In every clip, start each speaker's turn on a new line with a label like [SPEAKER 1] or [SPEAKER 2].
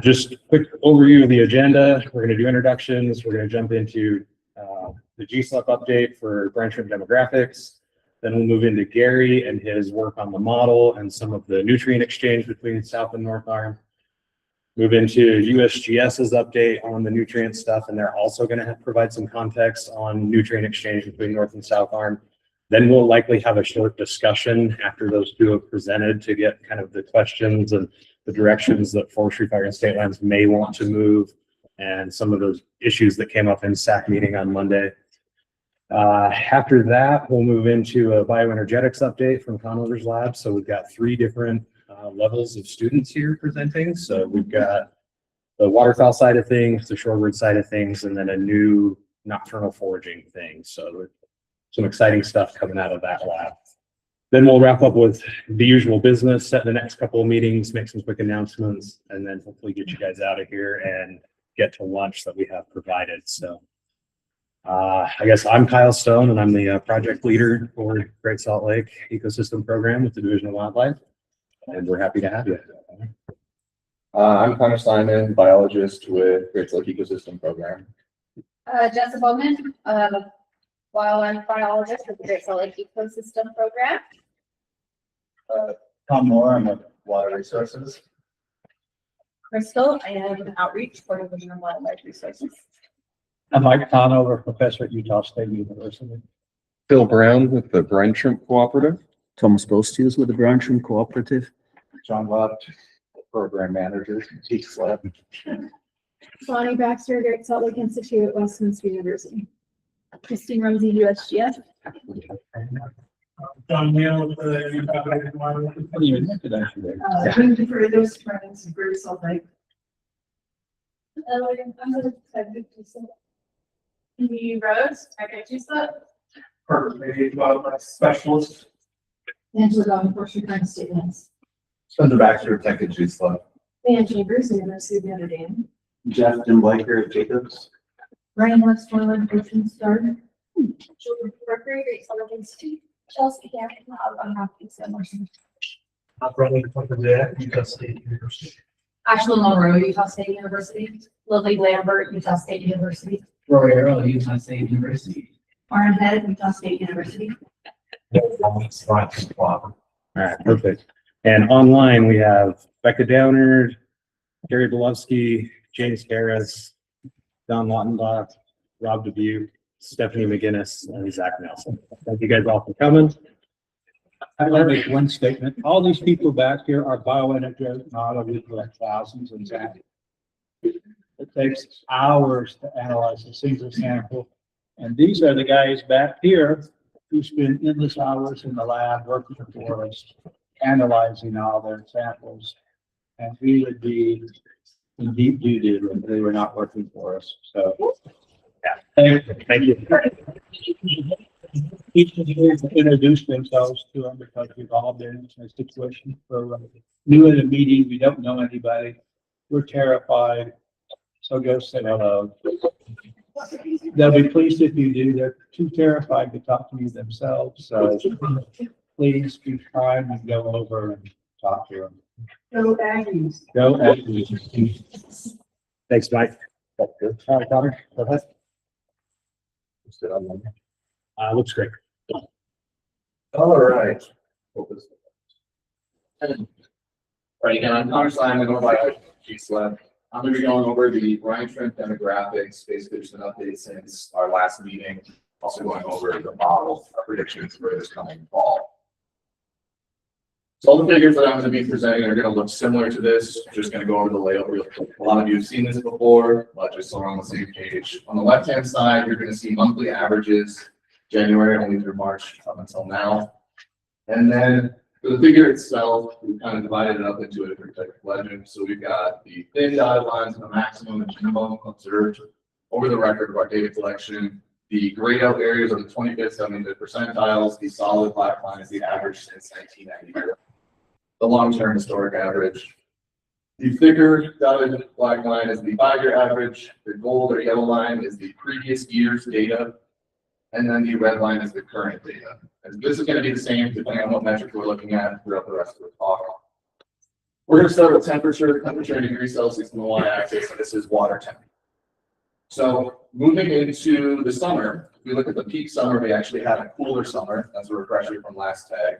[SPEAKER 1] Just a quick overview of the agenda. We're going to do introductions. We're going to jump into the GSLEP update for brine shrimp demographics. Then we'll move into Gary and his work on the model and some of the nutrient exchange between South and North Arm. Move into USGS's update on the nutrient stuff, and they're also going to provide some context on nutrient exchange between North and South Arm. Then we'll likely have a short discussion after those two have presented to get kind of the questions and the directions that Forestry, Fire, and State Lands may want to move, and some of those issues that came up in SAC meeting on Monday. After that, we'll move into a bioenergetics update from Conover's lab. So we've got 3 different levels of students here presenting. So we've got the waterfowl side of things, the shorebird side of things, and then a new nocturnal foraging thing. So some exciting stuff coming out of that lab. Then we'll wrap up with the usual business, set the next couple of meetings, make some quick announcements, and then hopefully get you guys out of here and get to lunch that we have provided. So I guess I'm Kyle Stone, and I'm the project leader for Great Salt Lake Ecosystem Program with the Division of Wildlife, and we're happy to have you.
[SPEAKER 2] I'm Connor Simon, biologist with Great Salt Lake Ecosystem Program.
[SPEAKER 3] Jessica Bowman, wildlife biologist with the Great Salt Lake Ecosystem Program.
[SPEAKER 4] Tom Moore, I'm with Water Resources.
[SPEAKER 3] Crystal, I am outreach for Division of Wildlife Resources.
[SPEAKER 4] I'm Mike Conover, professor at Utah State University.
[SPEAKER 5] Phil Brown with the Brine Shrimp Cooperative.
[SPEAKER 6] Thomas Bostius with the brine shrimp cooperative.
[SPEAKER 2] John Lott, program manager, GSLEP.
[SPEAKER 7] Bonnie Baxter, Great Salt Lake Institute at Westminster University. Christine Ramsey, USGS.
[SPEAKER 4] John Neal,
[SPEAKER 7] For those friends, Great Salt Lake.
[SPEAKER 3] Lee Rose, GSLEP.
[SPEAKER 4] Perfect, wildlife specialist.
[SPEAKER 7] Angela Down, Forestry, Fire, and State Lands.
[SPEAKER 2] Spencer Baxter, tech at GSLEP.
[SPEAKER 7] Dan Chambers, University of Notre Dame.
[SPEAKER 2] Jeff Dimbliker at Jacobs.
[SPEAKER 7] Ryan Westmoreland, Ocean Star.
[SPEAKER 3] Children Recreation, Great Salt Lake Institute. Chelsea Campbell, I'm happy to say more.
[SPEAKER 4] I'm running for the Utah State University.
[SPEAKER 3] Ashley Monroe, Utah State University. Lily Lambert, Utah State University.
[SPEAKER 6] Roy Arrow, Utah State University.
[SPEAKER 3] Warren Head, Utah State University.
[SPEAKER 1] All right, perfect. And online, we have Becca Downer, Gary Belovsky, James Harris, Don Lautenbach, Rob Dubuque, Stephanie McGinnis, and Zach Nelson. Thank you guys all for coming.
[SPEAKER 4] I want to make one statement. All these people back here are bioenergetic model. We collect thousands of samples. It takes hours to analyze a single sample. And these are the guys back here who spend endless hours in the lab working for us, analyzing all their samples. And we would be in deep duty if they were not working for us. So,
[SPEAKER 1] Yeah. Thank you.
[SPEAKER 4] each of you introduce themselves to them because we've all been in a situation where we're new at a meeting, we don't know anybody, we're terrified. So go say hello. They'll be pleased if you do. They're too terrified to talk to you themselves. So please be kind and go over and talk to them.
[SPEAKER 7] Go Aggies.
[SPEAKER 4] Go Aggies.
[SPEAKER 1] Thanks, Mike. That's good. All right, Connor, go ahead. Looks great.
[SPEAKER 2] All right. Right, again, I'm Connor Simon, I'm by GSLEP. I'm going to be going over the brine shrimp demographics, basically just an update since our last meeting. Also going over the model predictions for this coming fall. So all the figures that I'm going to be presenting are going to look similar to this. Just going to go over the layout real quick. A lot of you have seen this before, but just so we're on the same page. On the left-hand side, you're going to see monthly averages, January only through March up until now. And then for the figure itself, we've kind of divided it up into a different type of legend. So we've got the thin dotted lines and the maximum and minimum observed over the record of our data collection. The grayed out areas are the 25th, 75th percentiles. The solid black line is the average since 1990. The long-term historic average. The thicker dotted black line is the 5-year average. The gold or yellow line is the previous year's data. And then the red line is the current data. And this is going to be the same depending on what metric we're looking at throughout the rest of the talk. We're gonna start with temperature in degrees Celsius on the y-axis, and this is water temp. So moving into the summer, if we look at the peak summer, we actually had a cooler summer. That's a refresher from last tag.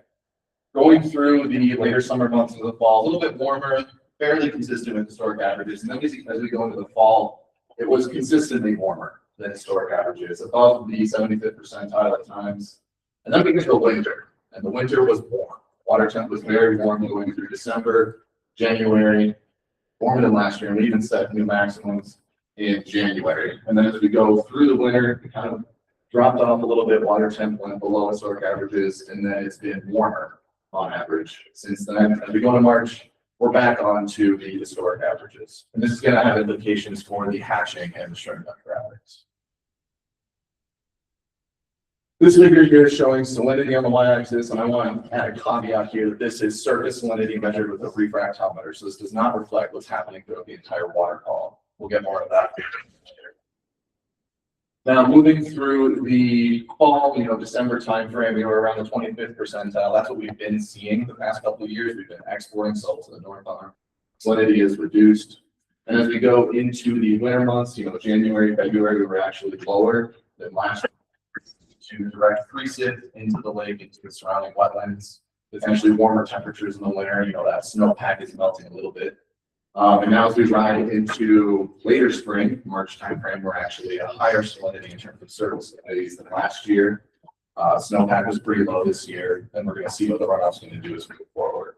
[SPEAKER 2] Going through the later summer months into the fall, a little bit warmer, fairly consistent with historic averages. And then as we go into the fall, it was consistently warmer than historic averages, above the 75th percentile at times. And then we get to the winter, and the winter was warm. Water temp was very warm going through December, January, warmer than last year, and we even set new maximums in January. And then as we go through the winter, it kind of dropped off a little bit. Water temp went below historic averages, and then it's been warmer on average since then. As we go to March, we're back onto the historic averages. And this is going to have implications for the hatching and the shrimp demographics. This figure here is showing salinity on the y-axis, and I want to add a caveat here that this is surface salinity measured with a refractometer, so this does not reflect what's happening throughout the entire water column. We'll get more of that later. Now, moving through the fall, December timeframe, we were around the 25th percentile. That's what we've been seeing the past couple of years. We've been exporting salt to the North Arm. Salinity is reduced. And as we go into the winter months, January, February, we were actually lower than last year to direct precip into the lake, into the surrounding wetlands. Potentially warmer temperatures in the winter, that snowpack is melting a little bit. And now as we ride into later spring, March timeframe, we're actually a higher salinity in terms of surface salinities than last year. Snowpack was pretty low this year, and we're going to see what the runoff's going to do as we move forward.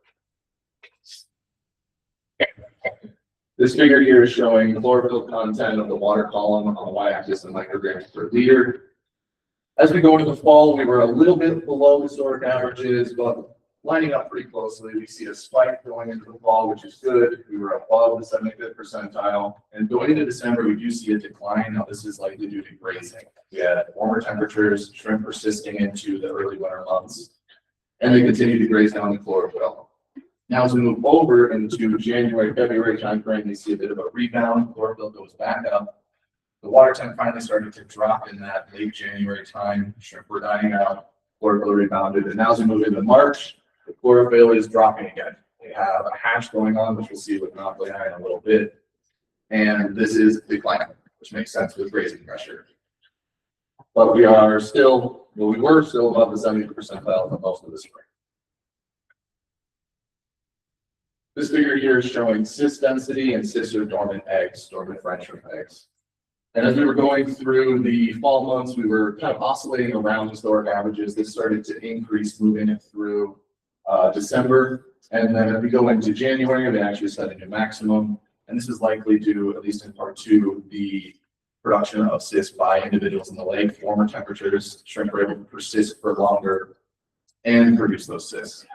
[SPEAKER 2] This figure here is showing the chlorophyll content of the water column on the y-axis in micrograms per liter. As we go into the fall, we were a little bit below historic averages, but lining up pretty closely. We see a spike going into the fall, which is good. We were above the 75th percentile. And going into December, we do see a decline. Now, this is likely due to grazing. We had warmer temperatures, shrimp persisting into the early winter months, and they continue to graze down the chlorophyll. Now, as we move over into January, February timeframe, we see a bit of a rebound. Chlorophyll goes back up. The water temp finally started to drop in that late January time. Shrimp were dying out. Chlorophyll rebounded. And now as we move into March, the chlorophyll is dropping again. We have a hatch going on, which we'll see with monopoly in a little bit. And this is declining, which makes sense with grazing pressure. But we are still, we were still above the 70th percentile for most of the spring. This figure here is showing cyst density and cyst or dormant eggs, dormant French shrimp eggs. And as we were going through the fall months, we were kind of oscillating around historic averages. This started to increase moving through December. And then as we go into January, they actually set a new maximum. And this is likely due, at least in part two, the production of cysts by individuals in the lake. Warmer temperatures, shrimp are able to persist for longer and produce those cysts.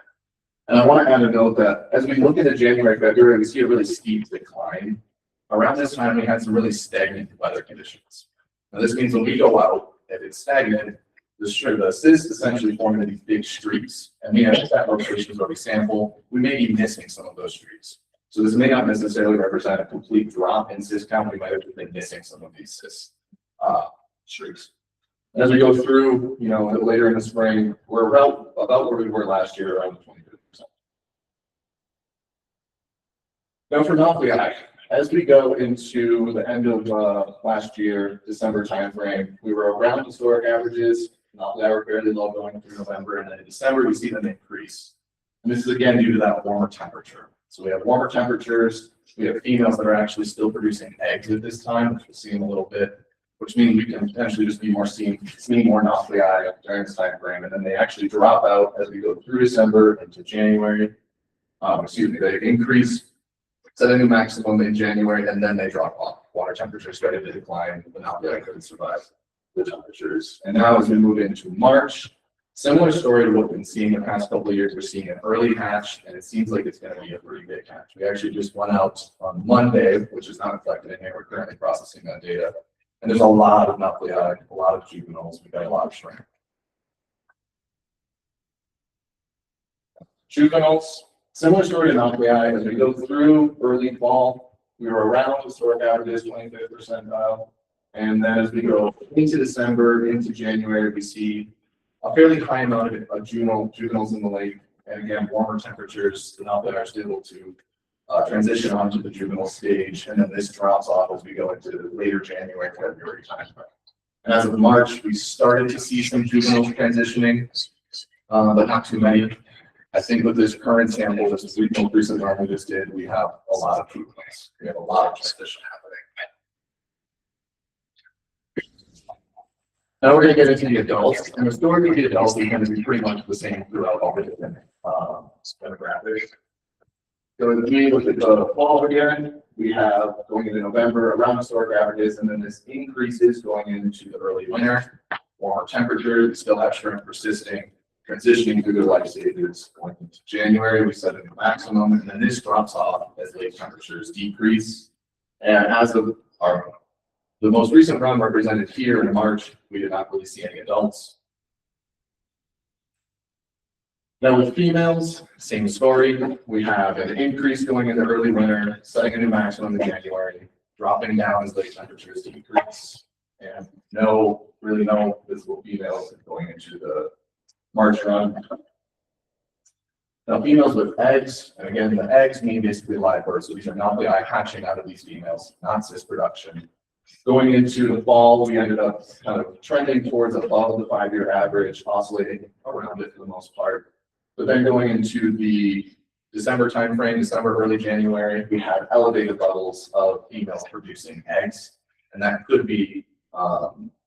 [SPEAKER 2] And I want to add a note that as we look into January, February, we see a really steep decline. Around this time, we had some really stagnant weather conditions. Now, this means when we go out, if it's stagnant, the cysts essentially form into these big streaks. And we have that locations where we sample, we may be missing some of those streaks. So this may not necessarily represent a complete drop in cyst count. We might have been missing some of these cyst streaks. And as we go through, later in the spring, we're about where we were last year, around 25%. Now for nuclei. As we go into the end of last year, December timeframe, we were around historic averages. Nuclei were fairly low going through November, and then in December we see them increase. And this is again due to that warmer temperature. So we have warmer temperatures. We have females that are actually still producing eggs at this time, which we'll see in a little bit, which means we can potentially just be seeing more nuclei during this time frame, and then they actually drop out as we go through December into January. They increase. Set a new maximum in January, and then they drop off. Water temperature started to decline, but not really couldn't survive the temperatures. And now as we move into March, similar story to what we've been seeing the past couple of years. We're seeing an early hatch, and it seems like it's going to be a pretty big hatch. We actually just went out on Monday, which is not reflected in here. We're currently processing that data. And there's a lot of nuclei, a lot of juveniles. We've got a lot of shrimp. Juveniles. Similar story to nuclei. As we go through early fall, we were around historic averages, 25th percentile. And then as we go into December, into January, we see a fairly high amount of juveniles in the lake. And again, warmer temperatures, the nuclei are still able to transition onto the juvenile stage, and then this drops off as we go into later January, February timeframe. And as of March, we started to see some juveniles transitioning, but not too many. I think with this current sample, this is the most recent one we just did, we have a lot of juveniles. We have a lot of transition happening. Now we're going to get into the adults, and the story of the adults is going to be pretty much the same throughout all the different demographics. So as we look at the fall again, we have going into November around historic averages, and then this increases going into the early winter. Warmer temperatures, we still have shrimp persisting, transitioning through their life stages. Going into January, we set a new maximum, and then this drops off as lake temperatures decrease. And as of the most recent run represented here in March, we did not really see any adults. Now with females, same story. We have an increase going into early winter, setting a new maximum in January, dropping down as lake temperatures decrease, and really no visible females going into the March run. Now females with eggs, and again, the eggs mean basically live births, so these are not the eye hatching out of these females, not cyst production. Going into the fall, we ended up kind of trending towards above the 5-year average, oscillating around it for the most part. But then going into the December timeframe, December, early January, we had elevated levels of females producing eggs, and that could be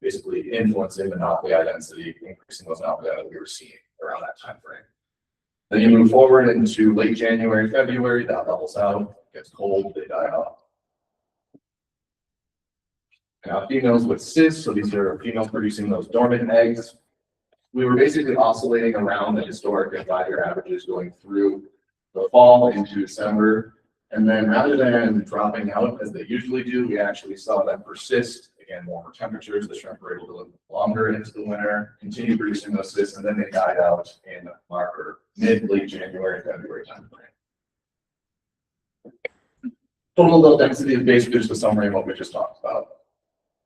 [SPEAKER 2] basically influencing the nauplii density, increasing those nauplii that we were seeing around that timeframe. Then you move forward into late January, February, that levels out, gets cold, they die off. Now females with cysts, so these are females producing those dormant eggs. We were basically oscillating around the historic and 5-year averages going through the fall into December. And then rather than dropping out as they usually do, we actually saw them persist. Again, warmer temperatures, the shrimp were able to live longer into the winter, continue producing those cysts, and then they died out in mid-late January, February timeframe. Total adult density is basically just a summary of what we just talked about.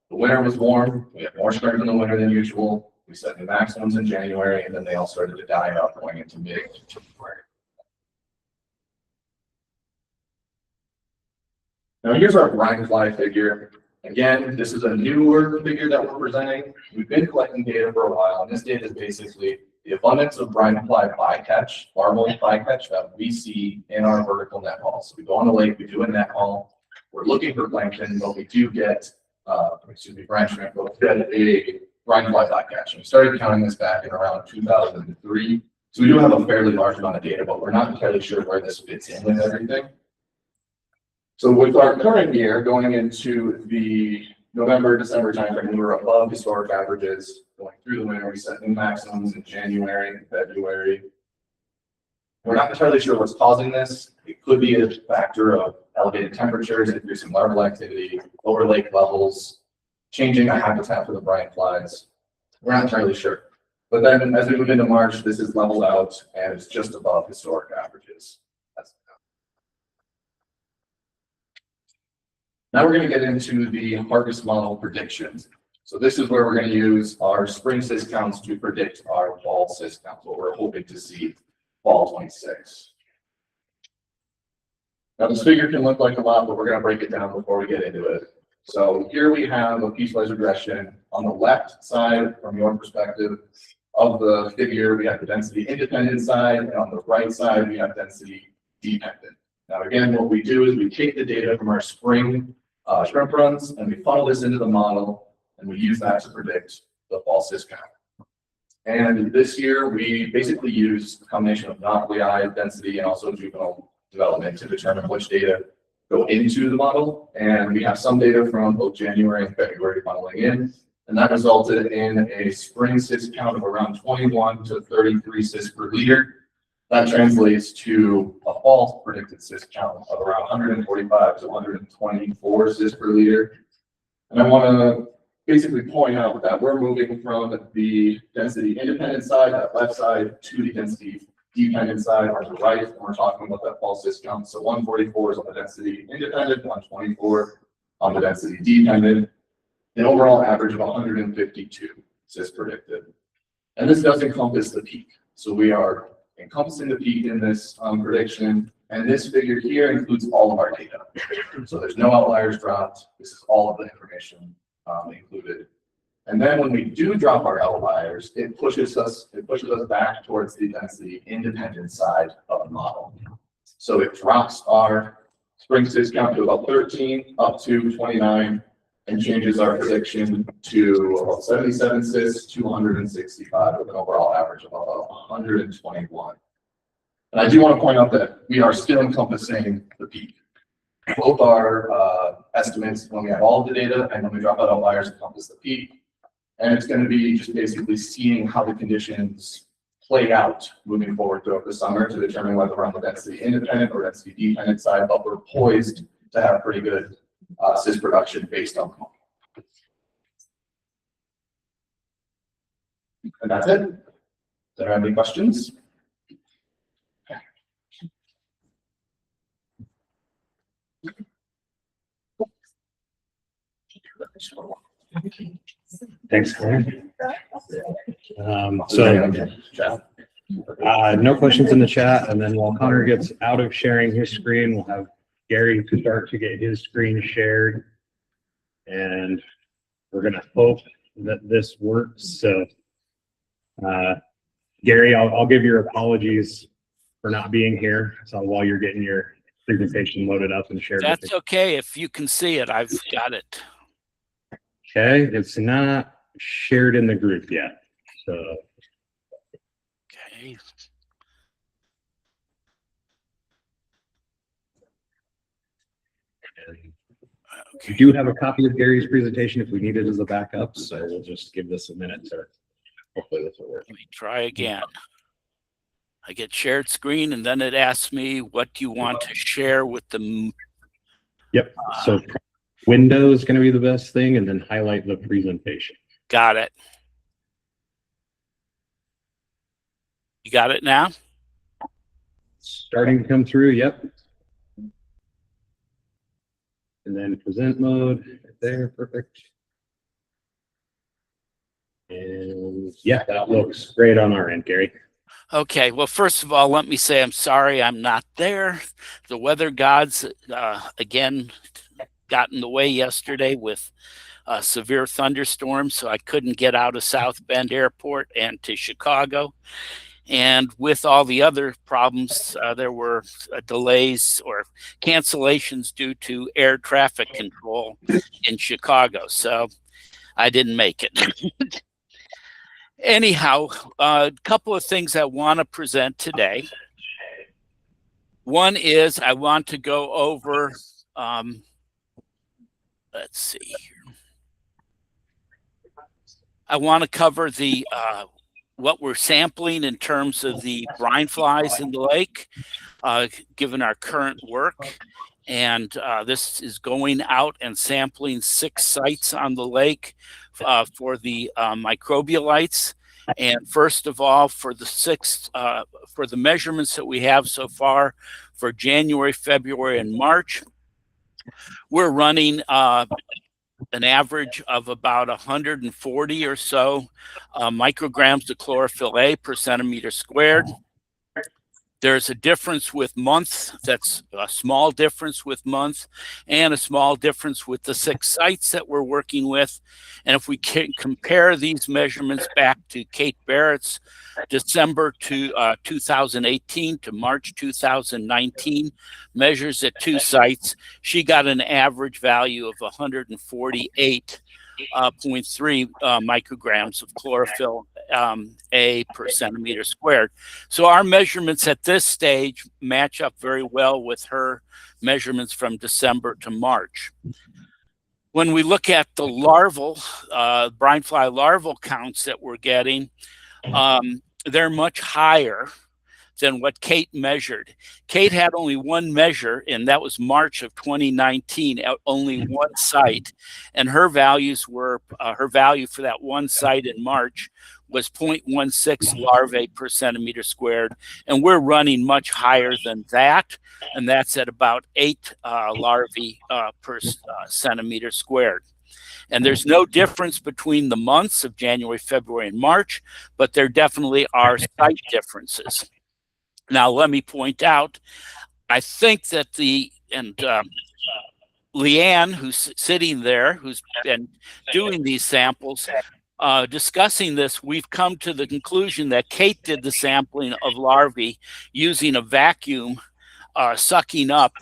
[SPEAKER 2] The winter was warm, we had more shrimp in the winter than usual. We set new maximums in January, and then they all started to die out going into mid-January. Now here's our brine fly figure. Again, this is a newer figure that we're presenting. We've been collecting data for a while, and this data is basically the abundance of brine fly bycatch, larval bycatch that we see in our vertical net haul. So we go on the lake, we do a net haul, we're looking for plankton, but we do get, brine shrimp, but we get a brine fly bycatch. And we started counting this back in around 2003. So we do have a fairly large amount of data, but we're not entirely sure where this fits in with everything. So with our current year, going into the November, December timeframe, we were above historic averages. Going through the winter, we set new maximums in January and February. We're not entirely sure what's causing this. It could be a factor of elevated temperatures, increasing larval activity, lower lake levels, changing the habitat for the brine flies. We're not entirely sure. But then as we move into March, this is leveled out and it's just above historic averages. Now we're going to get into the harvest model predictions. So this is where we're going to use our spring cyst counts to predict our fall cyst counts, what we're hoping to see fall 26. Now this figure can look like a lot, but we're going to break it down before we get into it. So here we have a piecewise regression. On the left side, from your perspective of the figure, we have the density independent side, and on the right side, we have density dependent. Now again, what we do is we take the data from our spring shrimp runs and we funnel this into the model and we use that to predict the fall cyst count. And this year we basically use a combination of nauplii density and also juvenile development to determine which data go into the model. And we have some data from both January and February funneling in, and that resulted in a spring cyst count of around 21 to 33 cysts per liter. That translates to a fall predicted cyst count of around 145 to 124 cysts per liter. And I want to basically point out that we're moving from the density independent side, that left side, to the density dependent side on the right, and we're talking about that fall cyst count. So 144 is on the density independent, 124 on the density dependent, an overall average of 152 cysts predicted. And this does encompass the peak. So we are encompassing the peak in this prediction, And this figure here includes all of our data. So there's no outliers dropped. This is all of the information included. And then when we do drop our outliers, it pushes us back towards the density independent side of the model. So it drops our spring cis count to about 13 up to 29 and changes our prediction to about 77 cis, 265 with an overall average of about 121. And I do want to point out that we are still encompassing the peak. Both our estimates, when we have all of the data and when we drop out outliers, encompass the peak. And it's going to be just basically seeing how the conditions play out moving forward throughout the summer to determine whether we're on the density independent or density dependent side, but we're poised to have pretty good cis production based on. And that's it. Does anyone have any questions?
[SPEAKER 1] Thanks, Glenn. No questions in the chat, and then while Connor gets out of sharing his screen, we'll have Gary to start to get his screen shared. And we're gonna hope that this works. So, Gary, I'll give your apologies for not being here. So while you're getting your presentation loaded up and shared.
[SPEAKER 8] That's okay. If you can see it, I've got it.
[SPEAKER 1] Okay, it's not shared in the group yet. So.
[SPEAKER 8] Okay.
[SPEAKER 1] We do have a copy of Gary's presentation if we need it as a backup, so we'll just give this a minute to hopefully this will work.
[SPEAKER 8] Let me try again. I get shared screen and then it asks me what do you want to share with the.
[SPEAKER 1] Yep. So window is going to be the best thing, and then highlight the presentation.
[SPEAKER 8] Got it. You got it now?
[SPEAKER 1] Starting to come through. Yep. And then present mode right there. Perfect. And yeah, that looks great on our end, Gary.
[SPEAKER 8] Okay, well, first of all, let me say I'm sorry I'm not there. The weather gods, again, got in the way yesterday with severe thunderstorms, so I couldn't get out of South Bend Airport and to Chicago. And with all the other problems, there were delays or cancellations due to air traffic control in Chicago, so I didn't make it. Anyhow, a couple of things I want to present today. One is I want to go over, let's see here. I want to cover the what we're sampling in terms of the brine flies in the lake, given our current work. And this is going out and sampling 6 sites on the lake for the microbialites. And first of all, for the measurements that we have so far for January, February, and March, we're running an average of about 140 or so micrograms of chlorophyll A per centimeter squared. There's a difference with month, that's a small difference with month, and a small difference with the 6 sites that we're working with. And if we can compare these measurements back to Kate Barrett's December 2018 to March 2019 measures at 2 sites, she got an average value of 148.3 micrograms of chlorophyll A per centimeter squared. So our measurements at this stage match up very well with her measurements from December to March. When we look at the larval, brine fly larval counts that we're getting, they're much higher than what Kate measured. Kate had only one measure, and that was March of 2019 at only one site. And her values were, her value for that one site in March was 0.16 larvae per centimeter squared. And we're running much higher than that. And that's at about 8 larvae per centimeter squared. And there's no difference between the months of January, February, and March, but there definitely are site differences. Now, let me point out, I think that Leanne, who's sitting there, who's been doing these samples, discussing this, we've come to the conclusion that Kate did the sampling of larvae using a vacuum, sucking up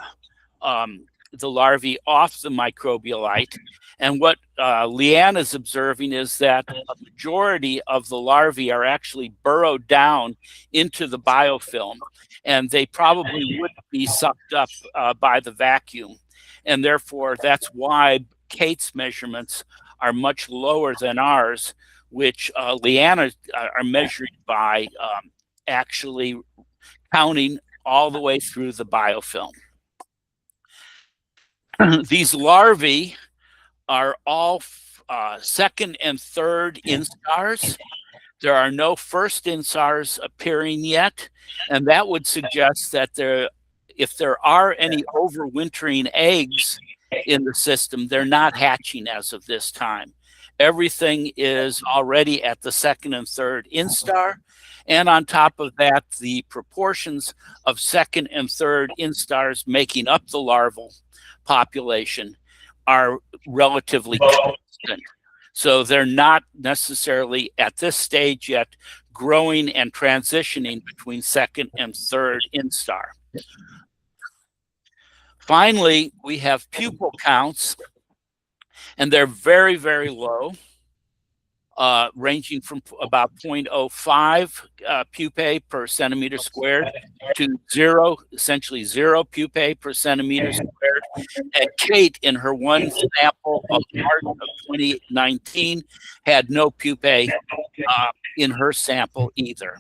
[SPEAKER 8] the larvae off the microbialite. And what Leanne is observing is that a majority of the larvae are actually burrowed down into the biofilm, and they probably would be sucked up by the vacuum. And therefore, that's why Kate's measurements are much lower than ours, which Leanne are measured by actually counting all the way through the biofilm. These larvae are all second and third instars. There are no first instars appearing yet, and that would suggest that if there are any overwintering eggs in the system, they're not hatching as of this time. Everything is already at the second and third instar, and on top of that, the proportions of second and third instars making up the larval population are relatively constant. So they're not necessarily at this stage yet growing and transitioning between second and third instar. Finally, we have pupal counts, and they're very, very low, ranging from about 0.05 pupae per centimeter squared to zero, essentially zero pupae per centimeter squared. And Kate, in her one sample of March of 2019, had no pupae in her sample either.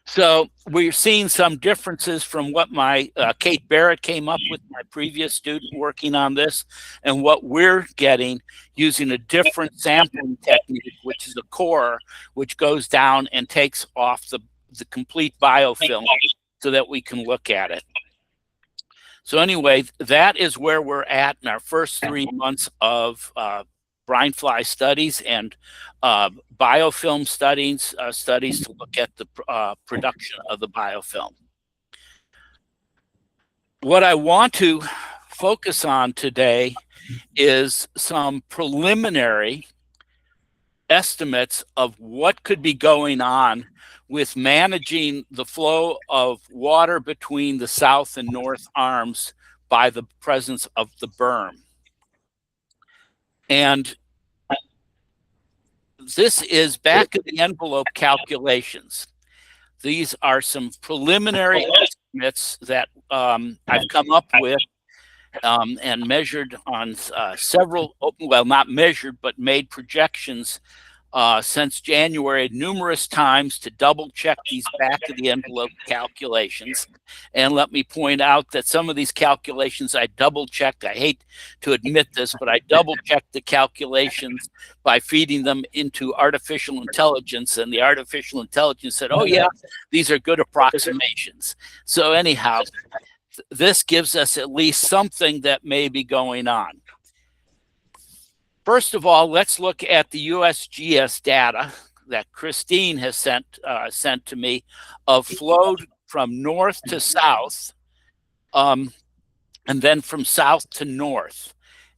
[SPEAKER 8] So we're seeing some differences from what my Kate Barrett came up with, my previous student working on this, and what we're getting using a different sampling technique, which is a core, which goes down and takes off the complete biofilm so that we can look at it. So anyway, that is where we're at in our first 3 months of brine fly studies and biofilm studies to look at the production of the biofilm. What I want to focus on today is some preliminary estimates of what could be going on with managing the flow of water between the south and north arms by the presence of the berm. And this is back of the envelope calculations. These are some preliminary estimates that I've come up with and measured on several, well, not measured, but made projections since January numerous times to double check these back of the envelope calculations. And let me point out that some of these calculations I double checked. I hate to admit this, but I double checked the calculations by feeding them into artificial intelligence, and the artificial intelligence said, oh yeah, these are good approximations. So anyhow, this gives us at least something that may be going on. First of all, let's look at the USGS data that Christine has sent to me of flow from north to south, and then from south to north.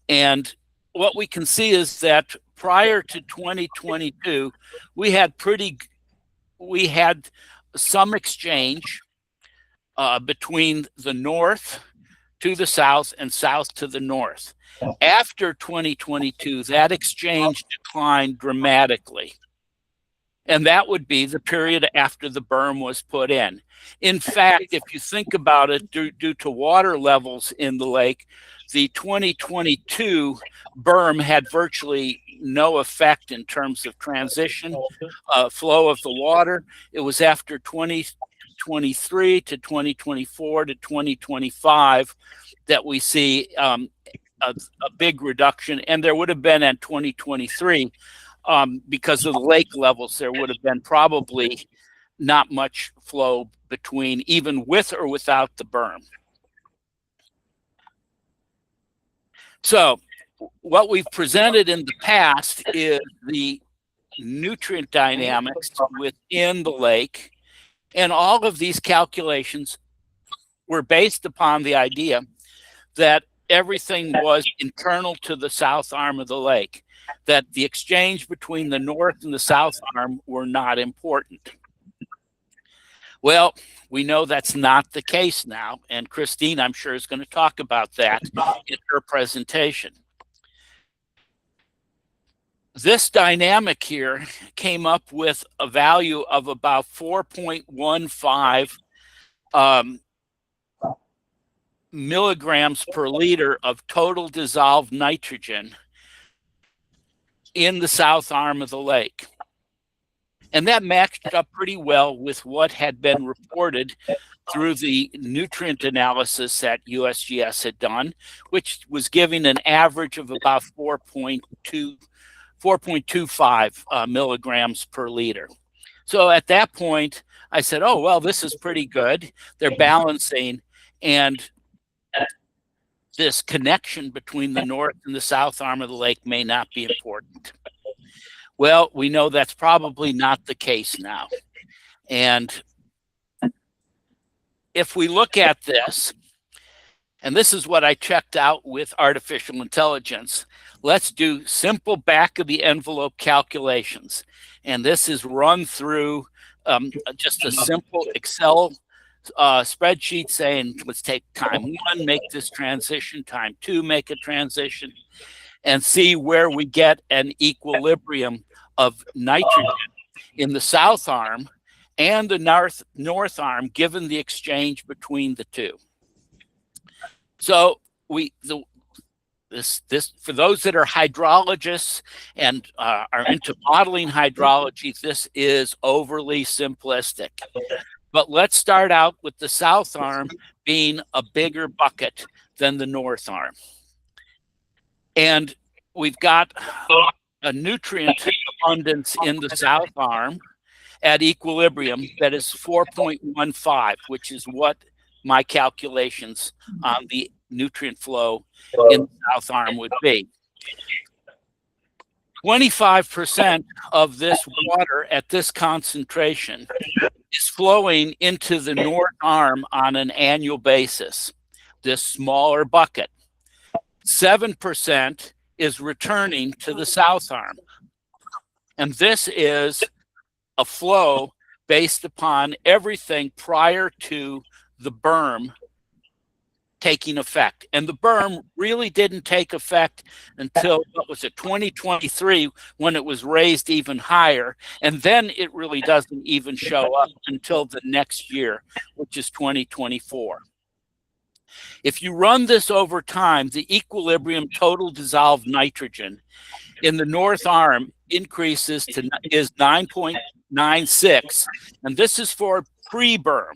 [SPEAKER 8] And what we can see is that prior to 2022, we had some exchange between the north to the south and south to the north. After 2022, that exchange declined dramatically. And that would be the period after the berm was put in. In fact, if you think about it, due to water levels in the lake, the 2022 berm had virtually no effect in terms of transition, flow of the water. It was after 2023 to 2024 to 2025 that we see a big reduction, and there would have been at 2023 because of the lake levels. There would have been probably not much flow between, even with or without the berm. So what we've presented in the past is the nutrient dynamics within the lake, and all of these calculations were based upon the idea that everything was internal to the south arm of the lake, that the exchange between the north and the south arm were not important. Well, we know that's not the case now, and Christine, I'm sure, is going to talk about that in her presentation. This dynamic here came up with a value of about 4.15 milligrams per liter of total dissolved nitrogen in the south arm of the lake. And that matched up pretty well with what had been reported through the nutrient analysis that USGS had done, which was giving an average of about 4.25 milligrams per liter. So at that point, I said, oh, well, this is pretty good. They're balancing, and this connection between the north and the south arm of the lake may not be important. Well, we know that's probably not the case now. And if we look at this, and this is what I checked out with artificial intelligence, let's do simple back of the envelope calculations. And this is run through just a simple Excel spreadsheet saying, let's take time 1, make this transition, time 2, make a transition, and see where we get an equilibrium of nitrogen in the south arm and the north arm, given the exchange between the two. So this for those that are hydrologists and are into modeling hydrology, this is overly simplistic. But let's start out with the south arm being a bigger bucket than the north arm. And we've got a nutrient abundance in the south arm at equilibrium that is 4.15, which is what my calculations on the nutrient flow in the south arm would be. 25% of this water at this concentration is flowing into the north arm on an annual basis, this smaller bucket. 7% is returning to the south arm. And this is a flow based upon everything prior to the berm taking effect. And the berm really didn't take effect until, what was it, 2023, when it was raised even higher. And then it really doesn't even show up until the next year, which is 2024. If you run this over time, the equilibrium total dissolved nitrogen in the north arm increases to is 9.96, and this is for pre-berm.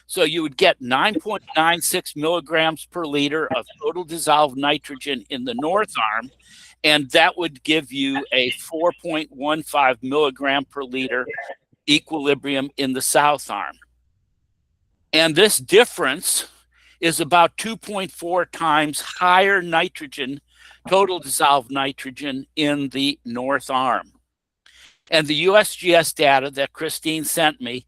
[SPEAKER 8] So you would get 9.96 milligrams per liter of total dissolved nitrogen in the north arm, and that would give you a 4.15 milligram per liter equilibrium in the south arm. And this difference is about 2.4 times higher nitrogen, total dissolved nitrogen in the north arm. And the USGS data that Christine sent me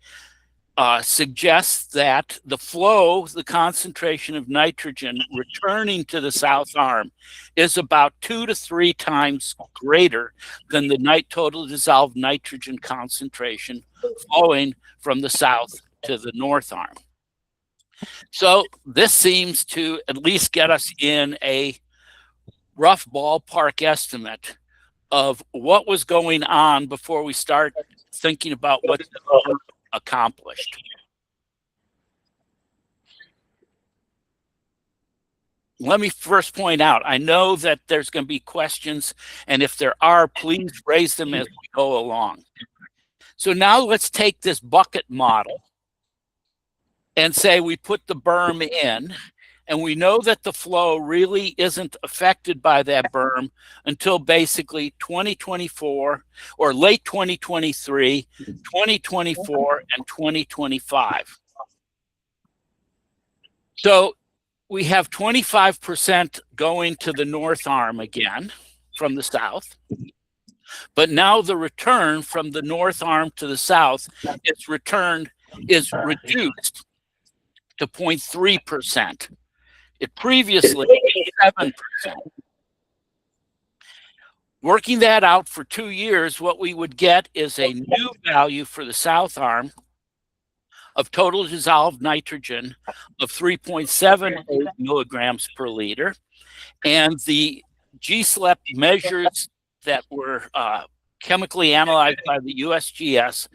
[SPEAKER 8] suggests that the flow, the concentration of nitrogen returning to the south arm is about 2 to 3 times greater than the total dissolved nitrogen concentration flowing from the south to the north arm. So this seems to at least get us in a rough ballpark estimate of what was going on before we start thinking about what's accomplished. Let me first point out, I know that there's going to be questions, and if there are, please raise them as we go along. So now let's take this bucket model and say we put the berm in, and we know that the flow really isn't affected by that berm until basically 2024 or late 2023, 2024, and 2025. So we have 25% going to the north arm again from the south. But now the return from the north arm to the south is reduced to 0.3%. It previously was 7%. Working that out for 2 years, what we would get is a new value for the south arm of total dissolved nitrogen of 3.78 milligrams per liter. And the GSLEP measures that were chemically analyzed by the USGS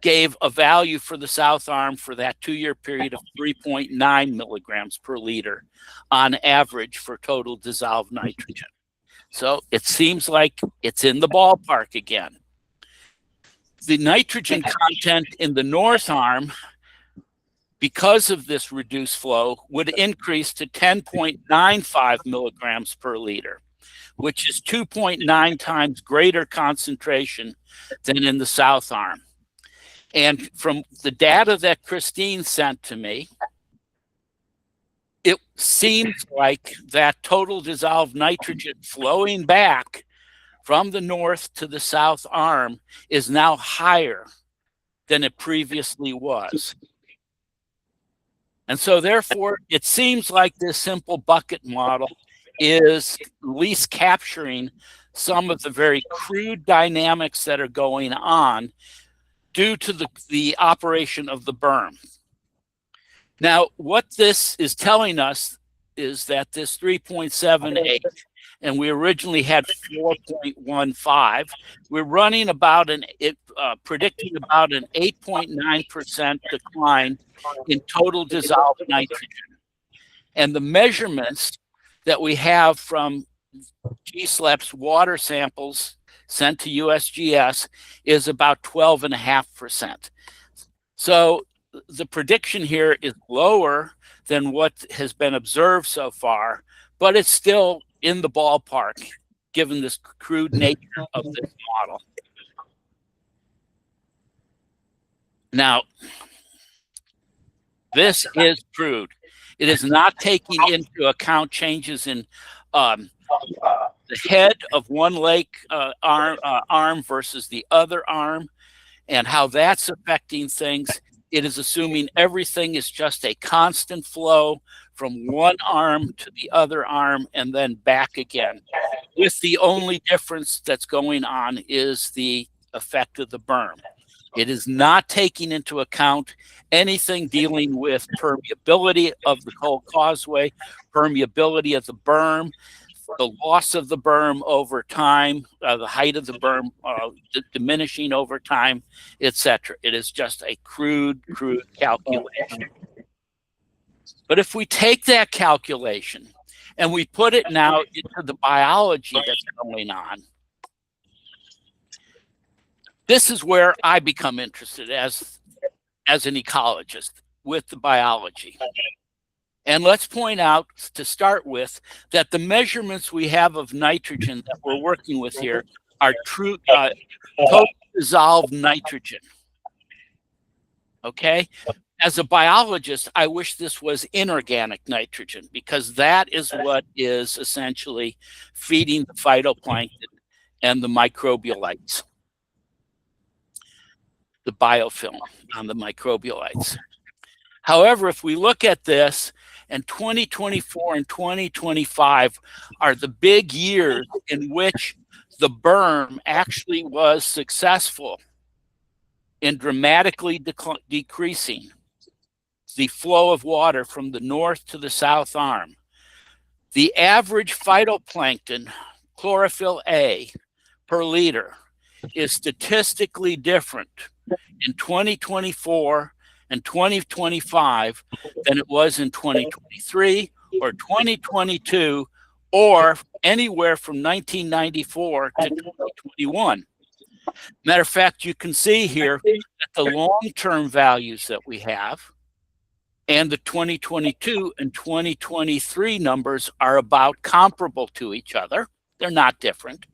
[SPEAKER 8] gave a value for the south arm for that 2-year period of 3.9 milligrams per liter on average for total dissolved nitrogen. So it seems like it's in the ballpark again. The nitrogen content in the north arm, because of this reduced flow, would increase to 10.95 milligrams per liter, which is 2.9 times greater concentration than in the south arm. And from the data that Christine sent to me, it seems like that total dissolved nitrogen flowing back from the north to the south arm is now higher than it previously was. And so therefore, it seems like this simple bucket model is at least capturing some of the very crude dynamics that are going on due to the operation of the berm. Now, what this is telling us is that this 3.78, and we originally had 4.15, we're running about predicting about an 8.9% decline in total dissolved nitrogen. And the measurements that we have from GSLEP's water samples sent to USGS is about 12.5%. So the prediction here is lower than what has been observed so far, but it's still in the ballpark given this crude nature of this model. Now, this is crude. It is not taking into account changes in the head of one lake arm versus the other arm and how that's affecting things. It is assuming everything is just a constant flow from one arm to the other arm and then back again, with the only difference that's going on is the effect of the berm. It is not taking into account anything dealing with permeability of the coal causeway, permeability of the berm, the loss of the berm over time, the height of the berm diminishing over time, etc. It is just a crude calculation. But if we take that calculation and we put it now into the biology that's going on, this is where I become interested as an ecologist with the biology. And let's point out to start with that the measurements we have of nitrogen that we're working with here are true total dissolved nitrogen. Okay? As a biologist, I wish this was inorganic nitrogen because that is what is essentially feeding the phytoplankton and the microbialites, the biofilm on the microbialites. However, if we look at this, and 2024 and 2025 are the big years in which the berm actually was successful in dramatically decreasing the flow of water from the north to the south arm. The average phytoplankton, chlorophyll A, per liter is statistically different in 2024 and 2025 than it was in 2023 or 2022 or anywhere from 1994 to 2021. Matter of fact, you can see here that the long-term values that we have and the 2022 and 2023 numbers are about comparable to each other. They're not different.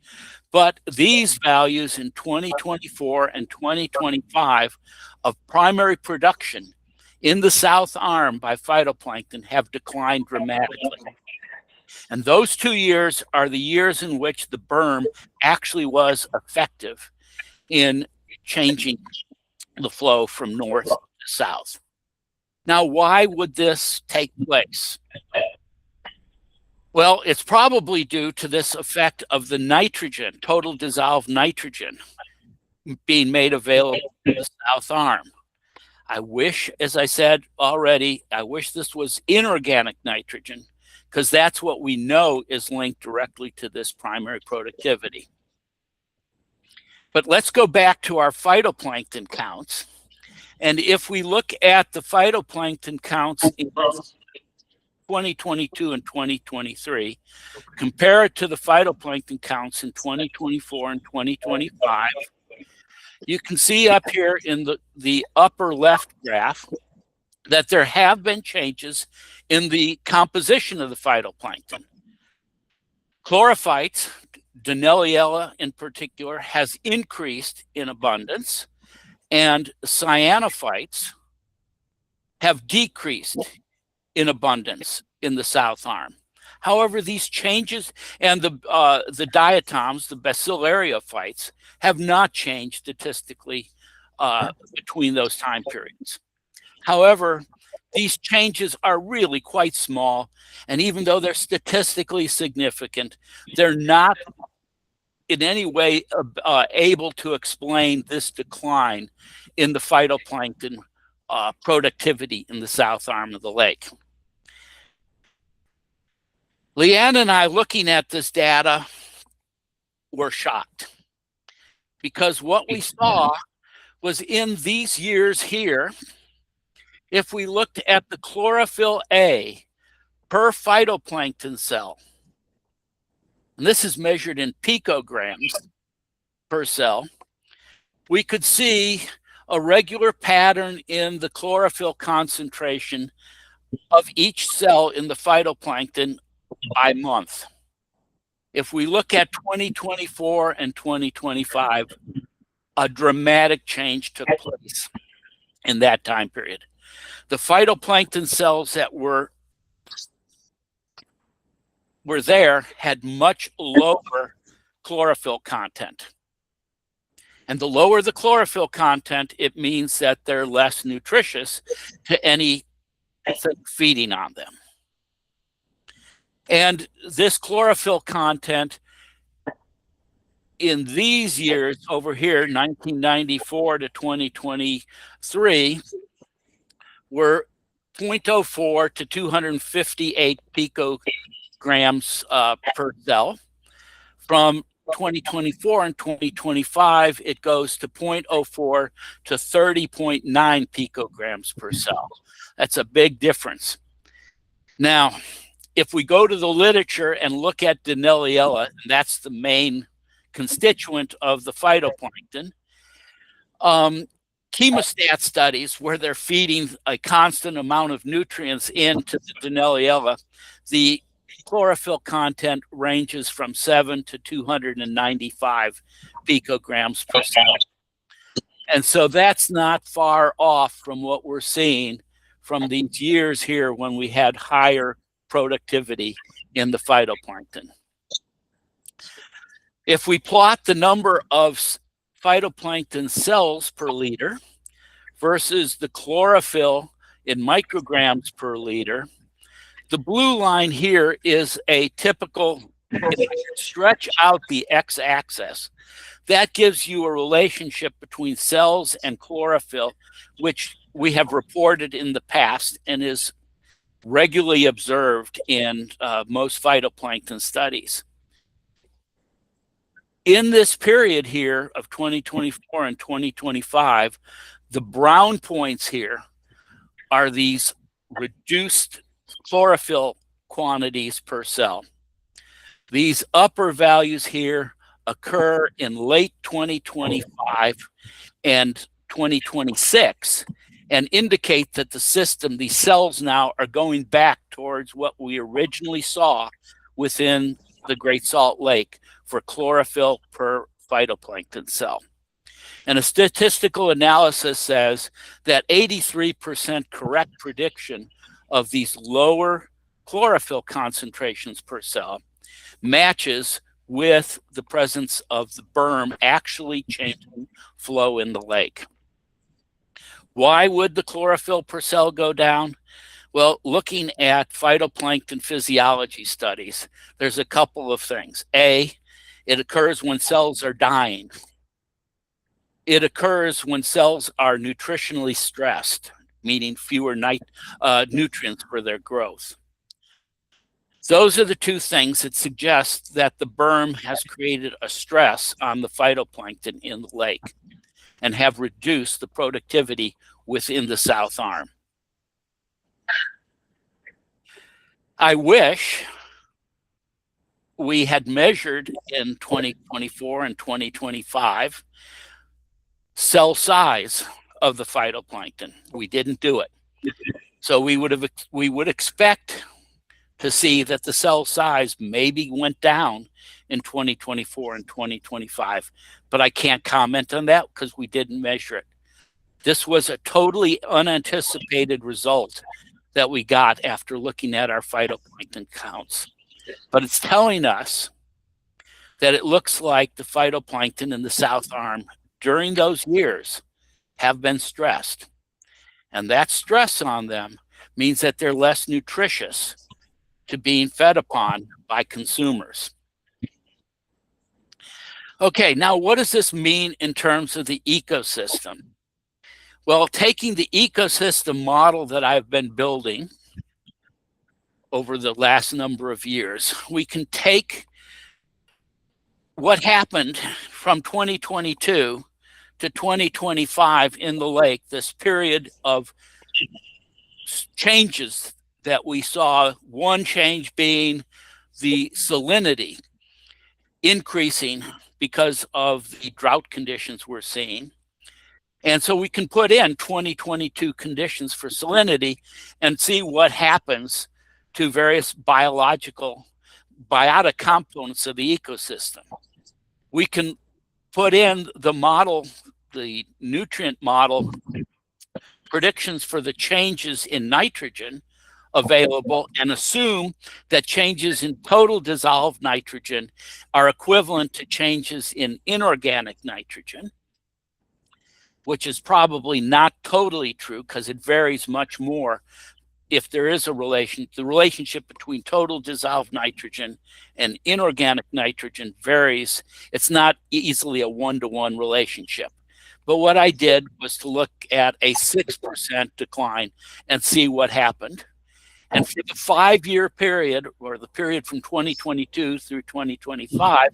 [SPEAKER 8] But these values in 2024 and 2025 of primary production in the south arm by phytoplankton have declined dramatically. And those 2 years are the years in which the berm actually was effective in changing the flow from north to south. Now, why would this take place? Well, it's probably due to this effect of the nitrogen, total dissolved nitrogen, being made available to the south arm. I wish, as I said already, I wish this was inorganic nitrogen, because that's what we know is linked directly to this primary productivity. But let's go back to our phytoplankton counts. And if we look at the phytoplankton counts in 2022 and 2023, compare it to the phytoplankton counts in 2024 and 2025, you can see up here in the upper left graph that there have been changes in the composition of the phytoplankton. Chlorophytes, Dinelliella in particular, has increased in abundance, and cyanophytes have decreased in abundance in the south arm. However, these changes and the diatoms, the bacillariophytes, have not changed statistically between those time periods. However, these changes are really quite small, and even though they're statistically significant, they're not in any way able to explain this decline in the phytoplankton productivity in the south arm of the lake. Leanne and I, looking at this data, were shocked, because what we saw was in these years here, if we looked at the chlorophyll A per phytoplankton cell, and this is measured in picograms per cell, we could see a regular pattern in the chlorophyll concentration of each cell in the phytoplankton by month. If we look at 2024 and 2025, a dramatic change took place in that time period. The phytoplankton cells that were there had much lower chlorophyll content. And the lower the chlorophyll content, it means that they're less nutritious to any feeding on them. And this chlorophyll content in these years over here, 1994 to 2023, were 0.04 to 258 picograms per cell. From 2024 and 2025, it goes to 0.04 to 30.9 picograms per cell. That's a big difference. Now, if we go to the literature and look at Dinelliella, and that's the main constituent of the phytoplankton, chemostat studies where they're feeding a constant amount of nutrients into the Dinelliella, the chlorophyll content ranges from 7 to 295 picograms per cell. And so that's not far off from what we're seeing from these years here when we had higher productivity in the phytoplankton. If we plot the number of phytoplankton cells per liter versus the chlorophyll in micrograms per liter, the blue line here is a typical, if you stretch out the x-axis, that gives you a relationship between cells and chlorophyll, which we have reported in the past and is regularly observed in most phytoplankton studies. In this period here of 2024 and 2025, the brown points here are these reduced chlorophyll quantities per cell. These upper values here occur in late 2025 and 2026 and indicate that the system, these cells now are going back towards what we originally saw within the Great Salt Lake for chlorophyll per phytoplankton cell. And a statistical analysis says that 83% correct prediction of these lower chlorophyll concentrations per cell matches with the presence of the berm actually changing flow in the lake. Why would the chlorophyll per cell go down? Well, looking at phytoplankton physiology studies, there's a couple of things. A, it occurs when cells are dying. It occurs when cells are nutritionally stressed, meaning fewer nutrients for their growth. Those are the two things that suggest that the berm has created a stress on the phytoplankton in the lake and have reduced the productivity within the south arm. I wish we had measured in 2024 and 2025 cell size of the phytoplankton. We didn't do it. So we would expect to see that the cell size maybe went down in 2024 and 2025, but I can't comment on that because we didn't measure it. This was a totally unanticipated result that we got after looking at our phytoplankton counts. But it's telling us that it looks like the phytoplankton in the south arm during those years have been stressed. And that stress on them means that they're less nutritious to being fed upon by consumers. Okay, now what does this mean in terms of the ecosystem? Well, taking the ecosystem model that I've been building over the last number of years, we can take what happened from 2022 to 2025 in the lake, this period of changes that we saw, one change being the salinity increasing because of the drought conditions we're seeing. And so we can put in 2022 conditions for salinity and see what happens to various biotic components of the ecosystem. We can put in the model, the nutrient model, predictions for the changes in nitrogen available and assume that changes in total dissolved nitrogen are equivalent to changes in inorganic nitrogen, which is probably not totally true because it varies much more. If there is a the relationship between total dissolved nitrogen and inorganic nitrogen varies. It's not easily a one-to-one relationship. But what I did was to look at a 6% decline and see what happened. And for the 5-year period, or the period from 2022 through 2025,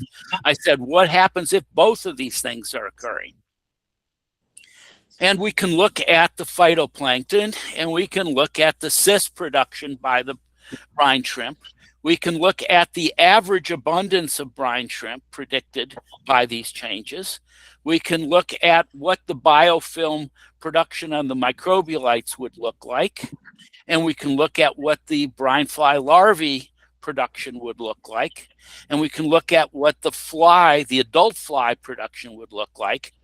[SPEAKER 8] I said, what happens if both of these things are occurring? And we can look at the phytoplankton, and we can look at the cyst production by the brine shrimp. We can look at the average abundance of brine shrimp predicted by these changes. We can look at what the biofilm production on the microbialites would look like. And we can look at what the brine fly larvae production would look like. And we can look at what the adult fly production would look like.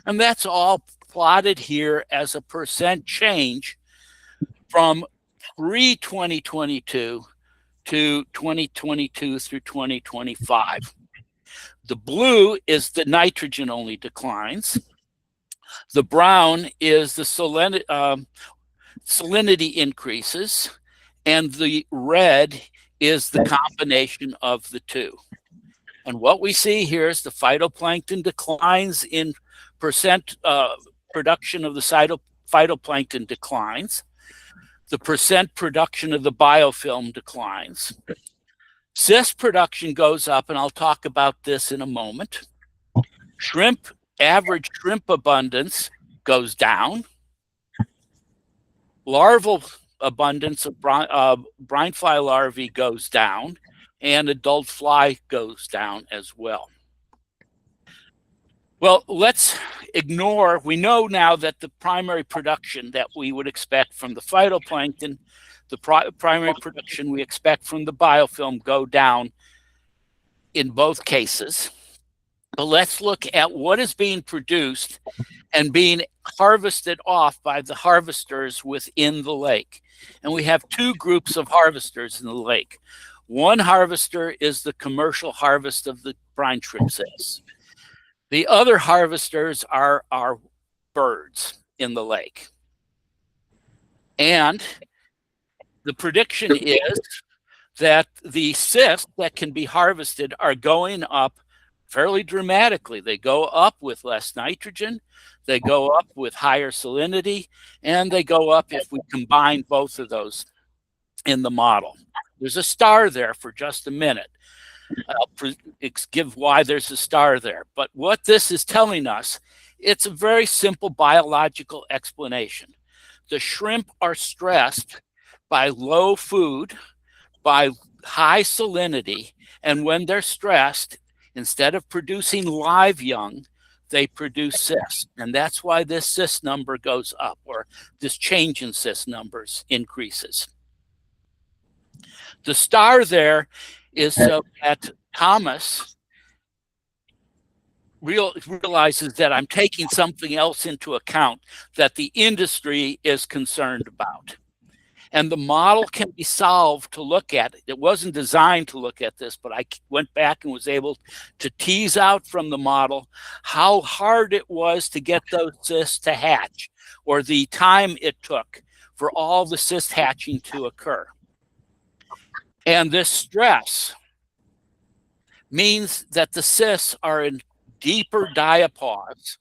[SPEAKER 8] And that's all plotted here as a percent change from pre-2022 to 2022 through 2025. The blue is the nitrogen only declines. The brown is the salinity increases, and the red is the combination of the two. And what we see here is the phytoplankton declines in percent production of the phytoplankton declines. The percent production of the biofilm declines. Cyst production goes up, and I'll talk about this in a moment. Average shrimp abundance goes down. Larval abundance of brine fly larvae goes down, and adult fly goes down as well. Well, let's ignore, we know now that the primary production that we would expect from the phytoplankton, the primary production we expect from the biofilm go down in both cases. But let's look at what is being produced and being harvested off by the harvesters within the lake. And we have two groups of harvesters in the lake. One harvester is the commercial harvest of the brine shrimp cysts. The other harvesters are our birds in the lake. And the prediction is that the cysts that can be harvested are going up fairly dramatically. They go up with less nitrogen, they go up with higher salinity, and they go up if we combine both of those in the model. There's a star there for just a minute. I'll give why there's a star there. But what this is telling us, it's a very simple biological explanation. The shrimp are stressed by low food, by high salinity, and when they're stressed, instead of producing live young, they produce cysts. And that's why this cyst number goes up, or this change in cyst numbers increases. The star there is so that Thomas realizes that I'm taking something else into account that the industry is concerned about. And the model can be solved to look at it. It wasn't designed to look at this, but I went back and was able to tease out from the model how hard it was to get those cysts to hatch, or the time it took for all the cyst hatching to occur. And this stress means that the cysts are in deeper diapause,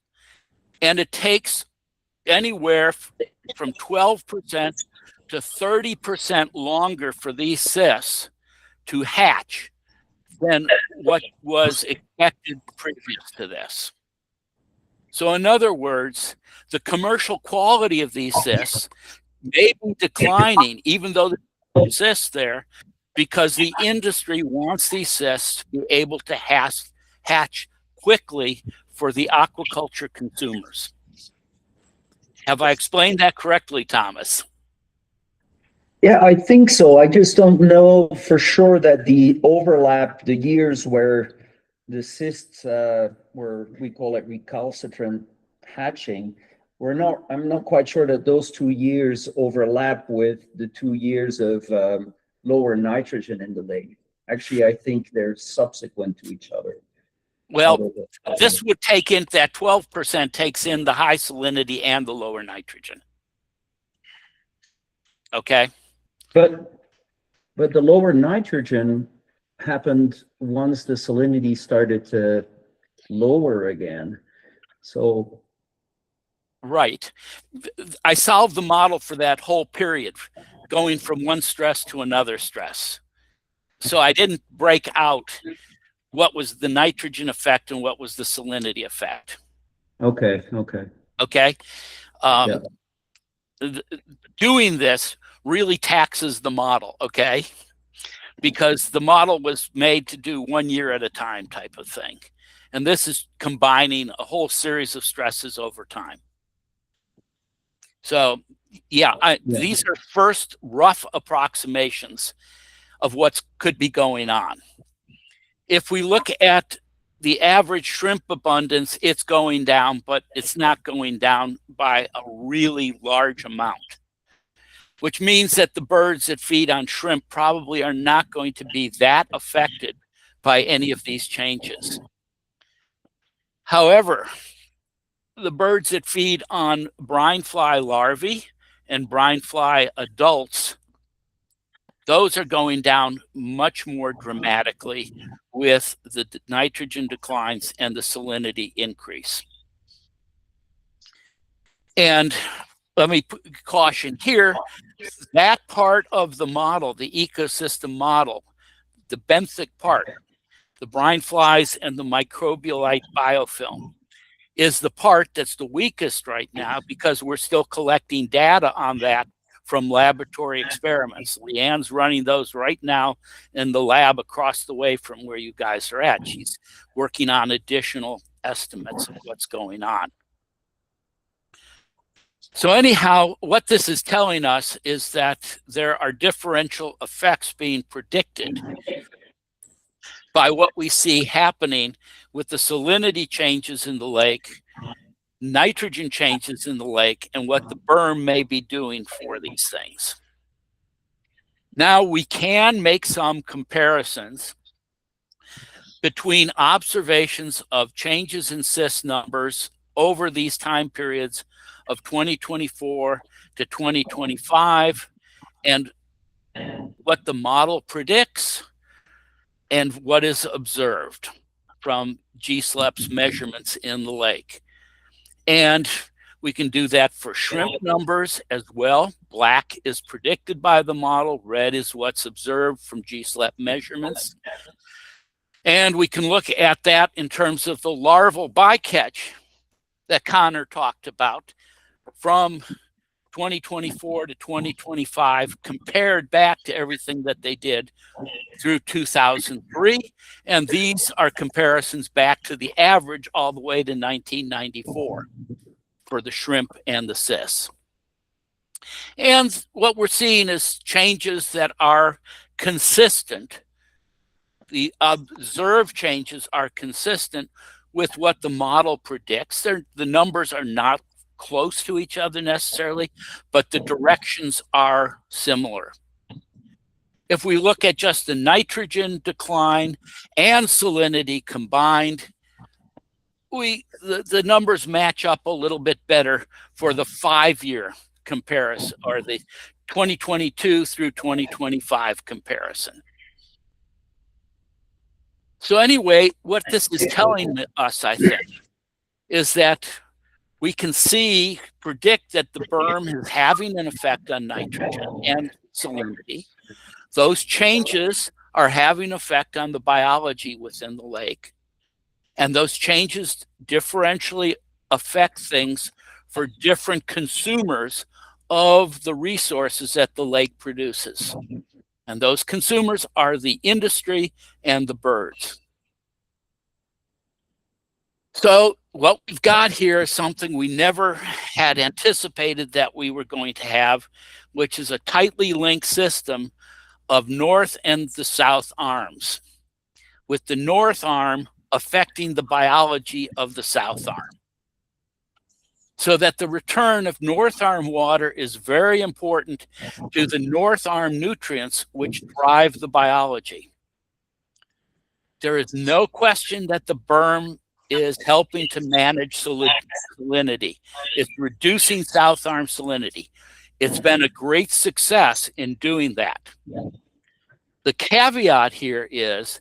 [SPEAKER 8] and it takes anywhere from 12% to 30% longer for these cysts to hatch than what was expected previous to this. So in other words, the commercial quality of these cysts may be declining, even though there are cysts there, because the industry wants these cysts to be able to hatch quickly for the aquaculture consumers. Have I explained that correctly, Thomas?
[SPEAKER 6] Yeah, I think so. I just don't know for sure that the overlap, the years where the cysts were, we call it recalcitrant hatching, I'm not quite sure that those 2 years overlap with the 2 years of lower nitrogen in the lake. Actually, I think they're subsequent to each other.
[SPEAKER 8] Well, this would take in that 12% takes in the high salinity and the lower nitrogen. Okay.
[SPEAKER 6] But the lower nitrogen happened once the salinity started to lower again. So.
[SPEAKER 8] Right. I solved the model for that whole period, going from one stress to another stress. So I didn't break out what was the nitrogen effect and what was the salinity effect.
[SPEAKER 6] Okay.
[SPEAKER 8] Okay. Doing this really taxes the model, okay? Because the model was made to do 1 year at a time type of thing. And this is combining a whole series of stresses over time. So, these are first rough approximations of what could be going on. If we look at the average shrimp abundance, it's going down, but it's not going down by a really large amount, which means that the birds that feed on shrimp probably are not going to be that affected by any of these changes. However, the birds that feed on brine fly larvae and brine fly adults, those are going down much more dramatically with the nitrogen declines and the salinity increase. And let me caution here, that part of the model, the ecosystem model, the benthic part, the brine flies and the microbialite biofilm, is the part that's the weakest right now because we're still collecting data on that from laboratory experiments. Leanne's running those right now in the lab across the way from where you guys are at. She's working on additional estimates of what's going on. So anyhow, what this is telling us is that there are differential effects being predicted by what we see happening with the salinity changes in the lake, nitrogen changes in the lake, and what the berm may be doing for these things. Now we can make some comparisons between observations of changes in cyst numbers over these time periods of 2024 to 2025 and what the model predicts and what is observed from GSLEP's measurements in the lake. And we can do that for shrimp numbers as well. Black is predicted by the model. Red is what's observed from GSLEP measurements. And we can look at that in terms of the larval bycatch that Connor talked about from 2024 to 2025, compared back to everything that they did through 2003. And these are comparisons back to the average all the way to 1994 for the shrimp and the cis. And what we're seeing is changes that are consistent. The observed changes are consistent with what the model predicts. The numbers are not close to each other necessarily, but the directions are similar. If we look at just the nitrogen decline and salinity combined, the numbers match up a little bit better for the 5-year comparison, or the 2022 through 2025 comparison. So anyway, what this is telling us, I think, is that we can predict that the berm is having an effect on nitrogen and salinity. Those changes are having an effect on the biology within the lake. And those changes differentially affect things for different consumers of the resources that the lake produces. And those consumers are the industry and the birds. So what we've got here is something we never had anticipated that we were going to have, which is a tightly linked system of north and the south arms, with the north arm affecting the biology of the south arm. So that the return of north arm water is very important to the north arm nutrients, which drive the biology. There is no question that the berm is helping to manage salinity. It's reducing south arm salinity. It's been a great success in doing that. The caveat here is,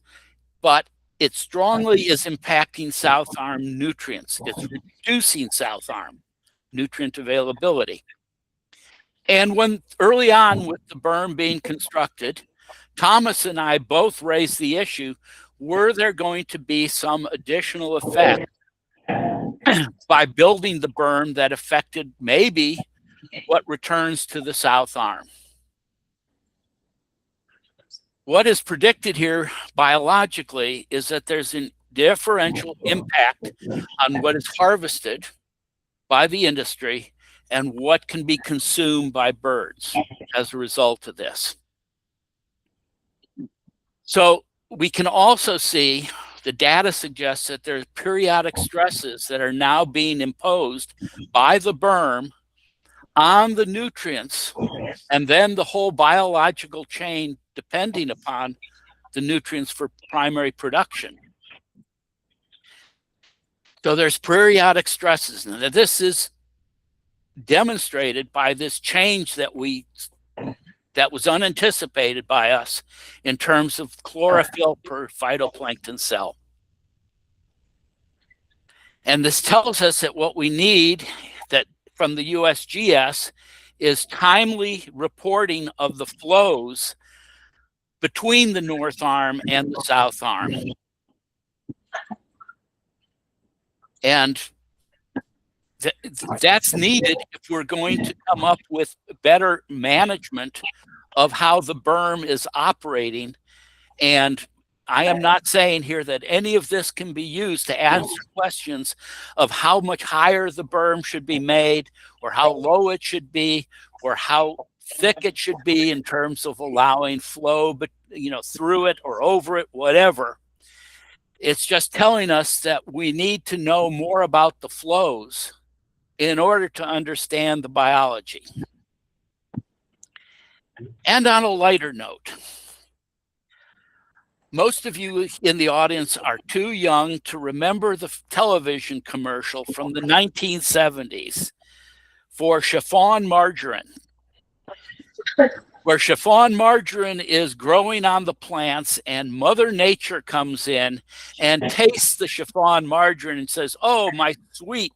[SPEAKER 8] but it strongly is impacting south arm nutrients. It's reducing south arm nutrient availability. And when early on with the berm being constructed, Thomas and I both raised the issue, were there going to be some additional effect by building the berm that affected maybe what returns to the south arm? What is predicted here biologically is that there's a differential impact on what is harvested by the industry and what can be consumed by birds as a result of this. So we can also see the data suggests that there's periodic stresses that are now being imposed by the berm on the nutrients and then the whole biological chain depending upon the nutrients for primary production. So there's periodic stresses. And this is demonstrated by this change that was unanticipated by us in terms of chlorophyll per phytoplankton cell. And this tells us that what we need that from the USGS is timely reporting of the flows between the north arm and the south arm. And that's needed if we're going to come up with better management of how the berm is operating. And I am not saying here that any of this can be used to answer questions of how much higher the berm should be made, or how low it should be, or how thick it should be in terms of allowing flow, but through it or over it, whatever. It's just telling us that we need to know more about the flows in order to understand the biology. And on a lighter note, most of you in the audience are too young to remember the television commercial from the 1970s for chiffon margarine, where chiffon margarine is growing on the plants, and Mother Nature comes in and tastes the chiffon margarine and says, "Oh, my sweet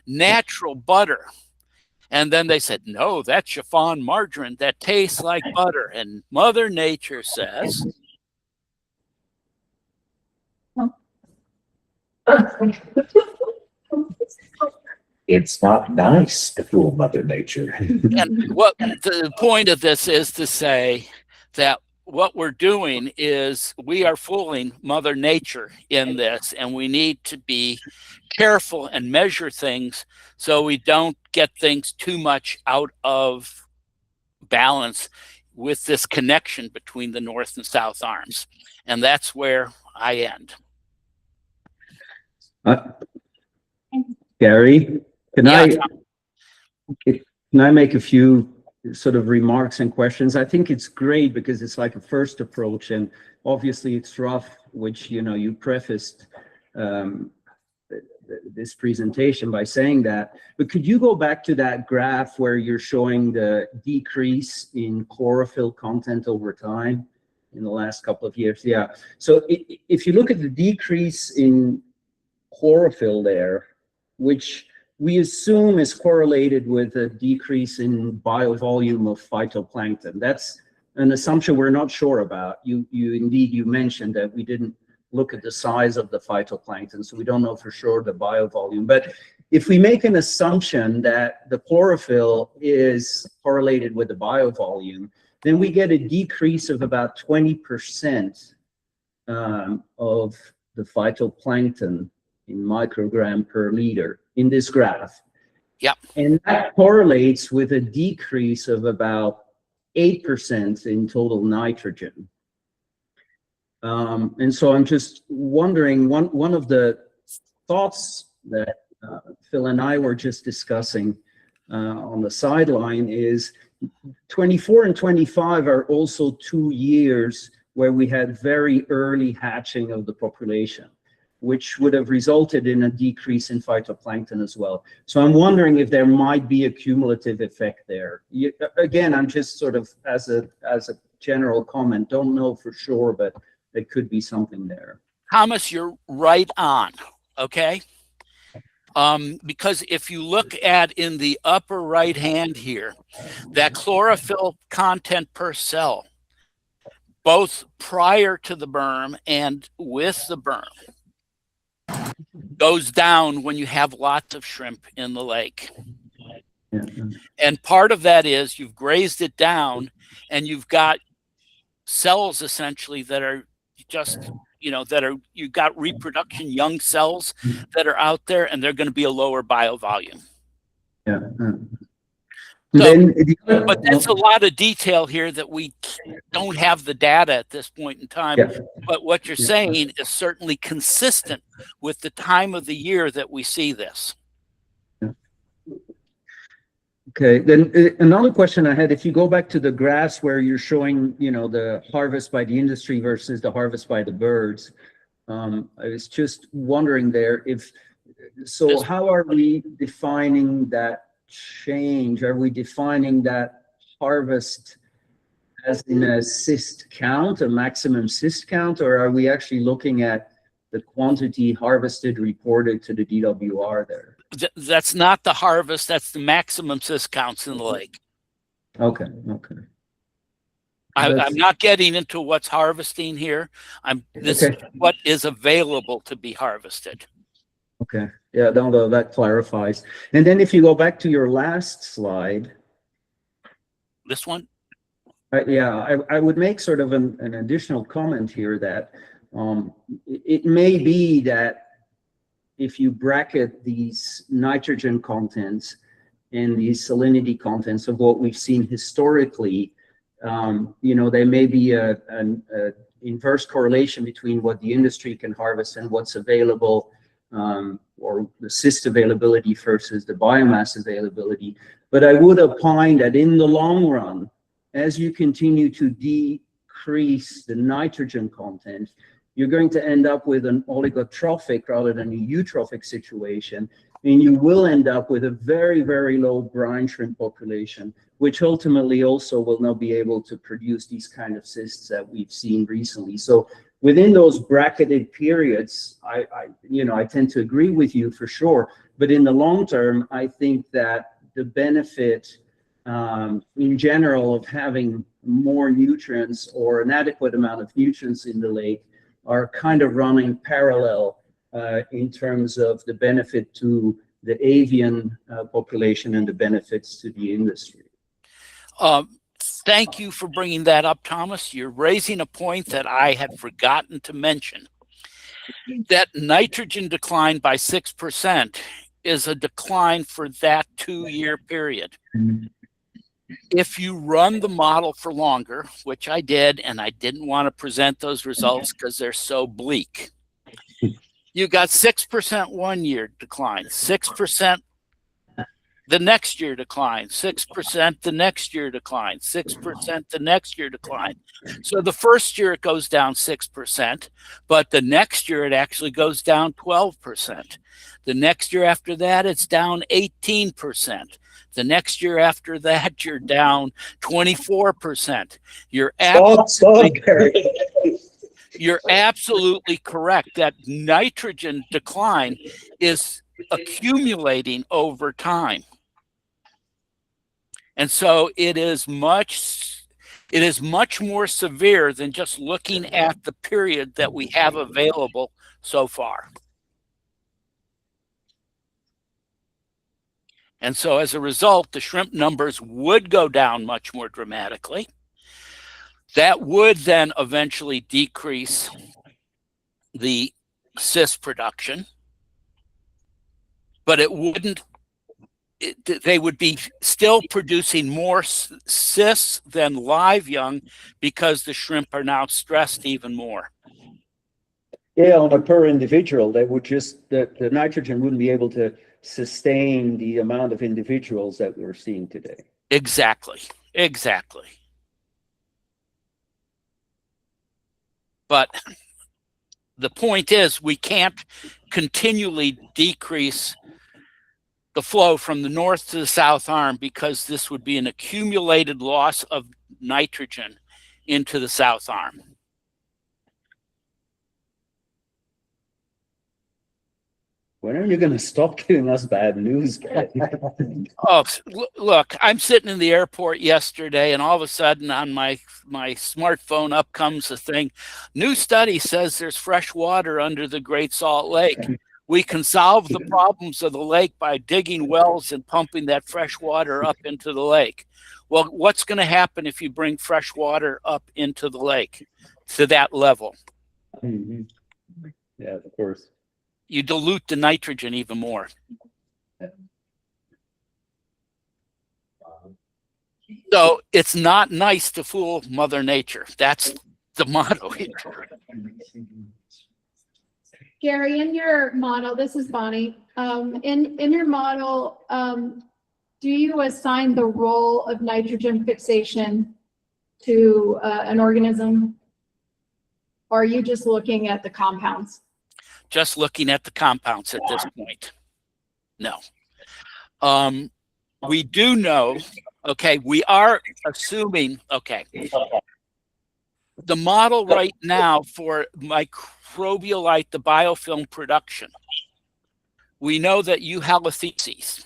[SPEAKER 8] natural butter." And then they said, "No, that's chiffon margarine that tastes like butter." And Mother Nature says,
[SPEAKER 6] It's not nice to fool Mother Nature.
[SPEAKER 8] and what the point of this is to say that what we're doing is we are fooling Mother Nature in this, and we need to be careful and measure things so we don't get things too much out of balance with this connection between the North and South arms. And that's where I end.
[SPEAKER 6] Gary,
[SPEAKER 8] Yeah,
[SPEAKER 6] can I make a few sort of remarks and questions? I think it's great because it's like a first approach, and obviously it's rough, which, you know, you prefaced this presentation by saying that. But could you go back to that graph where you're showing the decrease in chlorophyll content over time in the last couple of years? Yeah. So if you look at the decrease in chlorophyll there, which we assume is correlated with a decrease in biovolume of phytoplankton. That's an assumption we're not sure about. You mentioned that we didn't look at the size of the phytoplankton, so we don't know for sure the biovolume. But if we make an assumption that the chlorophyll is correlated with the biovolume, then we get a decrease of about 20% of the phytoplankton in microgram per liter in this graph.
[SPEAKER 8] Yep.
[SPEAKER 6] And that correlates with a decrease of about 8% in total nitrogen. And so I'm just wondering, one of the thoughts that Phil and I were just discussing on the sideline is 24 and 25 are also 2 years where we had very early hatching of the population, which would have resulted in a decrease in phytoplankton as well. So I'm wondering if there might be a cumulative effect there. Again, I'm just sort of as a general comment, don't know for sure, but there could be something there.
[SPEAKER 8] Thomas, you're right on, okay? Because if you look at in the upper right hand here, that chlorophyll content per cell, both prior to the berm and with the berm, goes down when you have lots of shrimp in the lake.
[SPEAKER 6] Yeah.
[SPEAKER 8] And part of that is you've grazed it down and you've got cells essentially that are just, you know, you've got reproduction young cells that are out there, and they're going to be a lower biovolume.
[SPEAKER 6] Yeah.
[SPEAKER 8] So, but that's a lot of detail here that we don't have the data at this point in time.
[SPEAKER 6] Yeah.
[SPEAKER 8] But what you're saying is certainly consistent with the time of the year that we see this.
[SPEAKER 6] Okay, then another question I had, if you go back to the graphs where you're showing, you know, the harvest by the industry versus the harvest by the birds, I was just wondering there so how are we defining that change? Are we defining that harvest as in a cyst count, a maximum cyst count, or are we actually looking at the quantity harvested reported to the DWR there?
[SPEAKER 8] That's not the harvest, that's the maximum cyst counts in the lake.
[SPEAKER 6] Okay.
[SPEAKER 8] I'm not getting into what's harvesting here. This is what is available to be harvested.
[SPEAKER 6] Okay, yeah, no, that clarifies. And then if you go back to your last slide.
[SPEAKER 8] This one?
[SPEAKER 6] I would make sort of an additional comment here that it may be that if you bracket these nitrogen contents and the salinity contents of what we've seen historically, you know, there may be an inverse correlation between what the industry can harvest and what's available, or the cyst availability versus the biomass availability. But I would opine that in the long run, as you continue to decrease the nitrogen content, you're going to end up with an oligotrophic rather than a eutrophic situation. and you will end up with a very, very low brine shrimp population, which ultimately also will not be able to produce these kind of cysts that we've seen recently. So within those bracketed periods, I tend to agree with you for sure. But in the long term, I think that the benefit in general of having more nutrients or an adequate amount of nutrients in the lake are kind of running parallel in terms of the benefit to the avian population and the benefits to the industry.
[SPEAKER 8] Thank you for bringing that up, Thomas. You're raising a point that I had forgotten to mention. That nitrogen decline by 6% is a decline for that 2-year period. If you run the model for longer, which I did, and I didn't want to present those results because they're so bleak, you got 6% 1 year decline, 6% the next year decline, 6% the next year decline, 6% the next year decline. So the first year it goes down 6%, but the next year it actually goes down 12%. The next year after that, it's down 18%. The next year after that, you're down 24%. You're absolutely correct that nitrogen decline is accumulating over time. And so it is much more severe than just looking at the period that we have available so far. And so as a result, the shrimp numbers would go down much more dramatically. That would then eventually decrease the cyst production, but it wouldn't. They would be still producing more cysts than live young because the shrimp are now stressed even more.
[SPEAKER 6] Yeah, on a per individual, they would just, the nitrogen wouldn't be able to sustain the amount of individuals that we're seeing today.
[SPEAKER 8] Exactly. But the point is, we can't continually decrease the flow from the north to the south arm because this would be an accumulated loss of nitrogen into the south arm.
[SPEAKER 6] When are you going to stop giving us bad news, guys?
[SPEAKER 8] Oh, look, I'm sitting in the airport yesterday, and all of a sudden on my smartphone up comes the thing. New study says there's fresh water under the Great Salt Lake. We can solve the problems of the lake by digging wells and pumping that fresh water up into the lake. Well, what's going to happen if you bring fresh water up into the lake to that level?
[SPEAKER 6] Mm-hmm. Yeah, of course.
[SPEAKER 8] You dilute the nitrogen even more. So it's not nice to fool Mother Nature. That's the motto here.
[SPEAKER 7] Gary, in your model, this is Bonnie. In your model, do you assign the role of nitrogen fixation to an organism? Or are you just looking at the compounds?
[SPEAKER 8] Just looking at the compounds at this point. No. We do know, okay, we are assuming, okay, the model right now for microbialite, the biofilm production, we know that euhalothices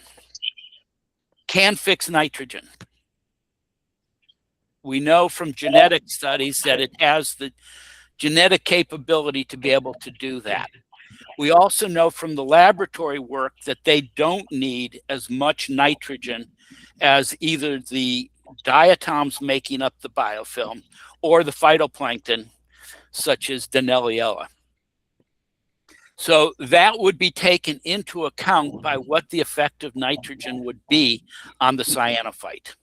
[SPEAKER 8] can fix nitrogen. We know from genetic studies that it has the genetic capability to be able to do that. We also know from the laboratory work that they don't need as much nitrogen as either the diatoms making up the biofilm or the phytoplankton, such as Donnelliella. So that would be taken into account by what the effect of nitrogen would be on the cyanophyte.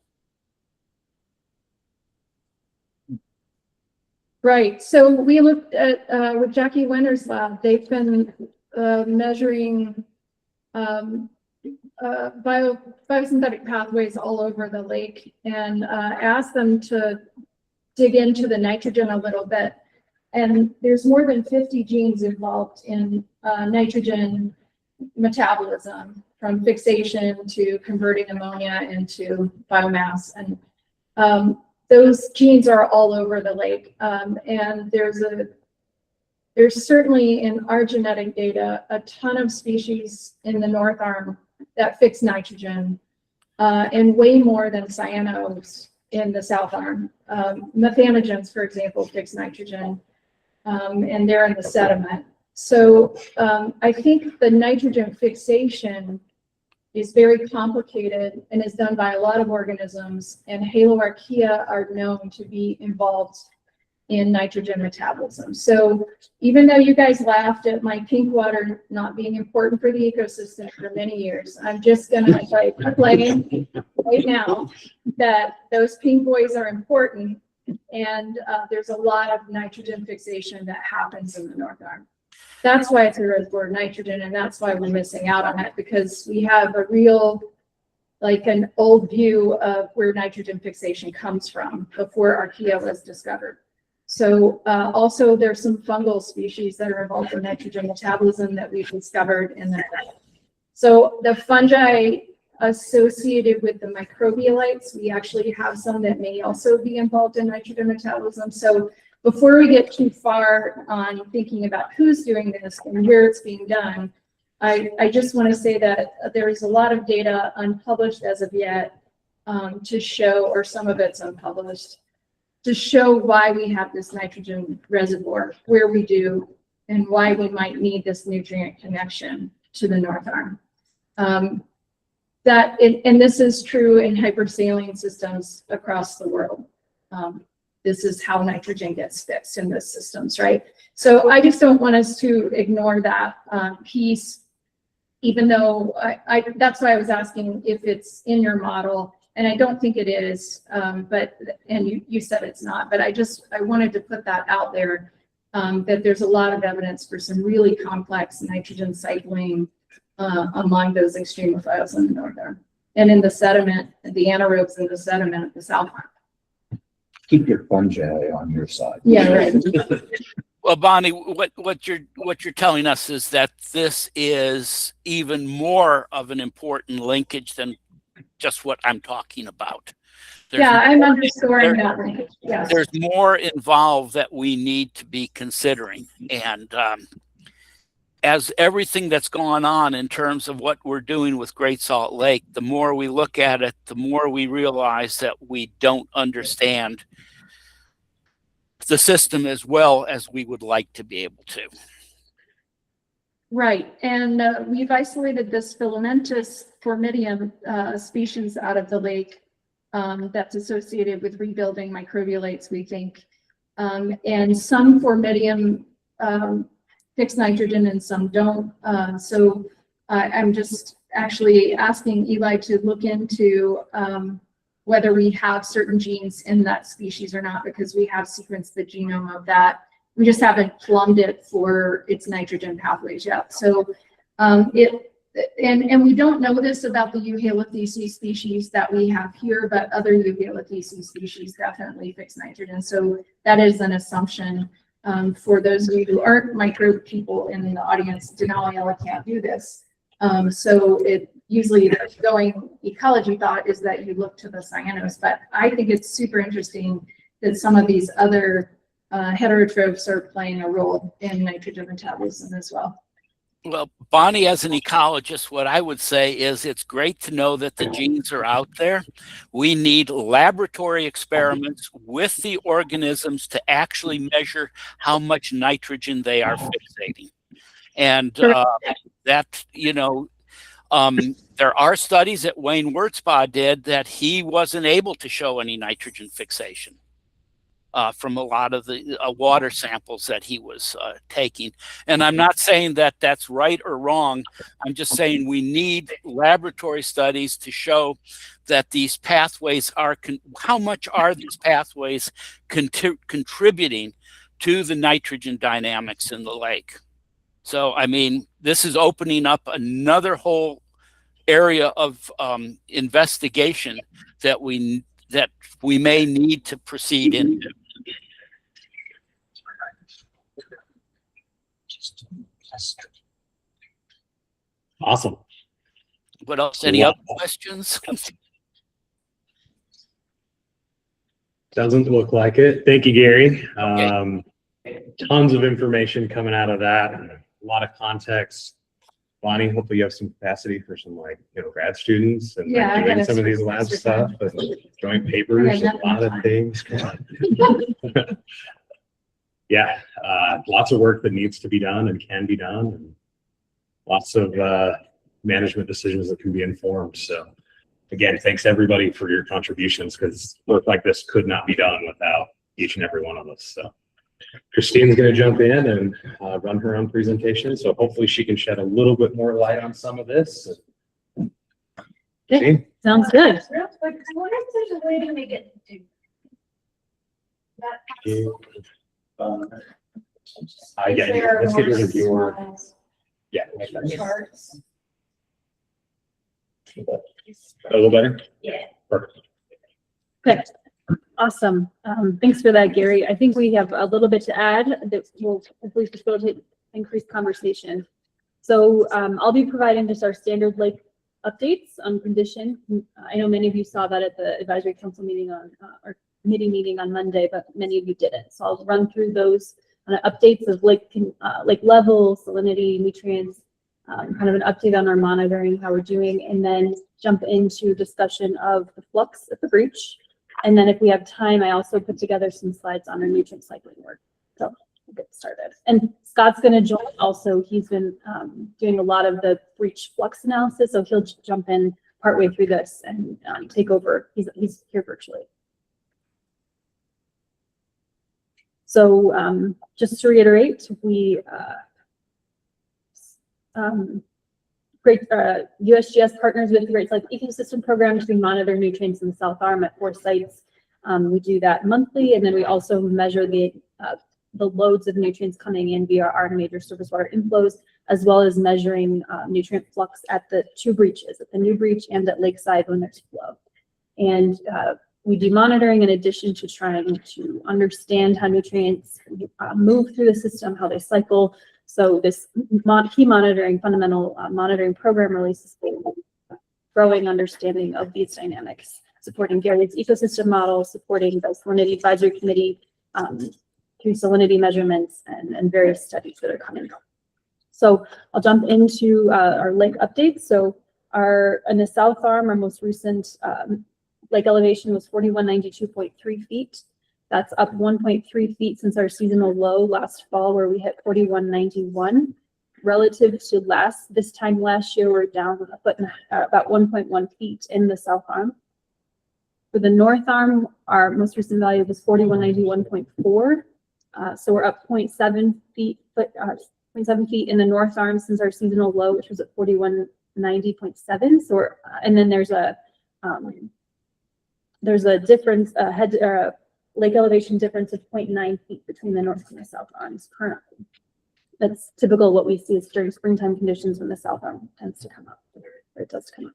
[SPEAKER 7] Right. So we looked at with Jackie Winter's lab. They've been measuring biosynthetic pathways all over the lake and asked them to dig into the nitrogen a little bit. And there's more than 50 genes involved in nitrogen metabolism from fixation to converting ammonia into biomass. And those genes are all over the lake. And there's certainly in our genetic data, a ton of species in the North Arm that fix nitrogen, and way more than cyanos in the South Arm. Methanogens, for example, fix nitrogen, and they're in the sediment. So I think the nitrogen fixation is very complicated and is done by a lot of organisms, and Haloarchaea are known to be involved in nitrogen metabolism. So even though you guys laughed at my pink water not being important for the ecosystem for many years, I'm just gonna claim right now that those pink boys are important, and there's a lot of nitrogen fixation that happens in the North Arm. That's why it's a reservoir of nitrogen, and that's why we're missing out on it, because we have a real, like an old view of where nitrogen fixation comes from before archaea was discovered. So also there's some fungal species that are involved in nitrogen metabolism that we've discovered in the. So the fungi associated with the microbialites, we actually have some that may also be involved in nitrogen metabolism. So before we get too far on thinking about who's doing this and where it's being done, I just want to say that there is a lot of data unpublished as of yet to show, or some of it's unpublished, to show why we have this nitrogen reservoir, where we do, and why we might need this nutrient connection to the North Arm. And this is true in hypersaline systems across the world. This is how nitrogen gets fixed in those systems, right? So I just don't want us to ignore that piece, even though that's why I was asking if it's in your model. And I don't think it is, and you said it's not, but I wanted to put that out there, that there's a lot of evidence for some really complex nitrogen cycling among those extremophiles in the North Arm. And in the sediment, the anaerobes in the sediment at the South Arm.
[SPEAKER 4] Keep your fungi on your side.
[SPEAKER 7] Yeah, right.
[SPEAKER 8] Well, Bonnie, what you're telling us is that this is even more of an important linkage than just what I'm talking about.
[SPEAKER 7] I'm underscoring that linkage. Yes.
[SPEAKER 8] There's more involved that we need to be considering. And as everything that's gone on in terms of what we're doing with Great Salt Lake, the more we look at it, the more we realize that we don't understand the system as well as we would like to be able to.
[SPEAKER 7] Right, and we've isolated this filamentous formidium species out of the lake that's associated with rebuilding microbialites, we think. And some formidium fix nitrogen and some don't. So I'm just actually asking Eli to look into whether we have certain genes in that species or not, because we have sequenced the genome of that. We just haven't plumbed it for its nitrogen pathways yet. So and we don't know this about the Euhalothiaceae species that we have here, but other Euhalothiaceae species definitely fix nitrogen. So that is an assumption for those of you who aren't microbe people in the audience. Denali can't do this. So it usually the going ecology thought is that you look to the cyanos, but I think it's super interesting that some of these other heterotrophs are playing a role in nitrogen metabolism as well.
[SPEAKER 8] Well, Bonnie, as an ecologist, what I would say is it's great to know that the genes are out there. We need laboratory experiments with the organisms to actually measure how much nitrogen they are fixating. And that, there are studies that Wayne Wurtzbaugh did that he wasn't able to show any nitrogen fixation from a lot of the water samples that he was taking. And I'm not saying that that's right or wrong. I'm just saying we need laboratory studies to show that these pathways are, how much are these pathways contributing to the nitrogen dynamics in the lake. So, I mean, this is opening up another whole area of investigation that we may need to proceed into.
[SPEAKER 1] Awesome.
[SPEAKER 8] What else? Any other questions?
[SPEAKER 1] Doesn't look like it. Thank you, Gary.
[SPEAKER 8] Okay.
[SPEAKER 1] Tons of information coming out of that, and a lot of context. Bonnie, hopefully you have some capacity for some grad students and
[SPEAKER 3] Yeah, I
[SPEAKER 1] doing
[SPEAKER 3] got
[SPEAKER 1] some of these lab stuff, and joint papers, a lot of things. Yeah, lots of work that needs to be done and can be done, and lots of management decisions that can be informed. So again, thanks everybody for your contributions, because work like this could not be done without each and every one of us. So Christine's going to jump in and run her own presentation. So hopefully she can shed a little bit more light on some of this.
[SPEAKER 9] Okay. Sounds good.
[SPEAKER 3] Real quick, I wonder if there's a way to make it do that.
[SPEAKER 1] Yeah, let's get rid of your, yeah.
[SPEAKER 3] Charts.
[SPEAKER 1] A little better?
[SPEAKER 3] Yeah.
[SPEAKER 1] Perfect.
[SPEAKER 9] Okay. Awesome. Thanks for that, Gary. I think we have a little bit to add that will hopefully facilitate increased conversation. So I'll be providing just our standard lake updates on condition. I know many of you saw that at the advisory council meeting on our committee meeting on Monday, but many of you didn't. So I'll run through those updates of lake level, salinity, nutrients, kind of an update on our monitoring, how we're doing, and then jump into discussion of the flux at the breach. And then if we have time, I also put together some slides on our nutrient cycling work. So we'll get started. And Scott's going to join also. He's been doing a lot of the breach flux analysis, so he'll jump in partway through this and take over. He's here virtually. So just to reiterate, we USGS partners with the Great Lakes Ecosystem Program to monitor nutrients in the South Arm at 4 sites. We do that monthly, and then we also measure the loads of nutrients coming in via our major surface water inflows, as well as measuring nutrient flux at the 2 breaches, at the new breach and at Lakeside when there's flow. And we do monitoring in addition to trying to understand how nutrients move through the system, how they cycle. So this key monitoring, fundamental monitoring program releases growing understanding of these dynamics, supporting Gary's ecosystem model, supporting the Salinity Advisory Committee through salinity measurements and various studies that are coming up. So I'll jump into our lake updates. So in the South Arm, our most recent lake elevation was 4192.3 feet. That's up 1.3 feet since our seasonal low last fall, where we hit 4191. Relative to this time last year, we're down a foot and about 1.1 feet in the South Arm. For the North Arm, our most recent value was 4191.4. So we're up 0.7 feet, 0.7 feet in the North Arm since our seasonal low, which was at 4190.7. So and then there's a difference, lake elevation difference of 0.9 feet between the North and the South Arms currently. That's typical of what we see is during springtime conditions when the South Arm tends to come up, or it does come up.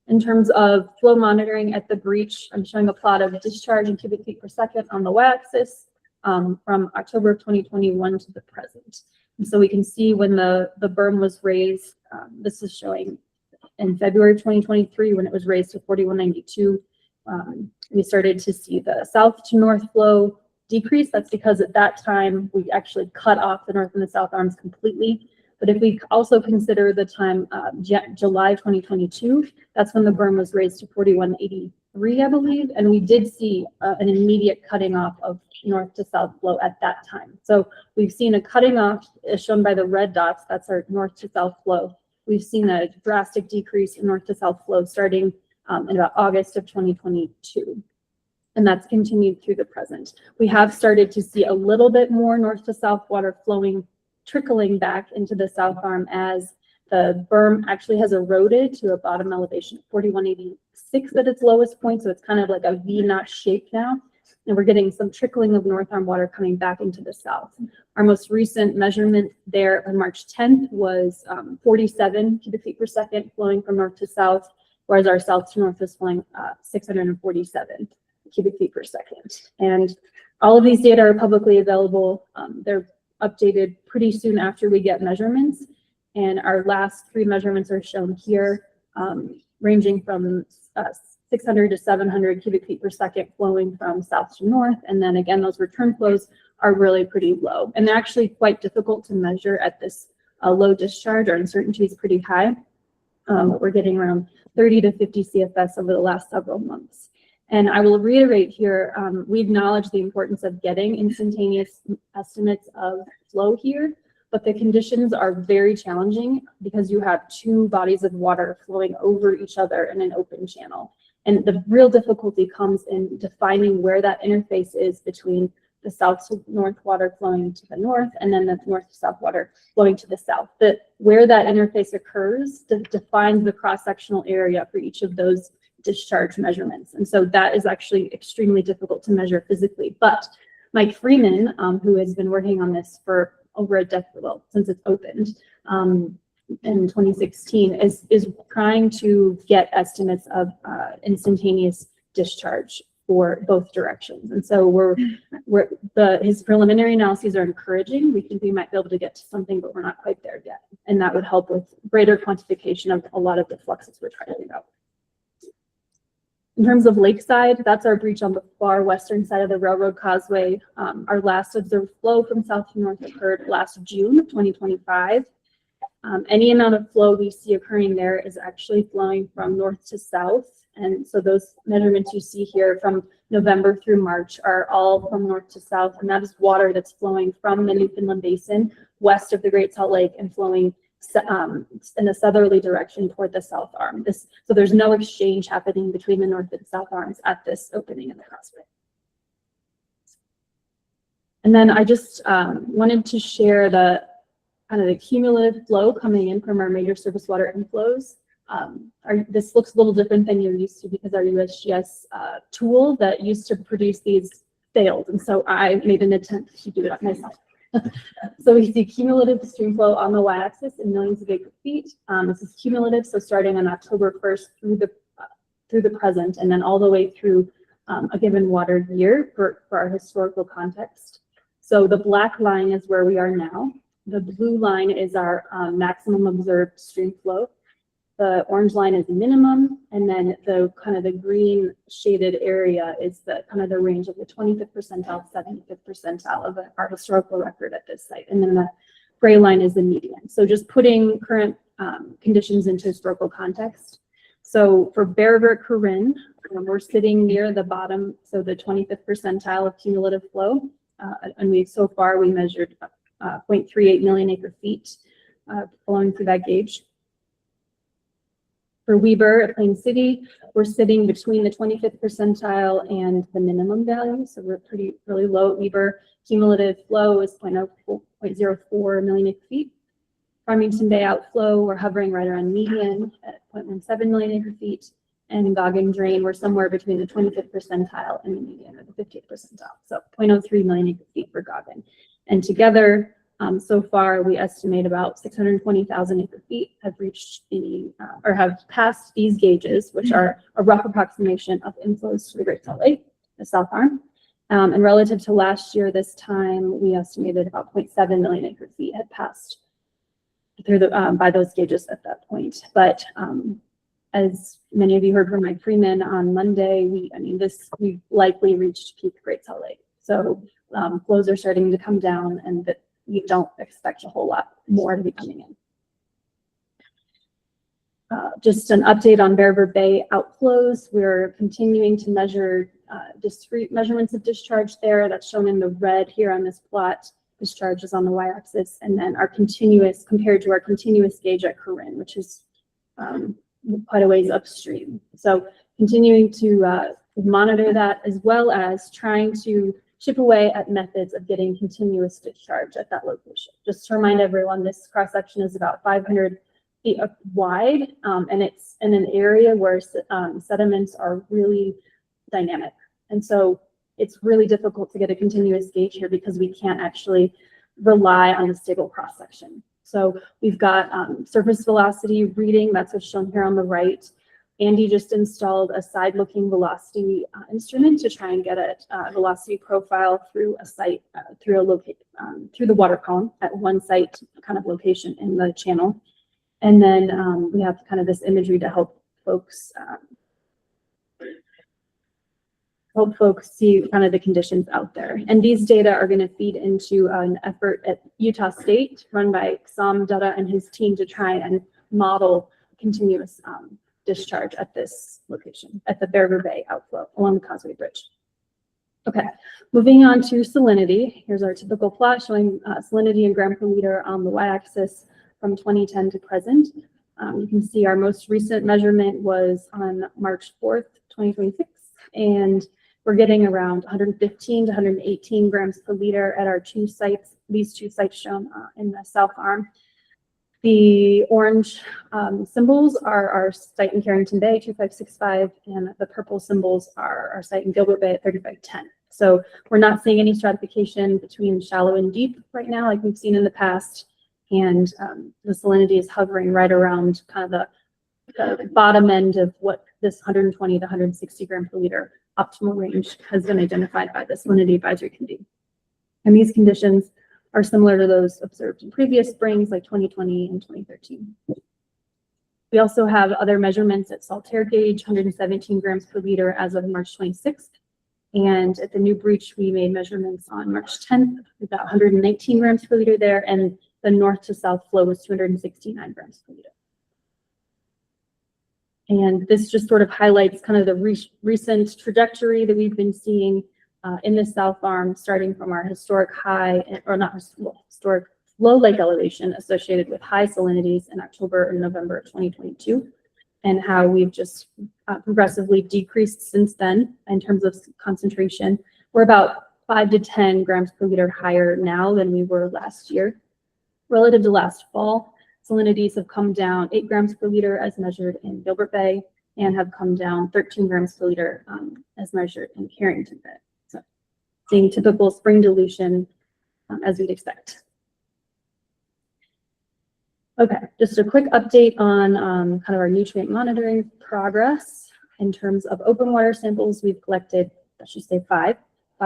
[SPEAKER 9] In terms of flow monitoring at the breach, I'm showing a plot of discharge in cubic feet per second on the y-axis from October of 2021 to the present. And so we can see when the berm was raised, this is showing in February of 2023 when it was raised to 4192. We started to see the south to north flow decrease. That's because at that time we actually cut off the North and the South Arms completely. But if we also consider the time July 2022, that's when the berm was raised to 4183, I believe, and we did see an immediate cutting off of north to south flow at that time. So we've seen a cutting off, as shown by the red dots. That's our north to south flow. We've seen a drastic decrease in north to south flow starting in about August of 2022. And that's continued through the present. We have started to see a little bit more north to south water trickling back into the South Arm as the berm actually has eroded to a bottom elevation of 4186 at its lowest point. So it's kind of like a V-notch shape now. And we're getting some trickling of North Arm water coming back into the south. Our most recent measurement there on March 10th was 47 cubic feet per second flowing from north to south, whereas our south to north is flowing 647 cubic feet per second. And all of these data are publicly available. They're updated pretty soon after we get measurements. And our last three measurements are shown here, ranging from 600 to 700 cubic feet per second flowing from south to north. And then again, those return flows are really pretty low. And they're actually quite difficult to measure at this low discharge. Our uncertainty is pretty high. We're getting around 30 to 50 CFS over the last several months. And I will reiterate here, we acknowledge the importance of getting instantaneous estimates of flow here, but the conditions are very challenging because you have two bodies of water flowing over each other in an open channel. And the real difficulty comes in defining where that interface is between the south to north water flowing to the north and then the north to south water flowing to the south. Where that interface occurs defines the cross-sectional area for each of those discharge measurements. And so that is actually extremely difficult to measure physically. But Mike Freeman, who has been working on this for over a decade, well, since it's opened in 2016, is trying to get estimates of instantaneous discharge for both directions. And so his preliminary analyses are encouraging. We think we might be able to get to something, but we're not quite there yet. And that would help with greater quantification of a lot of the fluxes we're trying to figure out. In terms of Lakeside, that's our breach on the far western side of the railroad causeway. Our last observed flow from south to north occurred last June of 2025. Any amount of flow we see occurring there is actually flowing from north to south. And so those measurements you see here from November through March are all from north to south. And that is water that's flowing from the Newfoundland Basin west of the Great Salt Lake and flowing in a southerly direction toward the south arm. So there's no exchange happening between the north and south arms at this opening in the causeway. And then I just wanted to share the kind of the cumulative flow coming in from our major surface water inflows. This looks a little different than you're used to because our USGS tool that used to produce these failed. And so I made an attempt to do it myself. So we see cumulative stream flow on the y-axis in millions of acre feet. This is cumulative, so starting on October 1st through the present, and then all the way through a given water year for our historical context. So the black line is where we are now. The blue line is our maximum observed stream flow. The orange line is minimum, and then the kind of the green shaded area is the kind of the range of the 25th percentile, 75th percentile of our historical record at this site. And then the gray line is the median. So just putting current conditions into historical context. So for Bearvert Corinne, we're sitting near the bottom, so the 25th percentile of cumulative flow. And so far we measured 0.38 million acre feet flowing through that gauge. For Weber at Plain City, we're sitting between the 25th percentile and the minimum value. So we're really low at Weber. Cumulative flow is 0.04 million acre feet. Farmington Bay outflow, we're hovering right around median at 0.17 million acre feet. And in Goggin Drain, we're somewhere between the 25th percentile and the median, or the 50th percentile. So 0.03 million acre feet for Goggin. And together, so far, we estimate about 620,000 acre feet have reached or have passed these gauges, which are a rough approximation of inflows to the Great Salt Lake, the South Arm. And relative to last year, this time, we estimated about 0.7 million acre feet had passed through by those gauges at that point. But as many of you heard from Mike Freeman on Monday, we've likely reached peak Great Salt Lake. So flows are starting to come down, and that we don't expect a whole lot more to be coming in. Just an update on Bearvert Bay outflows. We're continuing to measure discrete measurements of discharge there. That's shown in the red here on this plot. Discharge is on the y-axis, and then our continuous, compared to our continuous gauge at Corinne, which is quite a ways upstream. So continuing to monitor that, as well as trying to chip away at methods of getting continuous discharge at that location. Just to remind everyone, this cross-section is about 500 feet wide, and it's in an area where sediments are really dynamic. And so it's really difficult to get a continuous gauge here because we can't actually rely on a stable cross-section. So we've got surface velocity reading, that's what's shown here on the right. Andy just installed a side-looking velocity instrument to try and get a velocity profile through a site, through the water column at one site kind of location in the channel. And then we have kind of this imagery to help folks see kind of the conditions out there. And these data are going to feed into an effort at Utah State run by Sam Dutta and his team to try and model continuous discharge at this location, at the Bear River Bay outflow along the Causeway Bridge. Okay, moving on to salinity. Here's our typical plot showing salinity in gram per liter on the y-axis from 2010 to present. You can see our most recent measurement was on March 4th, 2026, and we're getting around 115 to 118 grams per liter at our two sites, these two sites shown in the south arm. The orange symbols are our site in Carrington Bay, 2565, and the purple symbols are our site in Gilbert Bay at 3510. So we're not seeing any stratification between shallow and deep right now, like we've seen in the past. And the salinity is hovering right around kind of the bottom end of what this 120 to 160 gram per liter optimal range has been identified by the Salinity Advisory Committee. And these conditions are similar to those observed in previous springs like 2020 and 2013. We also have other measurements at Saltair Gauge, 117 grams per liter as of March 26th. And at the New Breach, we made measurements on March 10th, about 119 grams per liter there, and the north to south flow was 269 grams per liter. And this just sort of highlights kind of the recent trajectory that we've been seeing in the South Arm, starting from our historic high, or not historic, low lake elevation associated with high salinities in October and November of 2022, and how we've just progressively decreased since then in terms of concentration. We're about 5 to 10 grams per liter higher now than we were last year. Relative to last fall, salinities have come down 8 grams per liter as measured in Gilbert Bay, and have come down 13 grams per liter as measured in Carrington Bay. So seeing typical spring dilution as we'd expect. Okay, just a quick update on kind of our nutrient monitoring progress. In terms of open water samples, we've collected, I should say five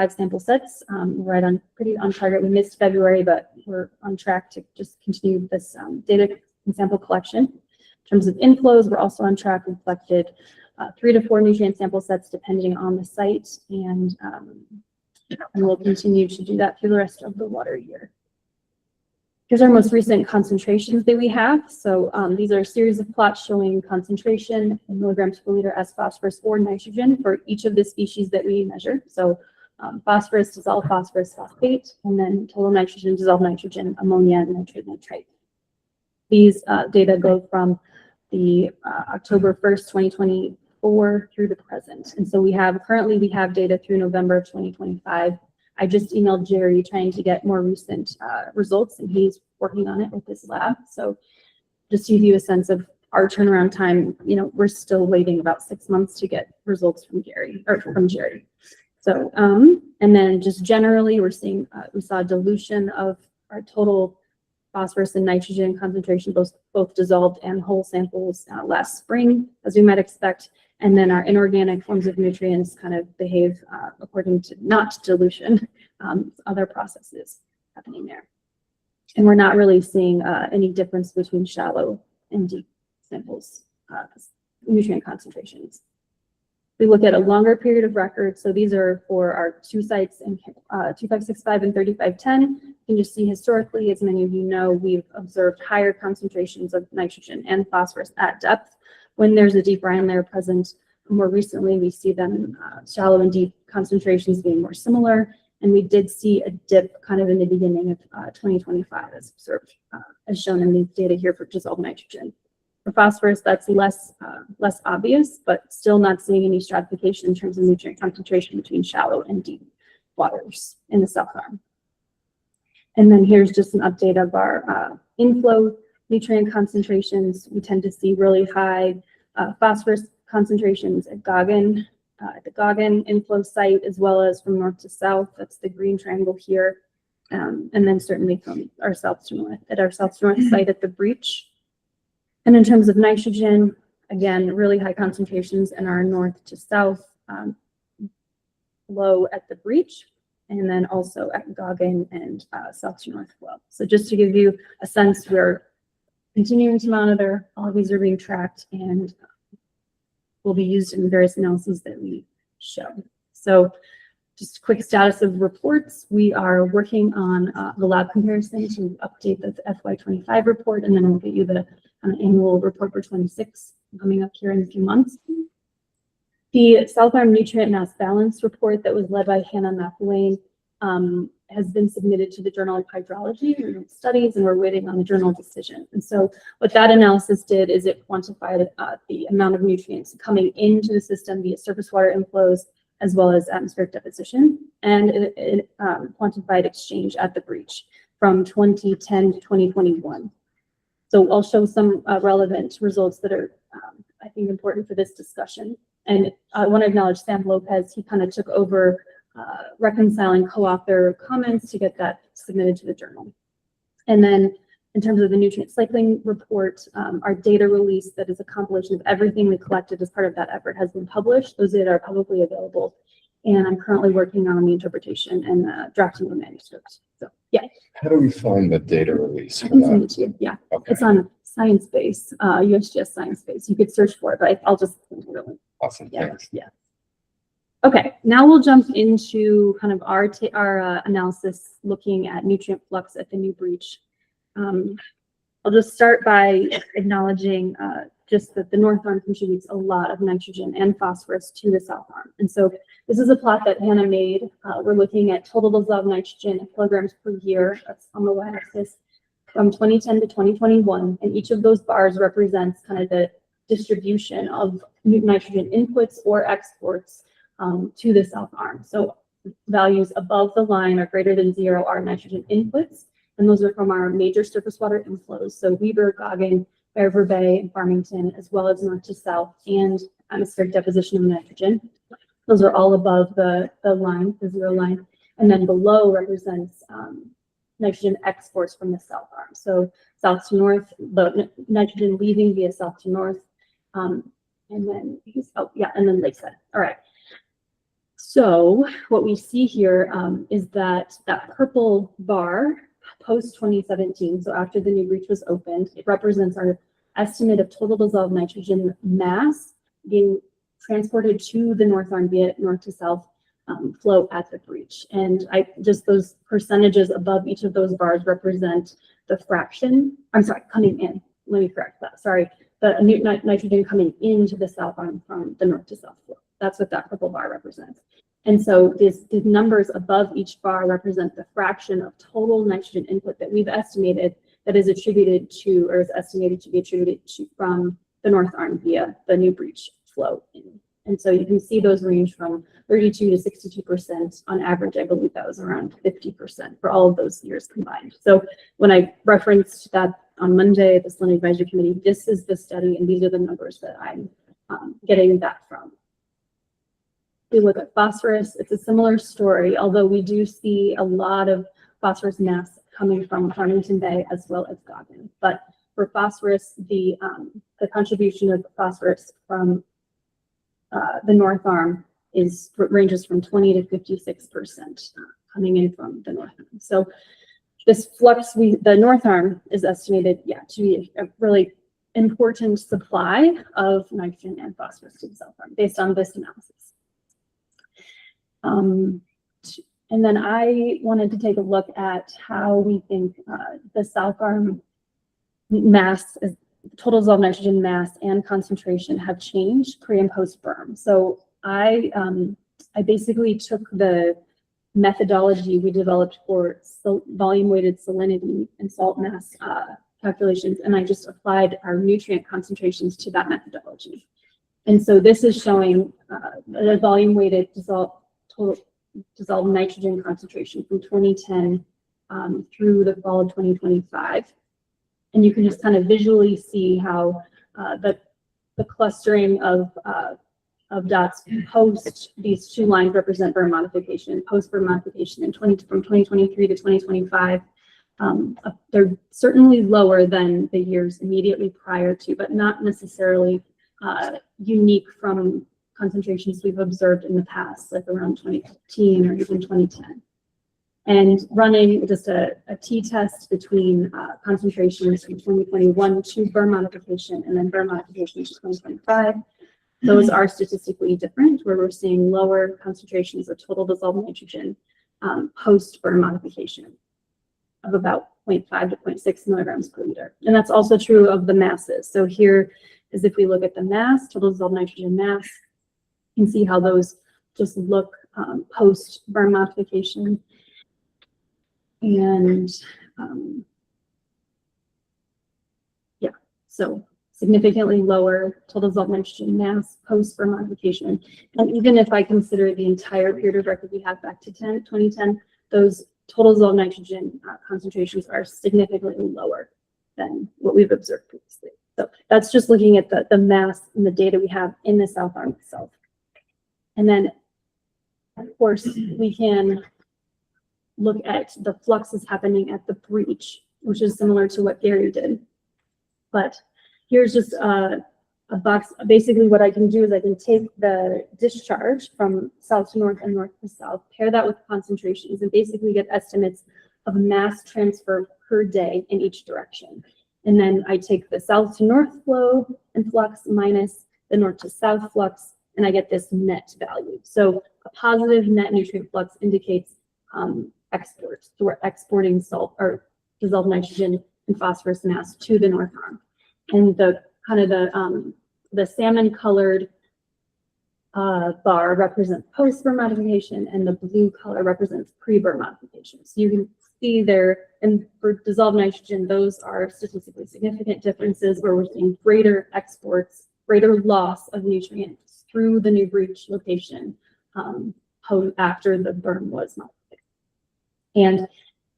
[SPEAKER 9] sample sets, right on, pretty on target. We missed February, but we're on track to just continue this data and sample collection. In terms of inflows, we're also on track. We collected 3 to 4 nutrient sample sets depending on the site, and we'll continue to do that through the rest of the water year. Here's our most recent concentrations that we have. So these are a series of plots showing concentration in milligrams per liter as phosphorus or nitrogen for each of the species that we measure. So phosphorus, dissolved phosphorus, phosphate, and then total nitrogen, dissolved nitrogen, ammonia, nitrate, nitrite. These data go from the October 1st, 2024 through the present. And so currently we have data through November of 2025. I just emailed Jerry trying to get more recent results, and he's working on it with his lab. So just to give you a sense of our turnaround time, we're still waiting about 6 months to get results from Jerry. So, and then just generally, we're seeing, we saw dilution of our total phosphorus and nitrogen concentration, both dissolved and whole samples last spring, as we might expect. And then our inorganic forms of nutrients kind of behave according to not dilution, other processes happening there. And we're not really seeing any difference between shallow and deep samples, nutrient concentrations. We look at a longer period of record. So these are for our 2 sites in 2565 and 3510. You can just see historically, as many of you know, we've observed higher concentrations of nitrogen and phosphorus at depth when there's a deep brine layer present. More recently, we see them shallow and deep concentrations being more similar. And we did see a dip kind of in the beginning of 2025 as observed, as shown in these data here for dissolved nitrogen. For phosphorus, that's less obvious, but still not seeing any stratification in terms of nutrient concentration between shallow and deep waters in the South Arm. And then here's just an update of our inflow nutrient concentrations. We tend to see really high phosphorus concentrations at Goggin, at the Goggin inflow site, as well as from north to south. That's the green triangle here. And then certainly from our south to north, at our south to north site at the Breach. And in terms of nitrogen, again, really high concentrations in our north to south, flow at the breach, and then also at Goggin and south to north flow. So just to give you a sense, we're continuing to monitor, all of these are being tracked and will be used in various analyses that we show. So just a quick status of reports. We are working on the lab comparison to update the FY25 report, and then we'll get you the annual report for 26 coming up here in a few months. The South Arm Nutrient Mass Balance report that was led by Hannah McElwain has been submitted to the Journal of Hydrology and Studies, and we're waiting on the journal decision. And so what that analysis did is it quantified the amount of nutrients coming into the system via surface water inflows, as well as atmospheric deposition, and it quantified exchange at the breach from 2010 to 2021. So I'll show some relevant results that are, I think, important for this discussion. And I want to acknowledge Sam Lopez. He kind of took over reconciling co-author comments to get that submitted to the journal. And then in terms of the nutrient cycling report, our data release that is a compilation of everything we collected as part of that effort has been published. Those data are publicly available. And I'm currently working on the interpretation and drafting the manuscript. So yeah.
[SPEAKER 5] How do we find the data release
[SPEAKER 9] I
[SPEAKER 5] for
[SPEAKER 9] can send
[SPEAKER 5] that?
[SPEAKER 9] it to you. Yeah.
[SPEAKER 5] Okay,
[SPEAKER 9] It's on ScienceBase, USGS ScienceBase. You could search for it, but I'll just really,
[SPEAKER 5] awesome,
[SPEAKER 9] yeah,
[SPEAKER 5] thanks.
[SPEAKER 9] yeah. Okay, now we'll jump into kind of our analysis looking at nutrient flux at the new breach. I'll just start by acknowledging just that the North Arm contributes a lot of nitrogen and phosphorus to the South Arm. And so this is a plot that Hannah made. We're looking at total dissolved nitrogen in kilograms per year. That's on the y-axis from 2010 to 2021. And each of those bars represents kind of the distribution of nitrogen inputs or exports to the South Arm. So values above the line or greater than 0 are nitrogen inputs, and those are from our major surface water inflows. So Weber, Goggin, Bear River Bay, and Farmington, as well as north to south, and atmospheric deposition of nitrogen. Those are all above the line, the 0 line. And then below represents nitrogen exports from the South Arm. So south to north, the nitrogen leaving via south to north. And then, and then lakeside. All right. So what we see here is that purple bar post 2017, so after the new breach was opened, it represents our estimate of total dissolved nitrogen mass being transported to the North Arm via north to south flow at the breach. And those percentages above each of those bars represent the fraction, coming in. Let me correct that. Sorry, the nitrogen coming into the South Arm from the north to south flow. That's what that purple bar represents. And so these numbers above each bar represent the fraction of total nitrogen input that we've estimated that is attributed to, or is estimated to be attributed to from the North Arm via the new breach flow in. And so you can see those range from 32 to 62%. On average, I believe that was around 50% for all of those years combined. So when I referenced that on Monday at the Salinity Advisory Committee, this is the study and these are the numbers that I'm getting that from. We look at phosphorus, it's a similar story, although we do see a lot of phosphorus mass coming from Farmington Bay as well as Goggin. But for phosphorus, the contribution of phosphorus from the North Arm ranges from 20 to 56% coming in from the North Arm. So this flux, the North Arm is estimated, to be a really important supply of nitrogen and phosphorus to the South Arm based on this analysis. And then I wanted to take a look at how we think the South Arm mass, total dissolved nitrogen mass and concentration have changed pre and post berm. So I basically took the methodology we developed for volume weighted salinity and salt mass calculations, and I just applied our nutrient concentrations to that methodology. And so this is showing the volume weighted total dissolved nitrogen concentration from 2010 through the fall of 2025. And you can just kind of visually see how the clustering of dots post these two lines represent berm modification, post berm modification in from 2023 to 2025. They're certainly lower than the years immediately prior to, but not necessarily unique from concentrations we've observed in the past, like around 2015 or even 2010. And running just a t-test between concentrations from 2021 to burn modification and then burn modification to 2025. Those are statistically different, where we're seeing lower concentrations of total dissolved nitrogen post burn modification of about 0.5 to 0.6 milligrams per liter. And that's also true of the masses. So here is if we look at the mass, total dissolved nitrogen mass, you can see how those just look post burn modification. And yeah, so significantly lower total dissolved nitrogen mass post burn modification. And even if I consider the entire period of record we have back to 2010, those total dissolved nitrogen concentrations are significantly lower than what we've observed previously. So that's just looking at the mass and the data we have in the South Arm itself. And then, of course, we can look at the fluxes happening at the breach, which is similar to what Gary did. But here's just a box. Basically, what I can do is I can take the discharge from south to north and north to south, pair that with concentrations, and basically get estimates of mass transfer per day in each direction. And then I take the south to north flow and flux minus the north to south flux, and I get this net value. So a positive net nutrient flux indicates exports. So we're exporting salt or dissolved nitrogen and phosphorus mass to the North Arm. And the kind of the salmon colored bar represents post-burn modification, and the blue color represents pre-burn modification. So you can see there, and for dissolved nitrogen, those are statistically significant differences where we're seeing greater exports, greater loss of nutrients through the new breach location after the burn was modified. And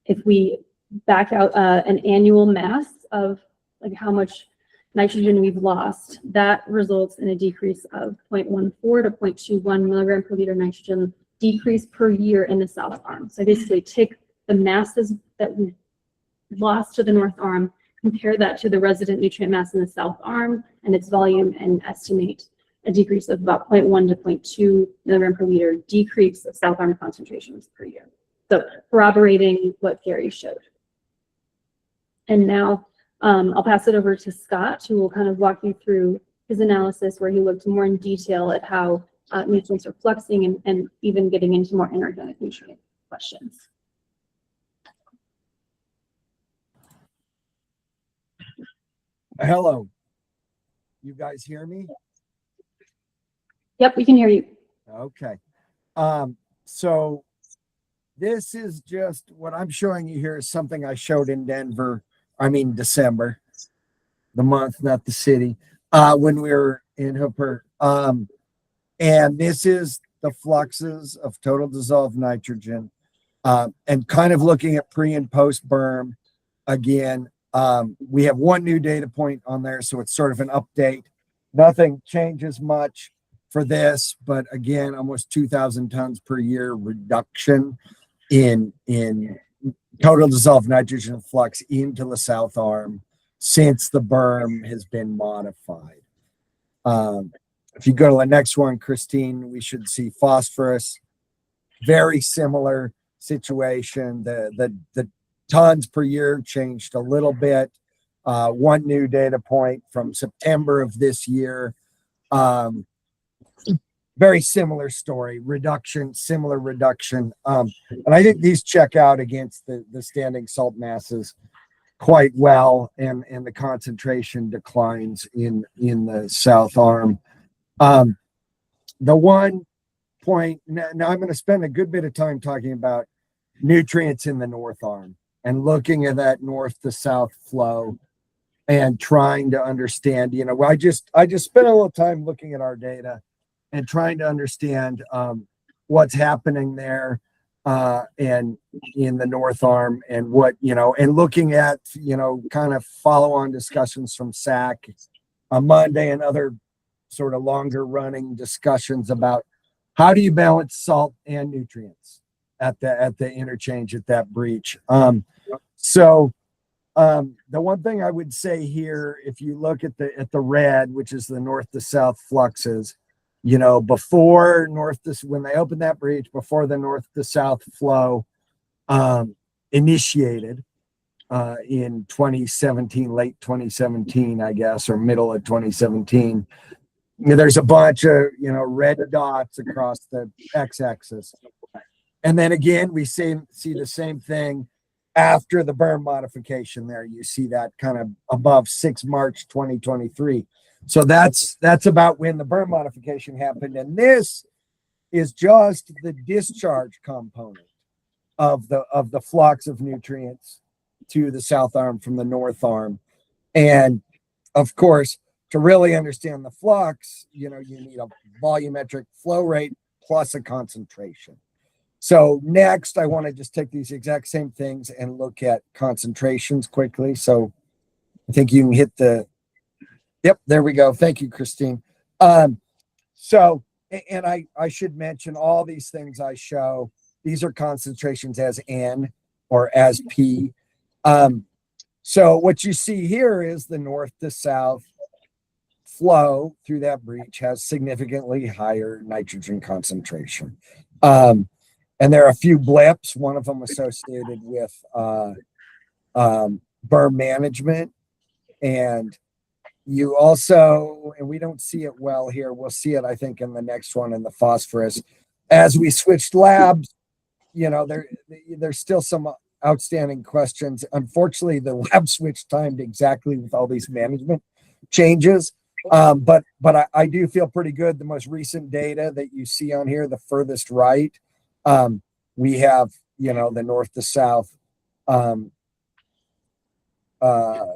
[SPEAKER 9] if we back out an annual mass of like how much nitrogen we've lost, that results in a decrease of 0.14 to 0.21 milligram per liter nitrogen decrease per year in the South Arm. So I basically take the masses that we lost to the North Arm, compare that to the resident nutrient mass in the South Arm and its volume, and estimate a decrease of about 0.1 to 0.2 milligram per liter decrease of South Arm concentrations per year. So corroborating what Gary showed. And now I'll pass it over to Scott, who will kind of walk you through his analysis where he looked more in detail at how nutrients are fluxing and even getting into more inorganic nutrient questions.
[SPEAKER 10] Hello. You guys hear me?
[SPEAKER 9] Yep, we can hear you.
[SPEAKER 10] Okay. So this is just what I'm showing you here is something I showed in Denver. I mean, December, the month, not the city, when we were in Hooper. And this is the fluxes of total dissolved nitrogen, and kind of looking at pre and post berm again. We have one new data point on there, so it's sort of an update. Nothing changes much for this, but again, almost 2,000 tons per year reduction in total dissolved nitrogen flux into the South Arm since the berm has been modified. If you go to the next one, Christine, we should see phosphorus. Very similar situation. The tons per year changed a little bit. One new data point from September of this year. Very similar story, reduction, similar reduction. And I think these check out against the standing salt masses quite well, and the concentration declines in the South Arm. The one point, now I'm going to spend a good bit of time talking about nutrients in the North Arm and looking at that north to south flow and trying to understand, I just spent a little time looking at our data and trying to understand what's happening there and in the North Arm, and what, and looking at, kind of follow-on discussions from SAC on Monday and other sort of longer running discussions about how do you balance salt and nutrients at the interchange at that breach. So The one thing I would say here, if you look at the red, which is the north to south fluxes, you know, before when they opened that breach, before the north to south flow initiated in 2017, late 2017, I guess, or middle of 2017, there's a bunch of, red dots across the x-axis. And then again, we see the same thing after the berm modification there. You see that kind of above 6 March 2023. So that's about when the berm modification happened. And this is just the discharge component of the flux of nutrients to the south arm from the north arm. And of course, to really understand the flux, you need a volumetric flow rate plus a concentration. So next, I want to just take these exact same things and look at concentrations quickly. So I think you can hit yep, there we go. Thank you, Christine. So, and I should mention all these things I show, these are concentrations as N or as P. So what you see here is the north to south flow through that breach has significantly higher nitrogen concentration. And there are a few blips, one of them associated with berm management. And you also, and we don't see it well here, we'll see it, I think, in the next one in the phosphorus. As we switched labs, there's still some outstanding questions. Unfortunately, the lab switch timed exactly with all these management changes. But I do feel pretty good. The most recent data that you see on here, the furthest right, we have, the north to south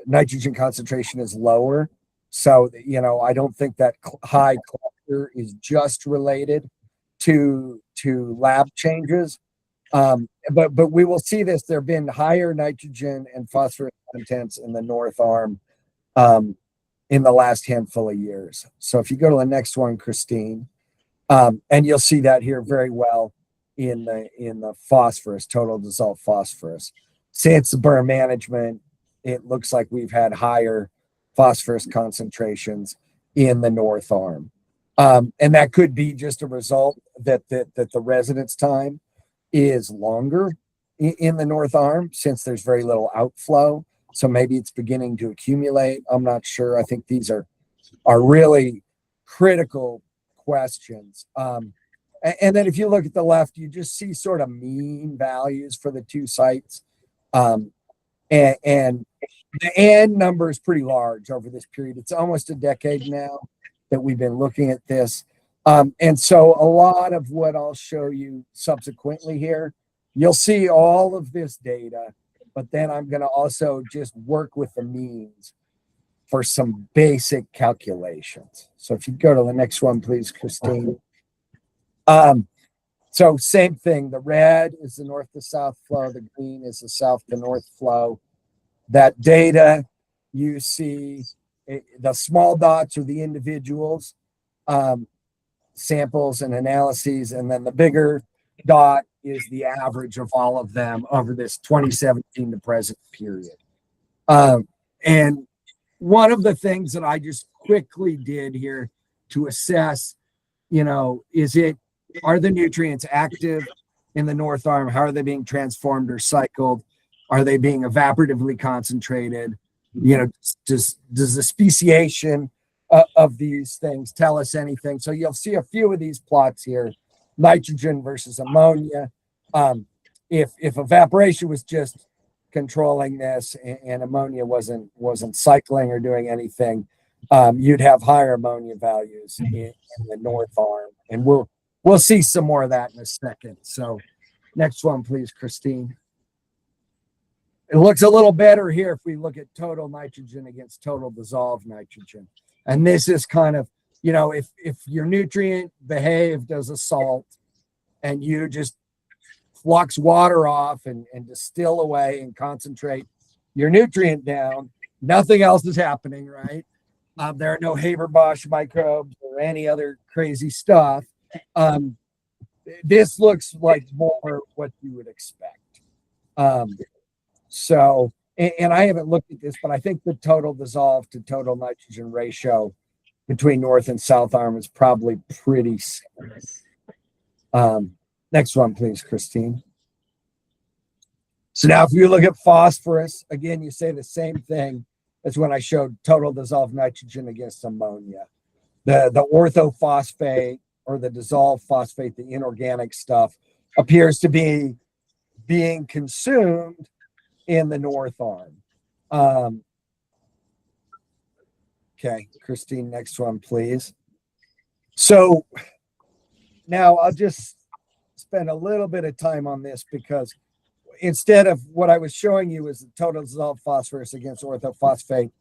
[SPEAKER 10] nitrogen concentration is lower. So, I don't think that high cluster is just related to lab changes. But we will see this. There have been higher nitrogen and phosphorus contents in the north arm in the last handful of years. So if you go to the next one, Christine, and you'll see that here very well in the phosphorus, total dissolved phosphorus. Since the berm management, it looks like we've had higher phosphorus concentrations in the north arm. And that could be just a result that the residence time is longer in the north arm since there's very little outflow. So maybe it's beginning to accumulate. I'm not sure. I think these are really critical questions. And then if you look at the left, you just see sort of mean values for the two sites. And the N number is pretty large over this period. It's almost a decade now that we've been looking at this. And so a lot of what I'll show you subsequently here, you'll see all of this data, but then I'm going to also just work with the means for some basic calculations. So if you go to the next one, please, Christine. So same thing, the red is the north to south flow, the green is the south to north flow. That data, you see the small dots are the individuals, samples and analyses, and then the bigger dot is the average of all of them over this 2017 to present period. And one of the things that I just quickly did here to assess, are the nutrients active in the north arm? How are they being transformed or cycled? Are they being evaporatively concentrated? Does the speciation of these things tell us anything? So you'll see a few of these plots here, nitrogen versus ammonia. If evaporation was just controlling this and ammonia wasn't cycling or doing anything, you'd have higher ammonia values in the north arm. And we'll see some more of that in a second. So next one, please, Christine. It looks a little better here if we look at total nitrogen against total dissolved nitrogen. And this is kind of, if your nutrient behaved as a salt and you just flux water off and distill away and concentrate your nutrient down, nothing else is happening, right? There are no Haber-Bosch microbes or any other crazy stuff. This looks like more what you would expect. So and I haven't looked at this, but I think the total dissolved to total nitrogen ratio between north and south arm is probably pretty similar. Next one, please, Christine. So now if you look at phosphorus, again, you say the same thing as when I showed total dissolved nitrogen against ammonia. The orthophosphate or the dissolved phosphate, the inorganic stuff, appears to be being consumed in the north arm. Okay, Christine, next one, please. So now I'll just spend a little bit of time on this because instead of what I was showing you is the total dissolved phosphorus against orthophosphate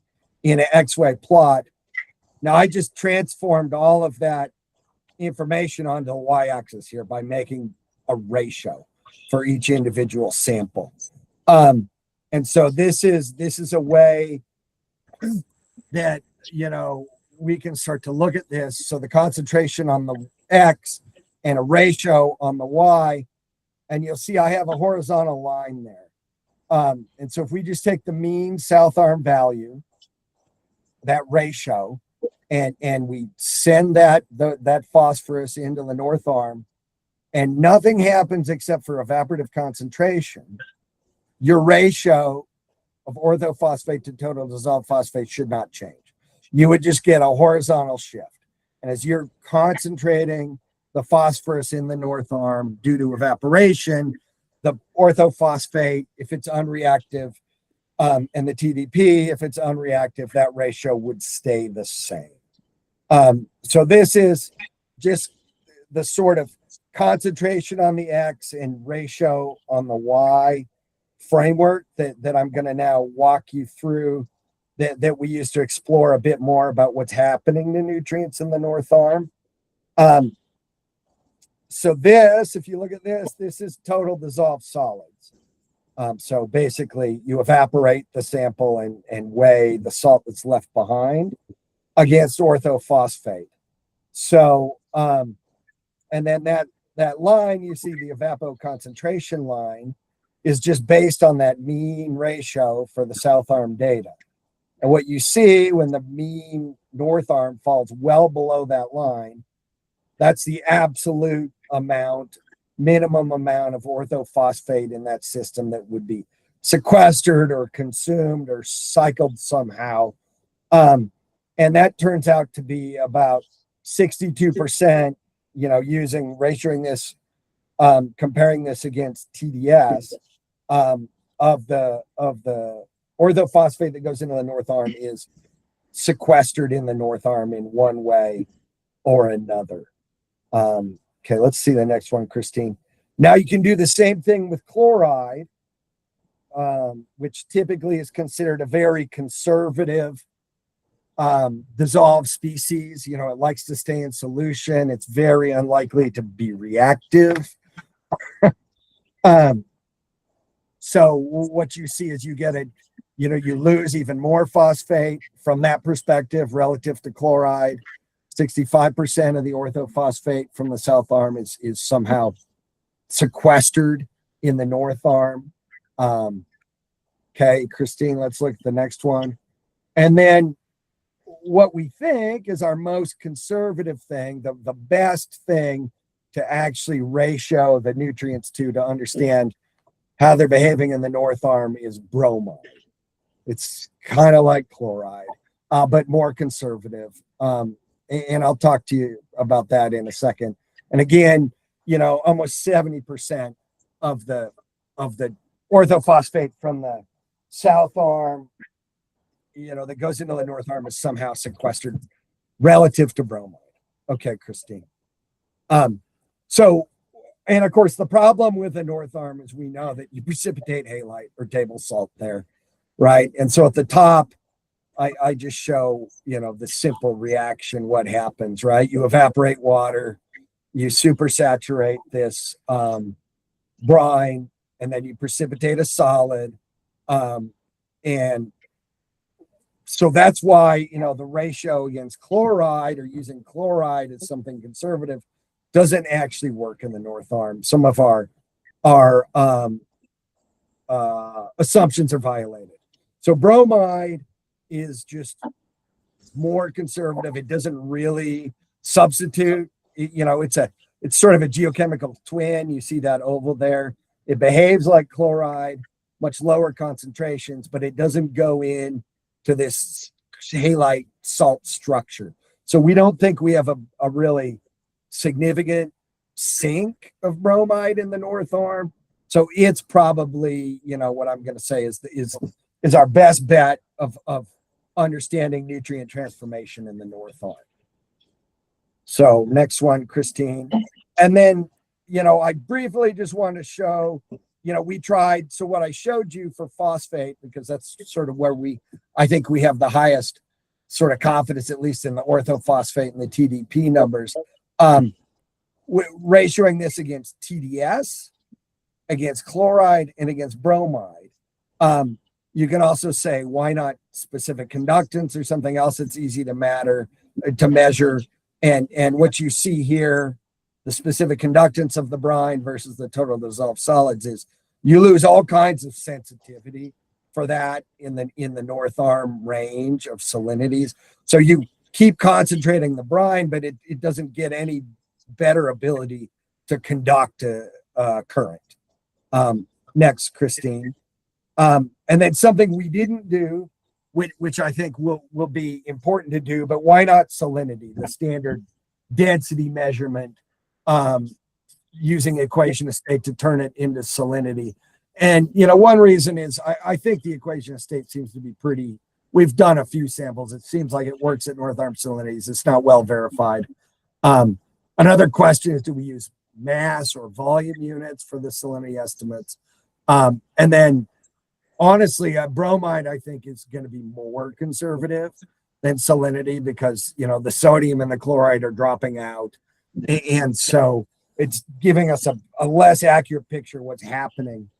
[SPEAKER 10] in an X-way plot. Now I just transformed all of that information onto the y-axis here by making a ratio for each individual sample. And so this is a way that, you know, we can start to look at this. So the concentration on the X and a ratio on the Y, and you'll see I have a horizontal line there. And so if we just take the mean south arm value, that ratio, and we send that phosphorus into the north arm, and nothing happens except for evaporative concentration, your ratio of orthophosphate to total dissolved phosphate should not change. You would just get a horizontal shift. And as you're concentrating the phosphorus in the north arm due to evaporation, the orthophosphate, if it's unreactive, and the TDP, if it's unreactive, that ratio would stay the same. So this is just the sort of concentration on the X and ratio on the Y framework that I'm going to now walk you through, that we use to explore a bit more about what's happening to nutrients in the north arm. So this, if you look at this is total dissolved solids. So basically you evaporate the sample and weigh the salt that's left behind against orthophosphate. So, and then that line, you see the evapo concentration line is just based on that mean ratio for the south arm data. And what you see when the mean north arm falls well below that line, that's the absolute amount, minimum amount of orthophosphate in that system that would be sequestered or consumed or cycled somehow. And that turns out to be about 62%, you know, ratioing this, comparing this against TDS, of the orthophosphate that goes into the north arm is sequestered in the north arm in one way or another. Okay, let's see the next one, Christine. Now you can do the same thing with chloride, which typically is considered a very conservative dissolved species. You know, it likes to stay in solution. It's very unlikely to be reactive. So what you see is you get you lose even more phosphate from that perspective relative to chloride. 65% of the orthophosphate from the south arm is somehow sequestered in the north arm. Okay, Christine, let's look at the next one. And then what we think is our most conservative thing, the best thing to actually ratio the nutrients to understand how they're behaving in the north arm is bromide. It's kind of like chloride, but more conservative. And I'll talk to you about that in a second. And again, almost 70% of the orthophosphate from the south arm, that goes into the north arm is somehow sequestered relative to bromide. Okay, Christine. And of course, the problem with the north arm is we know that you precipitate halite or table salt there, right? And so at the top, I just show, the simple reaction, what happens, right? You evaporate water, you supersaturate this brine, and then you precipitate a solid. And so that's why, the ratio against chloride or using chloride as something conservative doesn't actually work in the north arm. Some of our assumptions are violated. So bromide is just more conservative. It doesn't really substitute. It's sort of a geochemical twin. You see that oval there. It behaves like chloride, much lower concentrations, but it doesn't go in to this halite salt structure. So we don't think we have a really significant sink of bromide in the North Arm. So it's probably, what I'm going to say is our best bet of understanding nutrient transformation in the North Arm. So next one, Christine. And then, I briefly just want to show, we tried. So what I showed you for phosphate, because that's sort of where I think we have the highest sort of confidence, at least in the orthophosphate and the TDP numbers, ratioing this against TDS, against chloride, and against bromide. You can also say, why not specific conductance or something else that's easy to measure. And what you see here, the specific conductance of the brine versus the total dissolved solids, is you lose all kinds of sensitivity for that in the North Arm range of salinities. So you keep concentrating the brine, but it doesn't get any better ability to conduct a current. Next, Christine. And then something we didn't do, which I think will be important to do, but why not salinity, the standard density measurement, using equation of state to turn it into salinity. And, one reason is I think the equation of state seems to be we've done a few samples. It seems like it works at North Arm salinities. It's not well verified. Another question is, do we use mass or volume units for the salinity estimates? And then honestly, bromide, I think, is going to be more conservative than salinity because, the sodium and the chloride are dropping out. And so it's giving us a less accurate picture of what's happening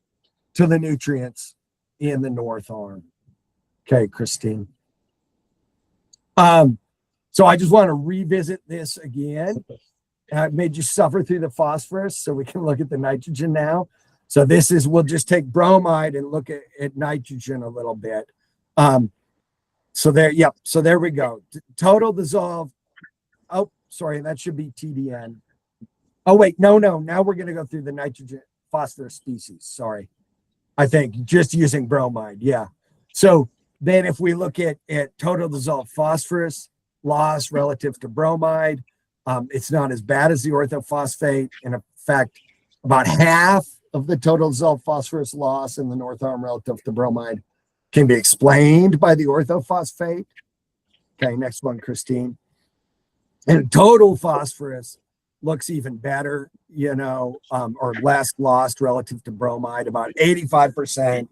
[SPEAKER 10] to the nutrients in the North Arm. Okay, Christine. So I just want to revisit this again. I made you suffer through the phosphorus so we can look at the nitrogen now. So we'll just take bromide and look at nitrogen a little bit. So there we go. Total dissolved. Oh, sorry, that should be TDN. Oh, wait, no. Now we're going to go through the nitrogen phosphorus species. Sorry. I think just using bromide. Yeah. So then if we look at total dissolved phosphorus loss relative to bromide, it's not as bad as the orthophosphate. In fact, about half of the total dissolved phosphorus loss in the North Arm relative to bromide can be explained by the orthophosphate. Okay, next one, Christine. And total phosphorus looks even better, or less lost relative to bromide. About 85%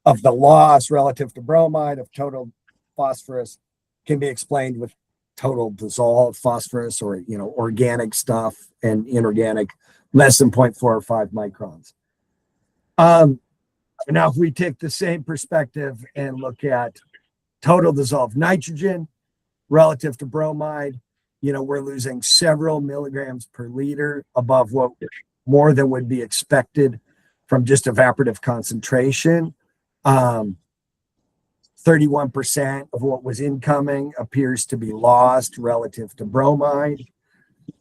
[SPEAKER 10] of the loss relative to bromide of total phosphorus can be explained with total dissolved phosphorus or, organic stuff and inorganic less than 0.45 microns. Now, if we take the same perspective and look at total dissolved nitrogen relative to bromide, we're losing several milligrams per liter above what more than would be expected from just evaporative concentration. 31% of what was incoming appears to be lost relative to bromide.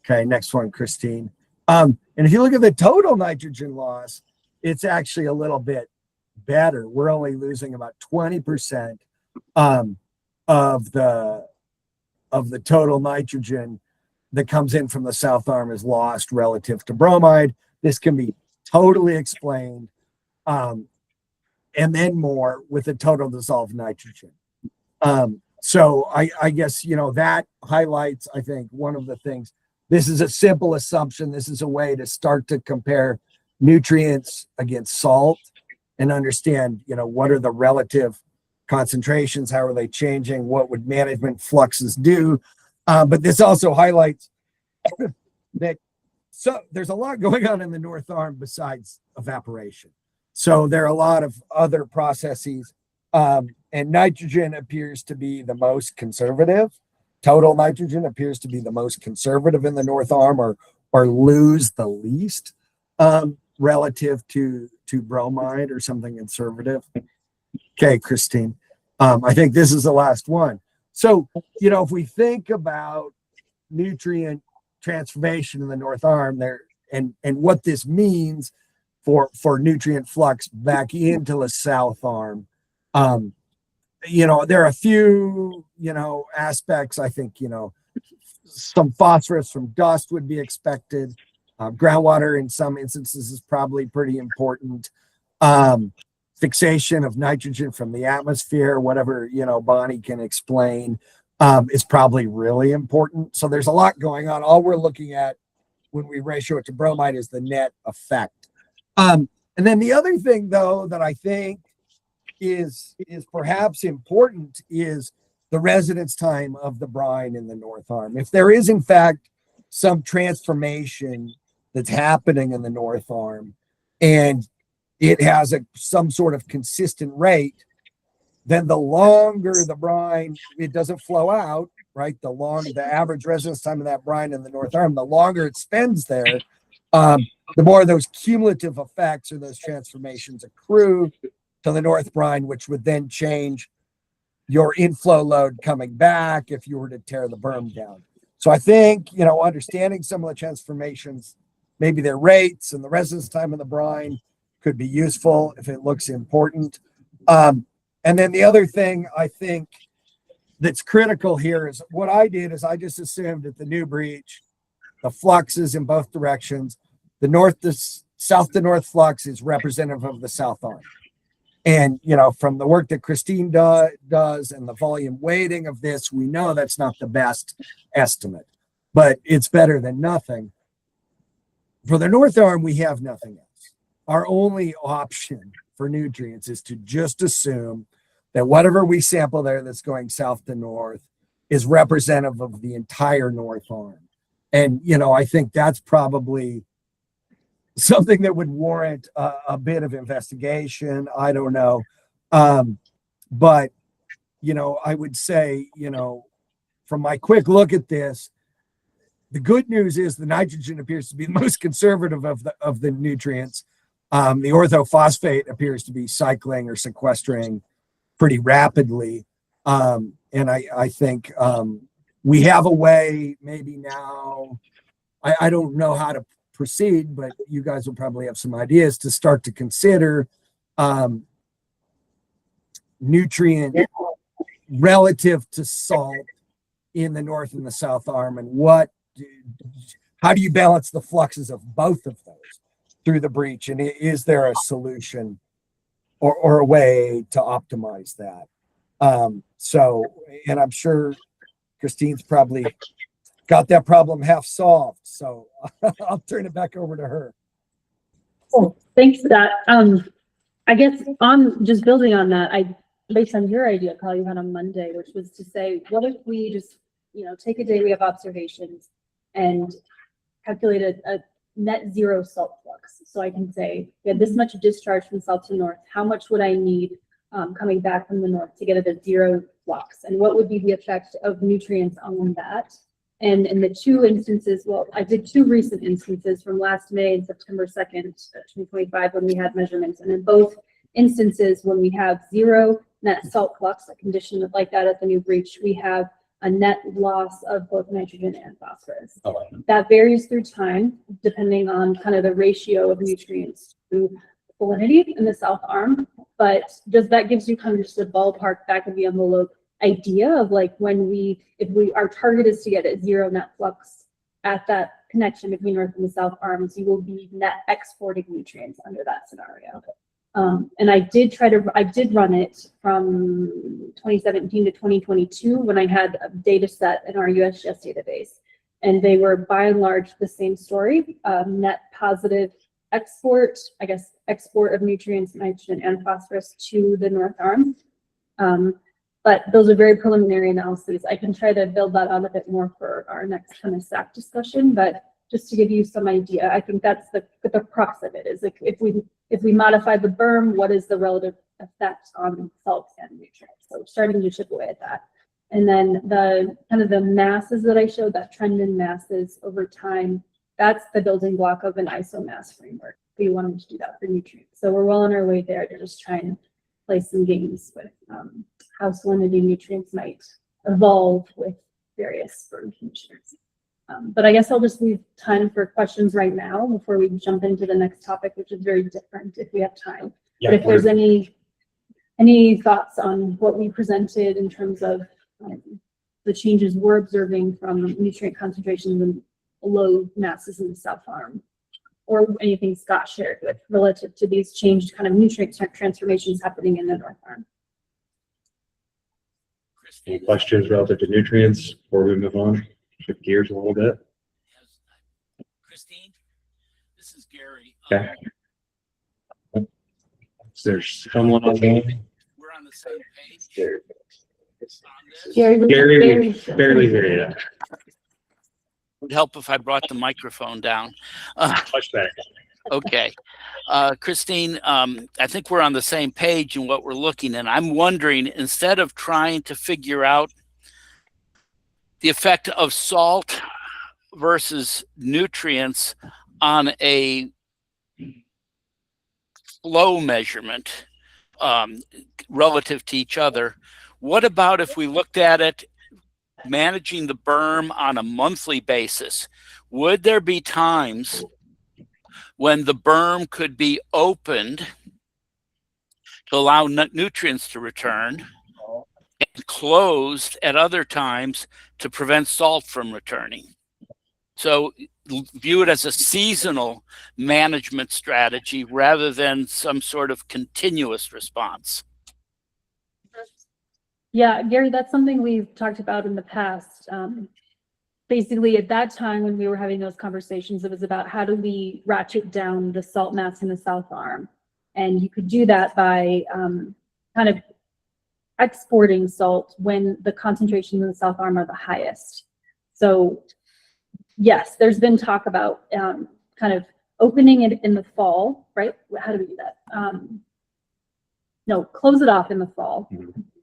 [SPEAKER 10] Okay, next one, Christine. And if you look at the total nitrogen loss, it's actually a little bit better. We're only losing about 20% of the total nitrogen that comes in from the South Arm is lost relative to bromide. This can be totally explained, and then more with the total dissolved nitrogen. So I guess, that highlights, I think, one of the things. This is a simple assumption. This is a way to start to compare nutrients against salt and understand, what are the relative concentrations? How are they changing? What would management fluxes do? But this also highlights that there's a lot going on in the North Arm besides evaporation. So there are a lot of other processes, and nitrogen appears to be the most conservative. Total nitrogen appears to be the most conservative in the North Arm, or lose the least relative to bromide or something conservative. Okay, Christine. I think this is the last one. So, you know, if we think about nutrient transformation in the North Arm there and what this means for nutrient flux back into the South Arm, you know, there are a few, you know, aspects. I think, you know, some phosphorus from dust would be expected. Groundwater in some instances is probably pretty important. Fixation of nitrogen from the atmosphere, whatever, you know, Bonnie can explain, is probably really important. So there's a lot going on. All we're looking at when we ratio it to bromide is the net effect. And then the other thing, though, that I think is perhaps important is the residence time of the brine in the North Arm. If there is, in fact, some transformation that's happening in the North Arm and it has some sort of consistent rate, then the longer the brine, it doesn't flow out, right? The average residence time of that brine in the North Arm, the longer it spends there, the more those cumulative effects or those transformations accrue to the North Brine, which would then change your inflow load coming back if you were to tear the berm down. So I think, you know, understanding some of the transformations, maybe their rates and the residence time of the brine could be useful if it looks important. And then the other thing I think that's critical here is what I did is I just assumed that the new breach, the fluxes in both directions, the south to north flux is representative of the South Arm. And, you know, from the work that Christine does and the volume weighting of this, we know that's not the best estimate, but it's better than nothing. For the North Arm, we have nothing else. Our only option for nutrients is to just assume that whatever we sample there that's going south to north is representative of the entire North Arm. And, you know, I think that's probably something that would warrant a bit of investigation. I don't know. But, you know, I would say, you know, from my quick look at this, the good news is the nitrogen appears to be the most conservative of the nutrients. The orthophosphate appears to be cycling or sequestering pretty rapidly. And I think we have a way maybe now, I don't know how to proceed, but you guys will probably have some ideas to start to consider nutrient relative to salt in the North and the South Arm, and how do you balance the fluxes of both of those through the breach, and is there a solution or a way to optimize that? So, and I'm sure Christine's probably got that problem half solved. So I'll turn it back over to her.
[SPEAKER 9] Well, thanks for that. I guess on just building on that, based on your idea, call you had on Monday, which was to say, what if we just, you know, take a day we have observations and calculate a net zero salt flux. So I can say, we had this much discharge from south to north. How much would I need coming back from the north to get at a zero flux? And what would be the effect of nutrients on that? And in the two instances, well, I did two recent instances from last May and September 2nd, 2025, when we had measurements. And in both instances, when we have zero net salt flux, a condition like that at the new breach, we have a net loss of both nitrogen and phosphorus. That varies through time, depending on kind of the ratio of nutrients to salinity in the South Arm. But that gives you kind of just a ballpark back of the envelope idea of like if our target is to get a zero net flux at that connection between North and the South Arms, you will be net exporting nutrients under that scenario. And I did run it from 2017 to 2022 when I had a data set in our USGS database, and they were by and large the same story, net positive export of nutrients, nitrogen and phosphorus to the North Arm. But those are very preliminary analyses. I can try to build that out a bit more for our next kind of SAC discussion, but just to give you some idea, I think that's the crux of it, is like if we modify the berm, what is the relative effect on salts and nutrients? So starting to chip away at that. And then the kind of the masses that I showed, that trend in masses over time, that's the building block of an isomass framework. We wanted to do that for nutrients. So we're well on our way there to just try and play some games with how salinity nutrients might evolve with various spring conditions. But I guess I'll just leave time for questions right now before we jump into the next topic, which is very different if we have time.
[SPEAKER 1] Yeah,
[SPEAKER 9] But if there's any thoughts on what we presented in terms of the changes we're observing from nutrient concentrations and low masses in the South Arm, or anything Scott shared with relative to these changed kind of nutrient transformations happening in the North Arm.
[SPEAKER 1] Any questions relative to nutrients before we move on? Shift gears a little bit.
[SPEAKER 8] Christine, this is Gary.
[SPEAKER 1] Okay. Is there someone on the
[SPEAKER 8] We're on the same page.
[SPEAKER 1] Gary, barely hear you.
[SPEAKER 8] Would help if I brought the microphone down.
[SPEAKER 1] Much better.
[SPEAKER 8] Okay. Christine, I think we're on the same page in what we're looking at. I'm wondering, instead of trying to figure out the effect of salt versus nutrients on a flow measurement relative to each other, what about if we looked at it managing the berm on a monthly basis? Would there be times when the berm could be opened to allow nutrients to return and closed at other times to prevent salt from returning? So view it as a seasonal management strategy rather than some sort of continuous response.
[SPEAKER 9] Yeah, Gary, that's something we've talked about in the past. Basically, at that time when we were having those conversations, it was about how do we ratchet down the salt mass in the South Arm. And you could do that by kind of exporting salt when the concentrations in the South Arm are the highest. So yes, there's been talk about kind of opening it in the fall, right? How do we do that? No, close it off in the fall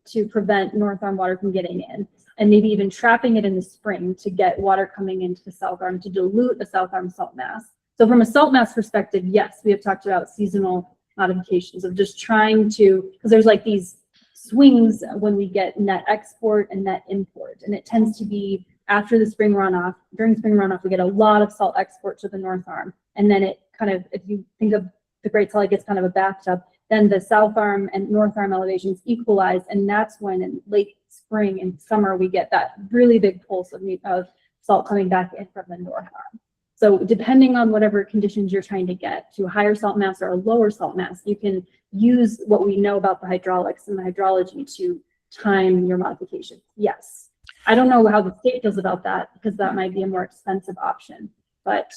[SPEAKER 9] to prevent North Arm water from getting in, and maybe even trapping it in the spring to get water coming into the South Arm to dilute the South Arm salt mass. So from a salt mass perspective, yes, we have talked about seasonal modifications of just trying to, because there's like these swings when we get net export and net import, and it tends to be after the spring runoff. During spring runoff, we get a lot of salt export to the North Arm, and then it kind of, if you think of the Great Salt Lake, it's kind of a bathtub. Then the South Arm and North Arm elevations equalize, and that's when in late spring and summer we get that really big pulse of salt coming back in from the North Arm. So depending on whatever conditions you're trying to get to a higher salt mass or a lower salt mass, you can use what we know about the hydraulics and the hydrology to time your modifications. Yes. I don't know how the state feels about that, because that might be a more expensive option. But,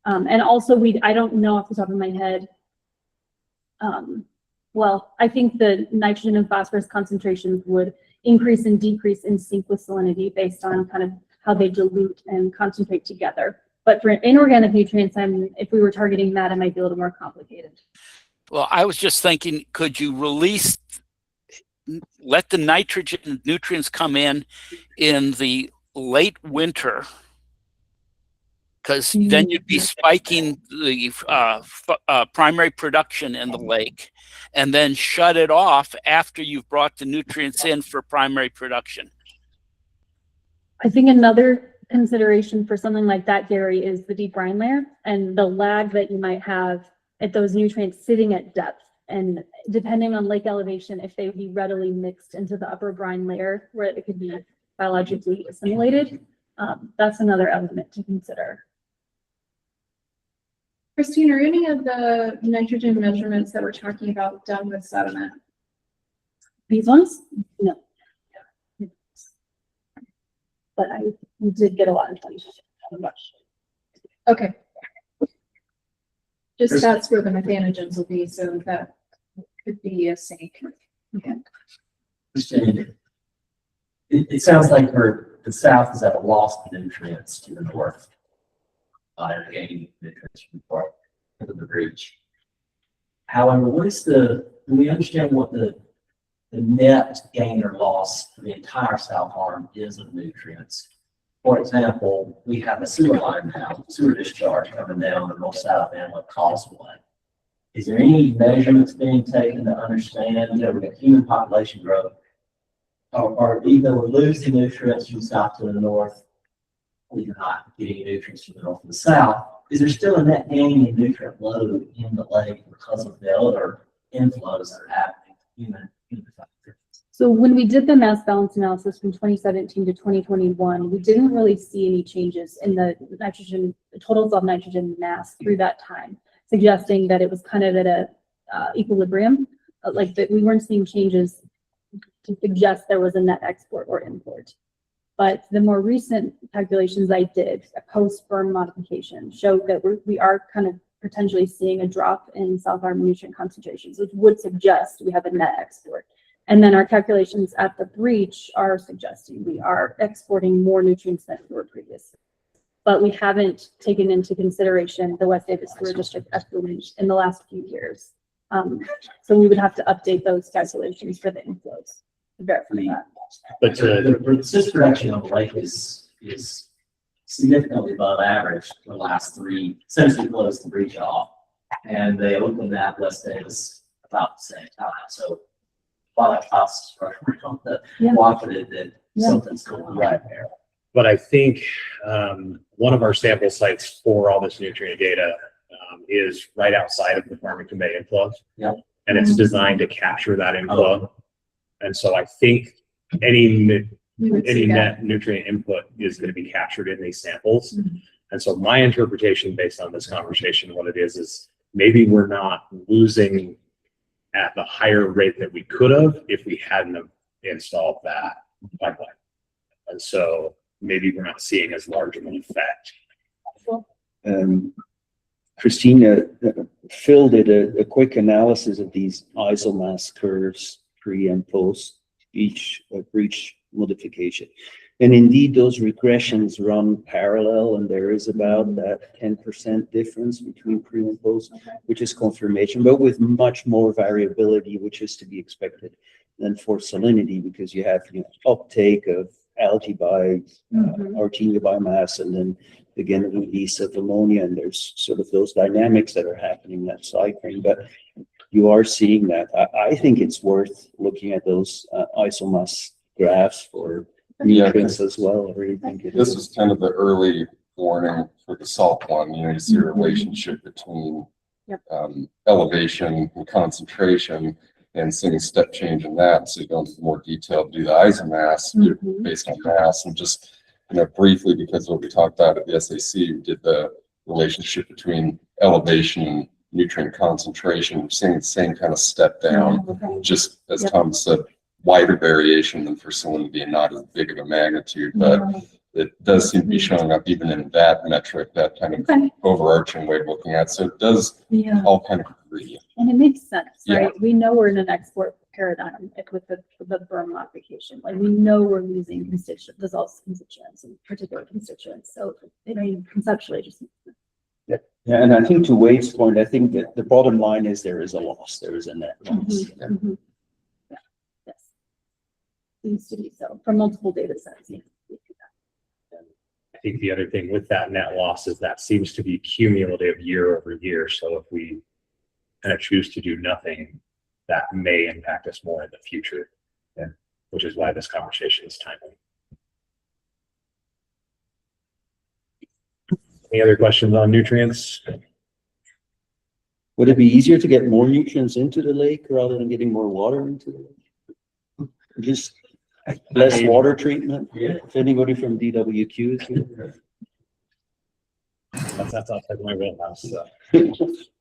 [SPEAKER 9] and also I don't know off the top of my head. Well, I think the nitrogen and phosphorus concentrations would increase and decrease in sync with salinity based on kind of how they dilute and concentrate together. But for inorganic nutrients, if we were targeting that, it might be a little more complicated.
[SPEAKER 8] Well, I was just thinking, could you let the nitrogen nutrients come in the late winter? Because then you'd be spiking the primary production in the lake, and then shut it off after you've brought the nutrients in for primary production.
[SPEAKER 9] I think another consideration for something like that, Gary, is the deep brine layer and the lag that you might have at those nutrients sitting at depth. And depending on lake elevation, if they would be readily mixed into the upper brine layer where it could be biologically assimilated, that's another element to consider.
[SPEAKER 7] Christine, are any of the nitrogen measurements that we're talking about done with sediment?
[SPEAKER 9] These ones? No. But I did get a lot of information.
[SPEAKER 7] Okay. Just that's where the methanogens will be, so that could be a sink. Okay.
[SPEAKER 11] It sounds like the south is at a loss of nutrients to the north. Gaining nutrients from the breach. However, do we understand what the net gain or loss for the entire South Arm is of nutrients? For example, we have a sewer line now, sewer discharge coming down the north side of Antelope Causeway. Is there any measurements being taken to understand, with human population growth, or even we're losing nutrients from south to the north, we're not getting nutrients from the north to the south. Is there still a net gain in nutrient load in the lake because of the other inflows that are happening in the factory?
[SPEAKER 9] So when we did the mass balance analysis from 2017 to 2021, we didn't really see any changes in the nitrogen, the totals of nitrogen mass through that time, suggesting that it was kind of at a equilibrium, like that we weren't seeing changes to suggest there was a net export or import. But the more recent calculations I did, a post-berm modification, showed that we are kind of potentially seeing a drop in South Arm nutrient concentrations, which would suggest we have a net export. And then our calculations at the breach are suggesting we are exporting more nutrients than we were previously. But we haven't taken into consideration the West Davis Sewer District effluent in the last few years. So we would have to update those calculations for the inflows to verify that.
[SPEAKER 1] But
[SPEAKER 11] The sister action of the lake is significantly above average for the last three, since we closed the breach off. And they opened that West Davis about the same time. So while that costs on the cooperative, that something's going on right there.
[SPEAKER 1] But I think one of our sample sites for all this nutrient data is right outside of the Farmington Bay inflow.
[SPEAKER 11] Yep.
[SPEAKER 1] And it's designed to capture that inflow. And so I think any net nutrient input is going to be captured in these samples. And so my interpretation based on this conversation, what it is maybe we're not losing at the higher rate that we could have if we hadn't have installed that pipeline. And so maybe we're not seeing as large of an effect.
[SPEAKER 6] Christina, Phil did a quick analysis of these isomass curves pre and post each breach modification. And indeed, those regressions run parallel, and there is about that 10% difference between pre and post, which is confirmation, but with much more variability, which is to be expected than for salinity, because you have uptake of algae by Artemia biomass, and then again the release of ammonia, and there's sort of those dynamics that are happening, that cycling. But you are seeing that. I think it's worth looking at those isomass graphs for nutrients as well. Or you think
[SPEAKER 5] This is kind of the early warning for the salt one. You see a relationship between elevation and concentration, and seeing step change in that. So you go into more detail, do the isomass based on mass, and just briefly, because what we talked about at the SAC, we did the relationship between elevation and nutrient concentration. We're seeing the same kind of step down, just as Tom said, wider variation than for salinity and not as big of a magnitude, but it does seem to be showing up even in that metric, that kind of overarching way of looking at it. So it does all kind of agree.
[SPEAKER 9] And it makes sense, right? We know we're in an export paradigm with the berm modification. Like we know we're losing dissolved constituents and particular constituents. So conceptually just makes sense.
[SPEAKER 6] Yeah, and I think to Wade's point, I think that the bottom line is there is a loss. There is a net loss.
[SPEAKER 9] Yes. Seems to be so from multiple data sets.
[SPEAKER 1] I think the other thing with that net loss is that seems to be cumulative year over year. So if we kind of choose to do nothing, that may impact us more in the future, which is why this conversation is timely. Any other questions on nutrients?
[SPEAKER 6] Would it be easier to get more nutrients into the lake rather than getting more water into the lake? Just less water treatment? If anybody from DWQ is here.
[SPEAKER 1] That's outside my wheelhouse. So.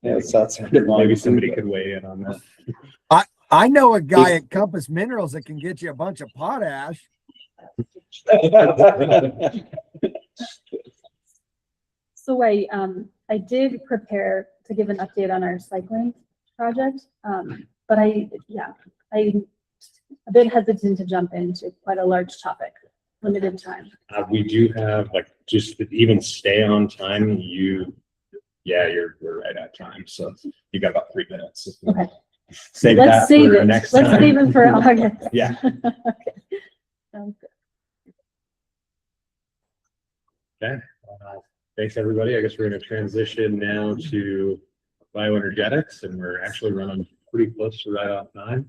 [SPEAKER 6] Yes, that's
[SPEAKER 1] Maybe somebody could weigh in on that.
[SPEAKER 10] I know a guy at Compass Minerals that can get you a bunch of potash.
[SPEAKER 9] So I did prepare to give an update on our cycling project, but I'm a bit hesitant to jump into quite a large topic, limited time.
[SPEAKER 1] We do have just to even stay on time. You're right at time. So you got about 3 minutes.
[SPEAKER 9] Okay.
[SPEAKER 1] Let's save it. Let's
[SPEAKER 9] save it for August.
[SPEAKER 1] Yeah.
[SPEAKER 9] Okay. Sounds good.
[SPEAKER 1] Okay. Thanks, everybody. I guess we're going to transition now to bioenergetics, and we're actually running pretty close to right on time.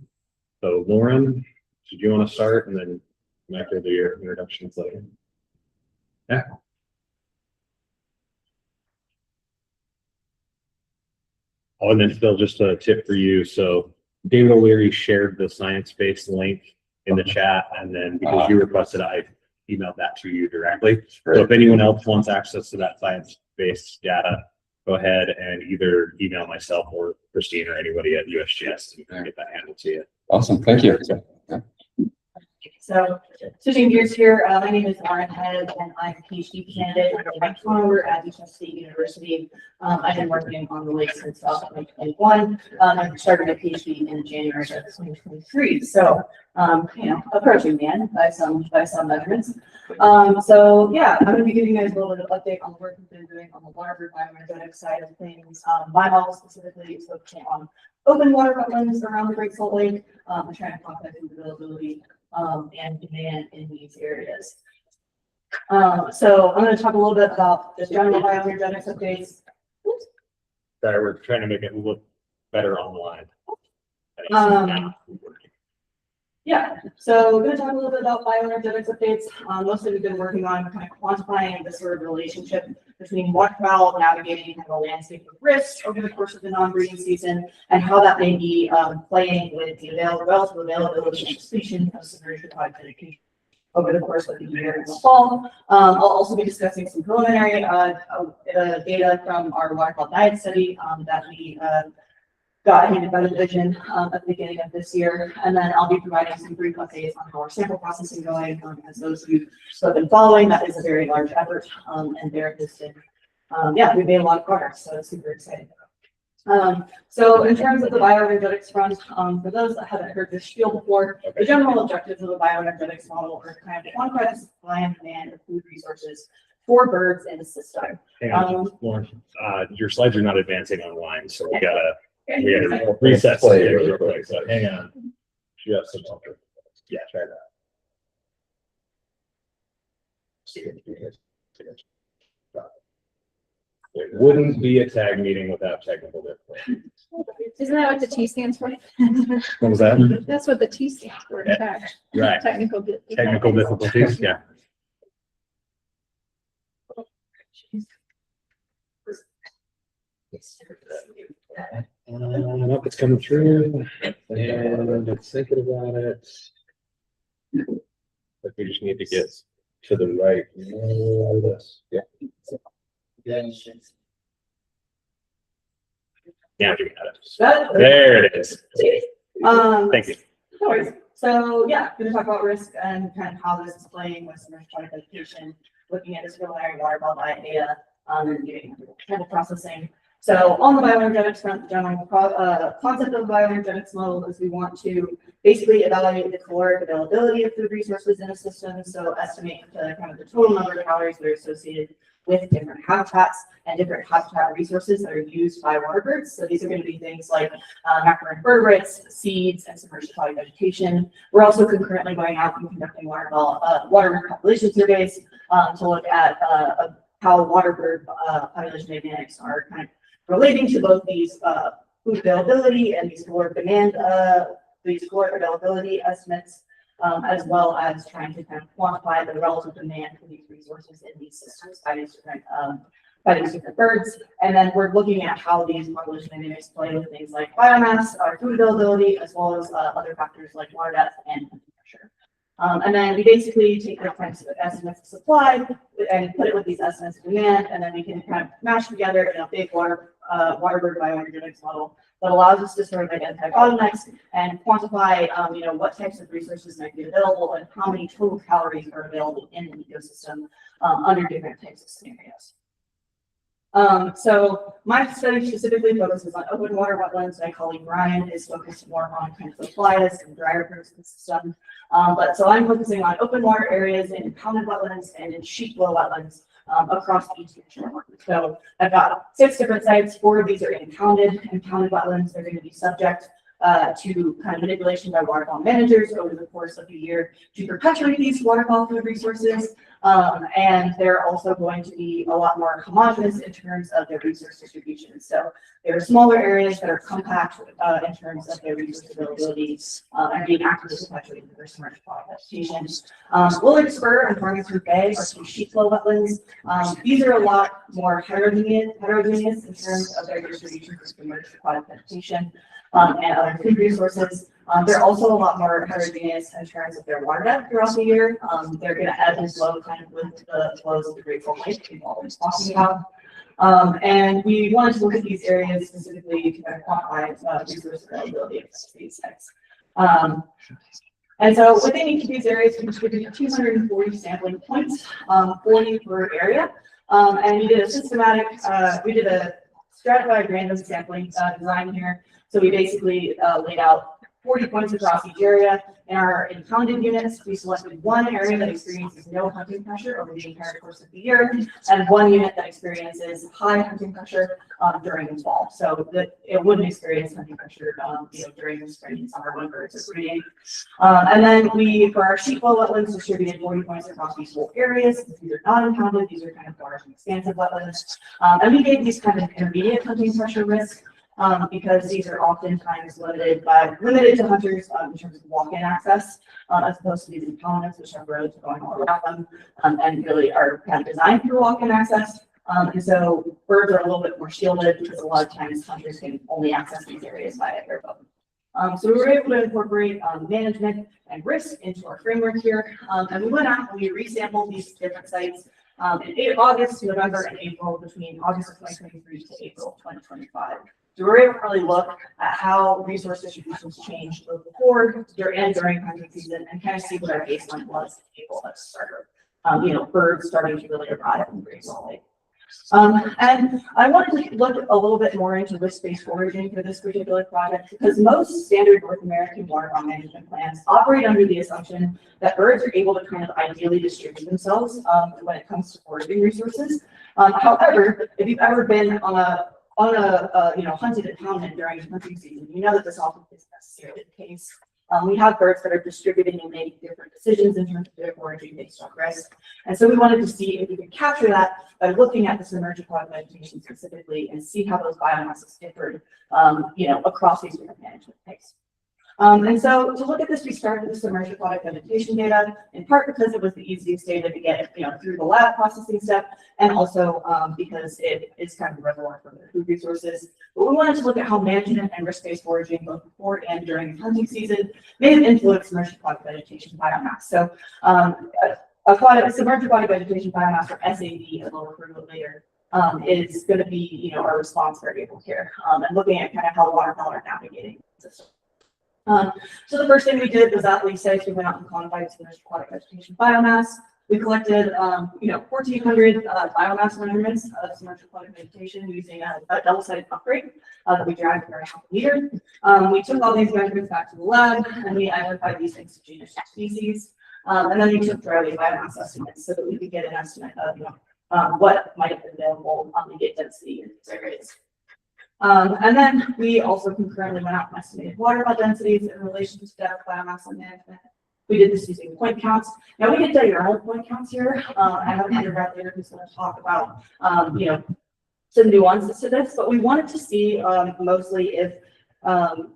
[SPEAKER 1] So, Lauren, Did you want to start and then Mike will do your introductions later? Yeah. Oh, and then Phil, just a tip for you. So David O'Leary shared the science-based link in the chat, and then because you requested, I emailed that to you directly. So if anyone else wants access to that science-based data, go ahead and either email myself or Christine or anybody at USGS and get that handled to you.
[SPEAKER 5] Awesome, thank you.
[SPEAKER 12] So switching gears here, my name is Lauren Head and I'm a PhD candidate at Utah State University. I've been working on the lake since 2021. I started my PhD in January of 2023. So, approaching the end by some measurements. So yeah, I'm going to be giving you guys a little bit of update on the work we've been doing on the water bioenergetic side of things. My model specifically is focusing on open water wetlands around the Great Salt Lake. I'm trying to quantify food availability and demand in these areas. So I'm going to talk a little bit about just general bioenergetics updates.
[SPEAKER 1] Sorry, we're trying to make it look better online.
[SPEAKER 12] Yeah, so we're going to talk a little bit about bioenergetics updates. Mostly we've been working on kind of quantifying the sort of relationship between waterfowl navigating kind of a landscape of risks over the course of the non-breeding season and how that may be playing with the relative availability and depletion of submerged aquatic vegetation over the course of the year in the fall. I'll also be discussing some preliminary data from our waterfowl diet study that we got handed by the division at the beginning of this year. And then I'll be providing some brief updates on how our sample processing going. As those of you who have been following, that is a very large effort. And there has been, we've made a lot of progress, so it's super exciting. So in terms of the bioenergetics front, for those that haven't heard this spiel before, the general objectives of the bioenergetics model are kind of quantify the supply and demand of food resources for birds in the system.
[SPEAKER 1] Hang on, Lauren, your slides are not advancing online, so we gotta reset some things real quick. So hang on. Just a moment. Yeah, try that. It wouldn't be a tag meeting without technical difficulty.
[SPEAKER 7] Isn't that what the T stands for?
[SPEAKER 1] What was that?
[SPEAKER 7] That's what the T stands for, in fact.
[SPEAKER 1] Right.
[SPEAKER 7] Technical
[SPEAKER 1] Difficulties, yeah. Nope, it's coming through, and it's thinking about it. But we just need to get to the right of this. Yeah. Now you got it. There it is. Thank you.
[SPEAKER 12] No worries. So yeah, going to talk about risk and kind of how this is playing with submerged aquatic vegetation, looking at this preliminary waterfowl diet data, and doing sample processing. So on the bioenergetics front, the general concept of the bioenergetics model is we want to basically evaluate the caloric availability of food resources in a system. So estimate kind of the total number of calories that are associated with different habitats and different habitat resources that are used by water birds. So these are going to be things like macroinvertebrates, seeds, and submerged aquatic vegetation. We're also concurrently going out and conducting water bird population surveys to look at how water bird population dynamics are kind of relating to both these food availability and these caloric demand, these caloric availability estimates, as well as trying to kind of quantify the relative demand for these resources in these systems by these different birds. And then we're looking at how these population dynamics play with things like biomass, food availability, as well as other factors like water depth and temperature. And then we basically take the estimates of supply and put it with these estimates of demand, and then we can kind of mash together in a big water bird bioenergetics model that allows us to sort of identify bottlenecks and quantify, what types of resources might be available and how many total calories are available in the ecosystem under different types of scenarios. So my study specifically focuses on open water wetlands. My colleague Brian is focused more on kind of the flies and drier parts of the system. So I'm focusing on open water areas in impounded wetlands and in sheet flow wetlands across the eastern shore. So I've got 6 different sites. 4 of these are impounded wetlands. They're going to be subject to kind of manipulation by waterfowl managers over the course of the year to perpetuate these waterfowl food resources. And they're also going to be a lot more homogeneous in terms of their resource distribution. So there are smaller areas that are compact in terms of their resource availability and being actively perpetuated for submerged product vegetation. Willard Spur and Farmington Bay are two sheet flow wetlands. These are a lot more heterogeneous in terms of their distribution for submerged product vegetation and other food resources. They're also a lot more heterogeneous in terms of their water depth throughout the year. They're going to ebb and flow kind of with the flows of the Great Salt Lake we've always talking about. And we wanted to look at these areas specifically to kind of quantify resource availability of these sites. And so within each of these areas, we distributed 240 sampling points, 40 per area. And we did a stratified random sampling design here. So we basically laid out 40 points across each area. In our impounded units, we selected one area that experiences no hunting pressure over the entire course of the year, and one unit that experiences high hunting pressure during the fall. So that it wouldn't experience hunting pressure during the spring and summer when birds are breeding. And then we, for our sheep flow wetlands, distributed 40 points across these whole areas. These are not impounded, these are kind of large and expansive wetlands. And we gave these kind of intermediate hunting pressure risk. Because these are oftentimes limited to hunters in terms of walk-in access, as opposed to these impoundments, which have roads going all around them, and really are kind of designed for walk-in access. And so birds are a little bit more shielded because a lot of times hunters can only access these areas via airboat. So we were able to incorporate management and risk into our framework here, and we went out and we resampled these different sites in August, November, and April, between August of 2023 to April of 2025. So we're able to really look at how resource distributions changed both before and during hunting season, and kind of see what our baseline was in April at the start of, birds starting to really arrive in Great Salt Lake. And I wanted to look a little bit more into risk-based foraging for this particular project, because most standard North American waterfowl management plans operate under the assumption that birds are able to kind of ideally distribute themselves when it comes to foraging resources. However, if you've ever been on a hunted impoundment during hunting season, you know that this often isn't necessarily the case. We have birds that are distributing and making different decisions in terms of their foraging based on risk. And so we wanted to see if we could capture that by looking at the submerged product vegetation specifically and see how those biomasses differed, across these different management types. And so to look at this, we started with the submerged product vegetation data, in part because it was the easiest data to get, through the lab processing step, and also because it is kind of a reservoir for the food resources. But we wanted to look at how management and risk-based foraging, both before and during the hunting season, may have influenced submerged product vegetation biomass. So submerged product vegetation biomass, or SAV, as we'll refer to it later, is going to be, our response variable here, and looking at kind of how waterfowl are navigating the system. So the first thing we did was at least we went out and quantified submerged product vegetation biomass. We collected, 1,400 biomass measurements of submerged product vegetation using a double-sided upgrade that we dragged for a meter. We took all these measurements back to the lab and we identified these things to genus species. And then we took dry weight biomass estimates so that we could get an estimate of what might have been available on the gate density in these areas. And then we also concurrently went out and estimated waterfowl densities in relation to depth, biomass, and management. We did this using point counts. Now we did diurnal point counts here. I have an undergrad later who's going to talk about, some nuances to this, but we wanted to see mostly if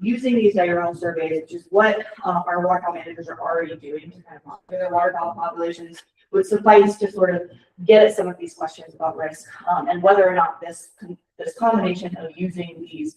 [SPEAKER 12] using these diurnal surveys, which is what our waterfowl managers are already doing to kind of monitor their waterfowl populations, would suffice to sort of get at some of these questions about risk and whether or not this combination of using these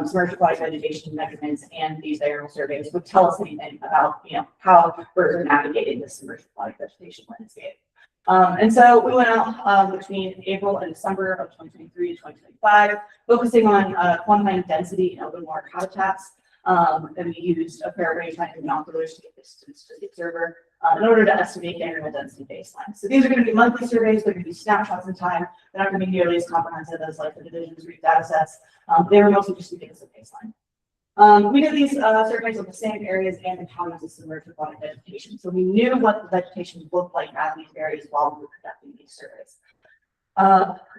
[SPEAKER 12] submerged product vegetation measurements and these diurnal surveys would tell us anything about how birds are navigating the submerged product vegetation landscape. And so we went out between April and December of 2023 to 2025, focusing on quantifying density in open water habitats. And we used a fair range of binoculars to get this to the observer in order to estimate the interval density baseline. So these are going to be monthly surveys. They're going to be snapshots in time. They're not going to be nearly as comprehensive as like the divisions read data sets. They were mostly just to give us a baseline. We did these surveys of the same areas and impoundments of submerged product vegetation. So we knew what the vegetation looked like at these areas while we were conducting these surveys.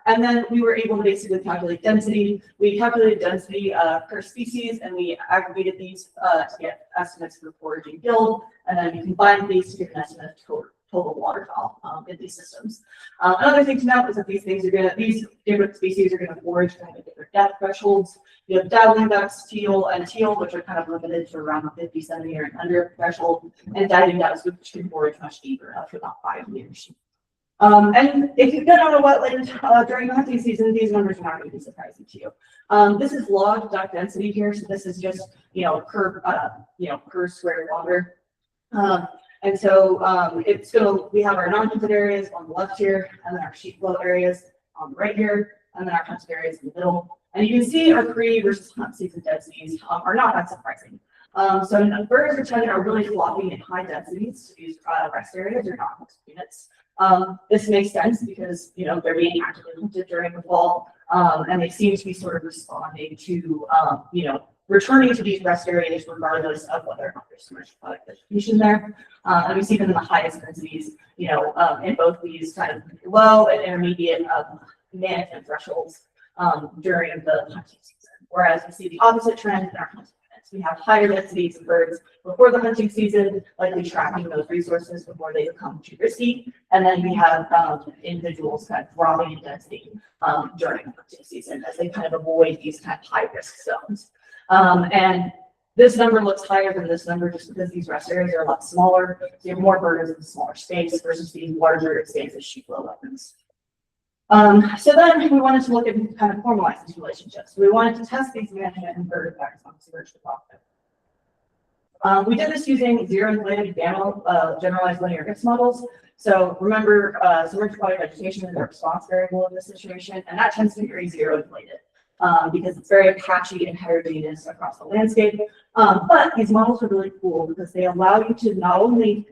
[SPEAKER 12] And then we were able to basically calculate density. We calculated density per species, and we aggregated these to get estimates for the foraging guild, and then we combined these to get an estimate of total waterfowl in these systems. Another thing to note is that these different species are going to forage kind of different depth thresholds. You have dowling ducks, teal, which are kind of limited to around the 50 centimeter and under threshold, and diving ducks, which can forage much deeper, up to about 5 meters. And if you've been on a wetland during the hunting season, these numbers are not going to be surprising to you. This is log duck density here, so this is just per square kilometer. And so we have our non-hunted areas on the left here, and then our sheep flow areas on the right here, and then our hunted areas in the middle. And you can see our pre versus hunt season densities are not that surprising. So birds are really flocking in high densities to these rest areas or non-hunted units. This makes sense because, they're being actively hunted during the fall, and they seem to be sort of responding to, returning to these rest areas regardless of whether or not there's so much product vegetation there. And we see them in the highest densities, in both these kind of low and intermediate management thresholds during the hunting season. Whereas we see the opposite trend in our hunting units. We have higher densities of birds before the hunting season, likely tracking those resources before they become too risky. And then we have individuals kind of dropping in density during the hunting season as they kind of avoid these kind of high risk zones. And this number looks higher than this number just because these rest areas are a lot smaller. So you have more birds in a smaller space versus these larger expansive sheep flow wetlands. So then we wanted to look at kind of formalize these relationships. We wanted to test these management and bird effects on submerged aquaculture. We did this using zero-inflated generalized linear mix models. So remember, submerged aquatic vegetation is a response variable in this situation, and that tends to be very zero-inflated. Because it's very patchy and heterogeneous across the landscape. But these models are really cool because they allow you to not only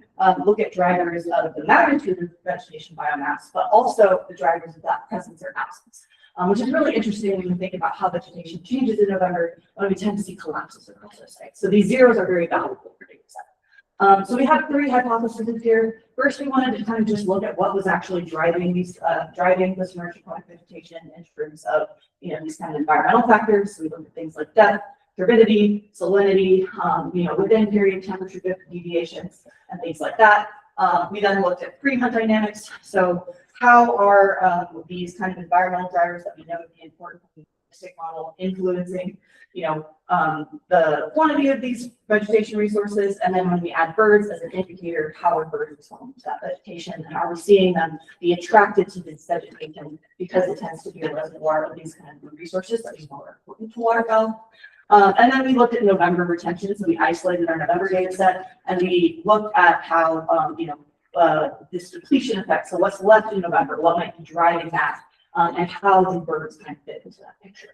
[SPEAKER 12] look at drivers of the magnitude of vegetation biomass, but also the drivers of that presence or absence, which is really interesting when you think about how vegetation changes in November when we tend to see collapses across those sites. So these zeros are very valuable for data set. So we have 3 hypotheses here. First, we wanted to kind of just look at what was actually driving the submerged aquatic vegetation in terms of these kind of environmental factors. So we looked at things like depth, turbidity, salinity, within period temperature deviations and things like that. We then looked at pre-hunt dynamics. So how are these kind of environmental drivers that we know would be important for the model influencing the quantity of these vegetation resources, and then when we add birds as an indicator, how are birds responding to that vegetation, and are we seeing them be attracted to this vegetation because it tends to be a reservoir of these kind of resources that is more important to waterfowl. And then we looked at November retention, so we isolated our November data set, and we looked at how this depletion effect, so what's left in November, what might be driving that, and how the birds kind of fit into that picture.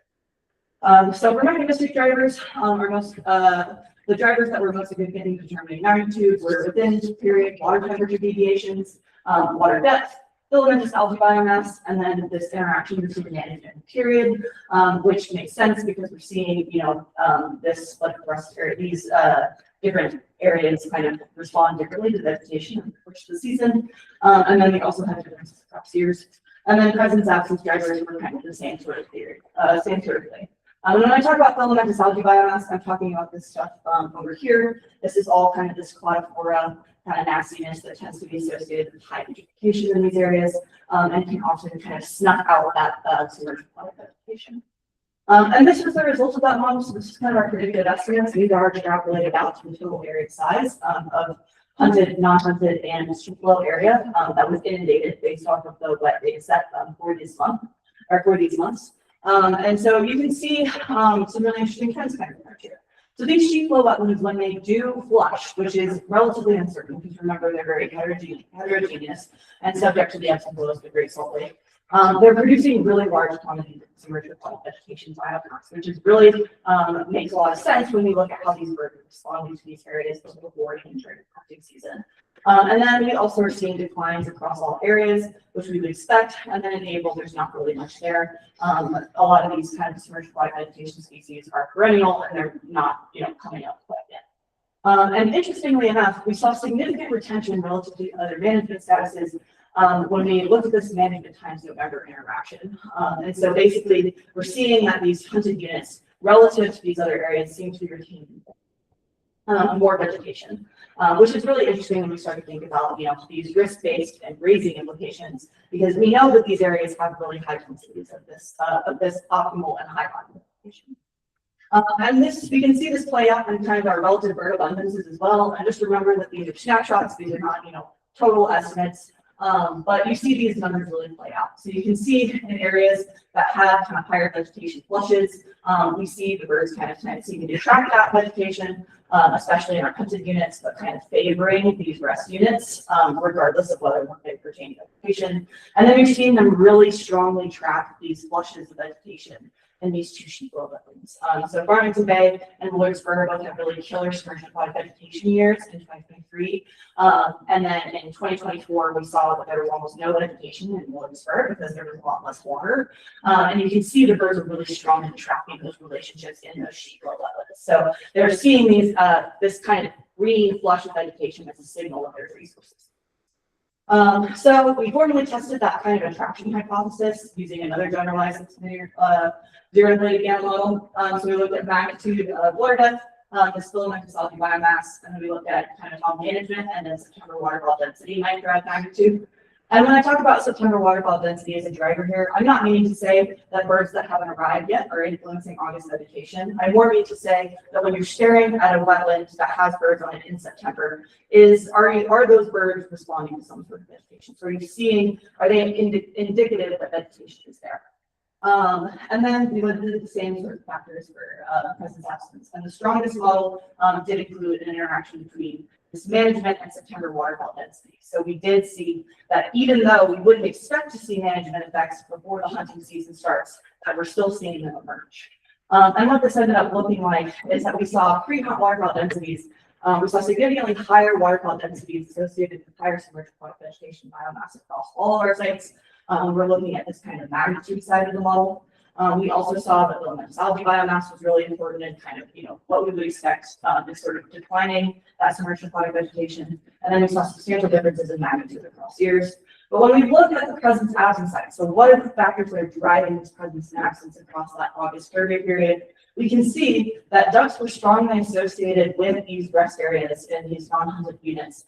[SPEAKER 12] So for mechanistic drivers, the drivers that were most significant in determining magnitude were within period water temperature deviations, water depth, filamentous algae biomass, and then this interaction between management and period, which makes sense because we're seeing, this like the rest of these different areas kind of respond differently to the vegetation in the course of the season. And then we also have differences across years. And then presence absence drivers were kind of the same sort of theory, same sort of thing. When I talk about filamentous algae biomass, I'm talking about this stuff over here. This is all kind of this cladophora kind of nastiness that tends to be associated with high vegetation in these areas, and can often kind of snuff out that submerged aquatic vegetation. And this was the result of that model. So this is kind of our predicted estimates. These are extrapolated out to the total area size of hunted, non-hunted, and sheep flow area that was inundated based off of the wet data set for this month or for these months. And so you can see some really interesting trends kind of emerge here. So these sheep flow wetlands, when they do flush, which is relatively uncertain, because remember they're very heterogeneous and subject to the ebbs and flows of the Great Salt Lake, they're producing really large quantities of submerged aquatic vegetation biomass, which is really makes a lot of sense when we look at how these birds are responding to these areas before and during the hunting season. And then we also are seeing declines across all areas, which we would expect. And then in Able, there's not really much there. A lot of these kind of submerged aquatic vegetation species are perennial, and they're not, coming up quite yet. And interestingly enough, we saw significant retention relative to other management statuses when we looked at this management times November interaction. And so basically, we're seeing that these hunted units relative to these other areas seem to be retaining more vegetation. which is really interesting when we start to think about, these risk-based and grazing implications, because we know that these areas have really high densities of this optimal and high volume vegetation. And this, we can see this play out in kind of our relative bird abundances as well. And just remember that these are snapshots; these are not, total estimates. But you see these numbers really play out. So you can see in areas that have kind of higher vegetation flushes, we see the birds kind of seeming to attract that vegetation, especially in our hunted units, but kind of favoring these rest units, regardless of whether or not they pertain to vegetation. And then you're seeing them really strongly track these flushes of vegetation in these two sheep wetlands. So Farmington Bay and Williamsburg both have really killer submerged aquatic vegetation years in 2023. And then in 2024, we saw that there was almost no vegetation in Williamsburg because there was a lot less water. And you can see the birds are really strong in tracking those relationships in those sheep wetlands. So they're seeing these this kind of green flush of vegetation as a signal of their resources. So we formally tested that kind of attraction hypothesis using another generalized zero-inflated gamma model. So we looked at magnitude of water depth, the spillometric salty biomass, and then we looked at kind of pond management and then September waterfall density might drive magnitude. And when I talk about September waterfall density as a driver here, I'm not meaning to say that birds that haven't arrived yet are influencing August vegetation. I more mean to say that when you're staring at a wetland that has birds on it in September, are those birds responding to some sort of vegetation? So are you seeing, are they indicative that vegetation is there? And then we went through the same sort of factors for presence absence. And the strongest model did include an interaction between this management and September waterfall density. So we did see that even though we wouldn't expect to see management effects before the hunting season starts, that we're still seeing them emerge. And what this ended up looking like is that we saw pre-hunt waterfall densities. We saw significantly higher waterfall densities associated with higher submerged aquatic vegetation biomass across all of our sites. We're looking at this kind of magnitude side of the model. We also saw that the algae biomass was really important in kind of, what we would expect, this sort of declining that submerged aquatic vegetation. And then we saw substantial differences in magnitude across years. But when we look at the presence absence side, so what are the factors that are driving this presence and absence across that August survey period? We can see that ducks were strongly associated with these rest areas in these non-hunted units,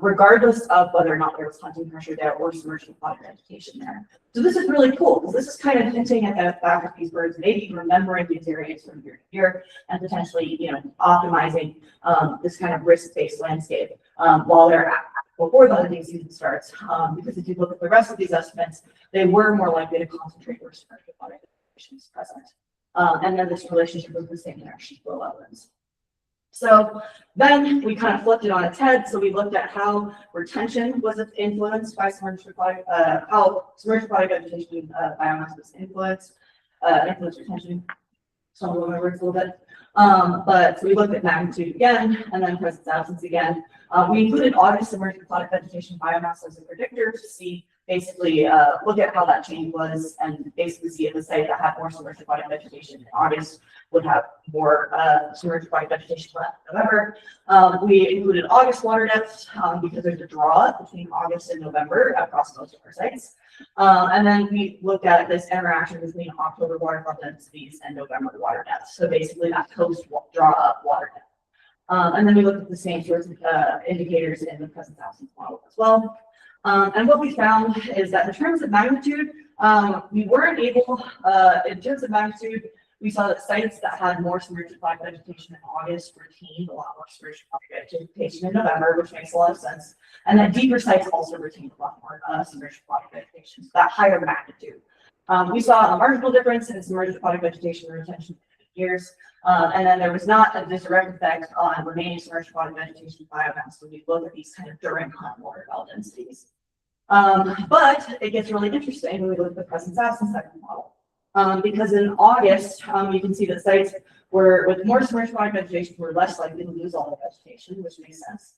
[SPEAKER 12] regardless of whether or not there was hunting pressure there or submerged aquatic vegetation there. So this is really cool because this is kind of hinting at the fact that these birds may be remembering these areas from year to year and potentially, optimizing this kind of risk-based landscape while they're before the hunting season starts. Because if you look at the rest of these estimates, they were more likely to concentrate where submerged aquatic vegetation is present. And then this relationship was the same in our sheep wetlands. So then we kind of flipped it on its head. So we looked at how retention was influenced by submerged aquatic, how submerged aquatic vegetation biomass was influenced retention. Some of my words a little bit. But so we looked at magnitude again, and then presence absence again. We included August submerged aquatic vegetation biomass as a predictor to see, basically look at how that change was and basically see if the site that had more submerged aquatic vegetation in August would have more submerged aquatic vegetation left in November. We included August water depth because there's a draw between August and November across most of our sites. And then we looked at this interaction between October waterfall densities and November water depth. So basically that post draw up water depth. And then we looked at the same sorts of indicators in the presence absence model as well. And what we found is that in terms of magnitude, we weren't able, in terms of magnitude, we saw that sites that had more submerged aquatic vegetation in August retained a lot more submerged aquatic vegetation in November, which makes a lot of sense. And that deeper sites also retained a lot more submerged aquatic vegetation, so that higher magnitude. We saw a marginal difference in submerged aquatic vegetation retention years. And then there was not a direct effect on remaining submerged aquatic vegetation biomass when we look at these kind of during hunt waterfall densities. But it gets really interesting when we look at the presence absence second model. Because in August, you can see that sites were with more submerged aquatic vegetation were less likely to lose all the vegetation, which makes sense.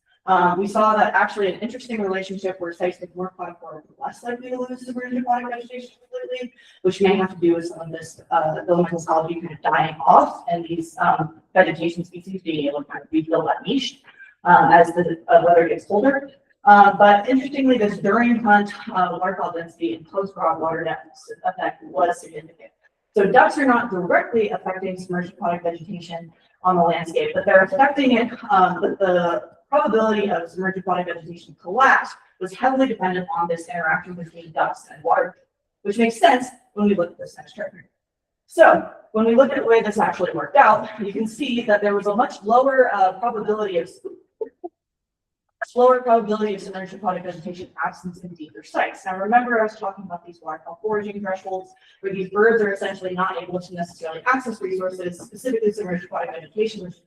[SPEAKER 12] We saw that actually an interesting relationship where sites with more aquatic water were less likely to lose submerged aquatic vegetation completely, which may have to do with some of this elemental algae kind of dying off and these vegetation species being able to kind of refill that niche as the weather gets colder. But interestingly, this during hunt waterfall density and post-broad water depth effect was significant. So ducks are not directly affecting submerged aquatic vegetation on the landscape, but they're affecting it with the probability of submerged aquatic vegetation collapse was heavily dependent on this interaction between ducks and water, which makes sense when we look at this next chart. So when we look at the way this actually worked out, you can see that there was a much lower probability of submerged aquatic vegetation absence in deeper sites. Now remember, I was talking about these waterfowl foraging thresholds, where these birds are essentially not able to necessarily access resources, specifically submerged aquatic vegetation, which is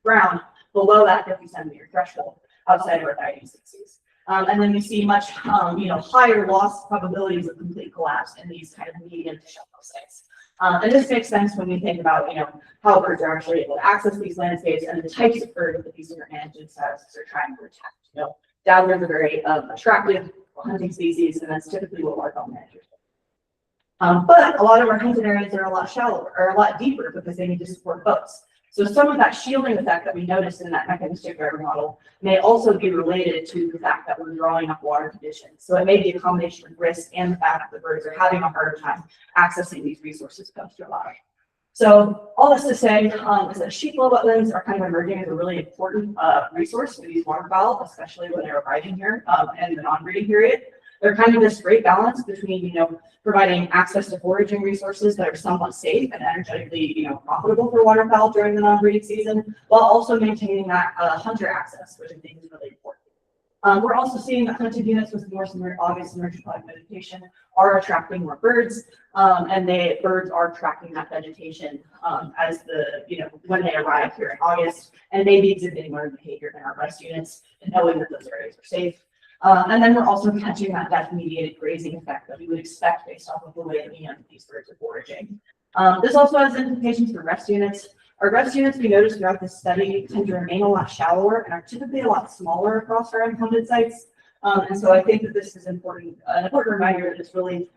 [SPEAKER 12] ground below that 50 centimeter threshold outside of our diving species. And then we see much, higher loss probabilities of complete collapse in these kind of medium to shallow sites. And this makes sense when we think about, how birds are actually able to access these landscapes and the types of birds that these different management statuses are trying to protect. Dabblers are very attractive hunting species, and that's typically what waterfowl managers do. But a lot of our hunting areas are a lot shallower, or a lot deeper, because they need to support boats. So some of that shielding effect that we noticed in that mechanistic driver model may also be related to the fact that we're drawing up water conditions. So it may be a combination of risk and the fact that the birds are having a harder time accessing these resources comes to a lot. So all this to say is that sheep flow wetlands are kind of emerging as a really important resource for these waterfowl, especially when they're arriving here and the non-breeding period. They're kind of this great balance between, providing access to foraging resources that are somewhat safe and energetically, profitable for waterfowl during the non-breeding season, while also maintaining that hunter access, which I think is really important. We're also seeing that hunted units with more obvious submerged aquatic vegetation are attracting more birds, and birds are tracking that vegetation as when they arrive here in August, and maybe exhibiting learned behavior in our rest units and knowing that those areas are safe. And then we're also catching that depth-mediated grazing effect that we would expect based off of the way these birds are foraging. This also has implications for rest units. Our rest units, we noticed throughout this study, tend to remain a lot shallower and are typically a lot smaller across our unfunded sites. And so I think that this is an important reminder that it's really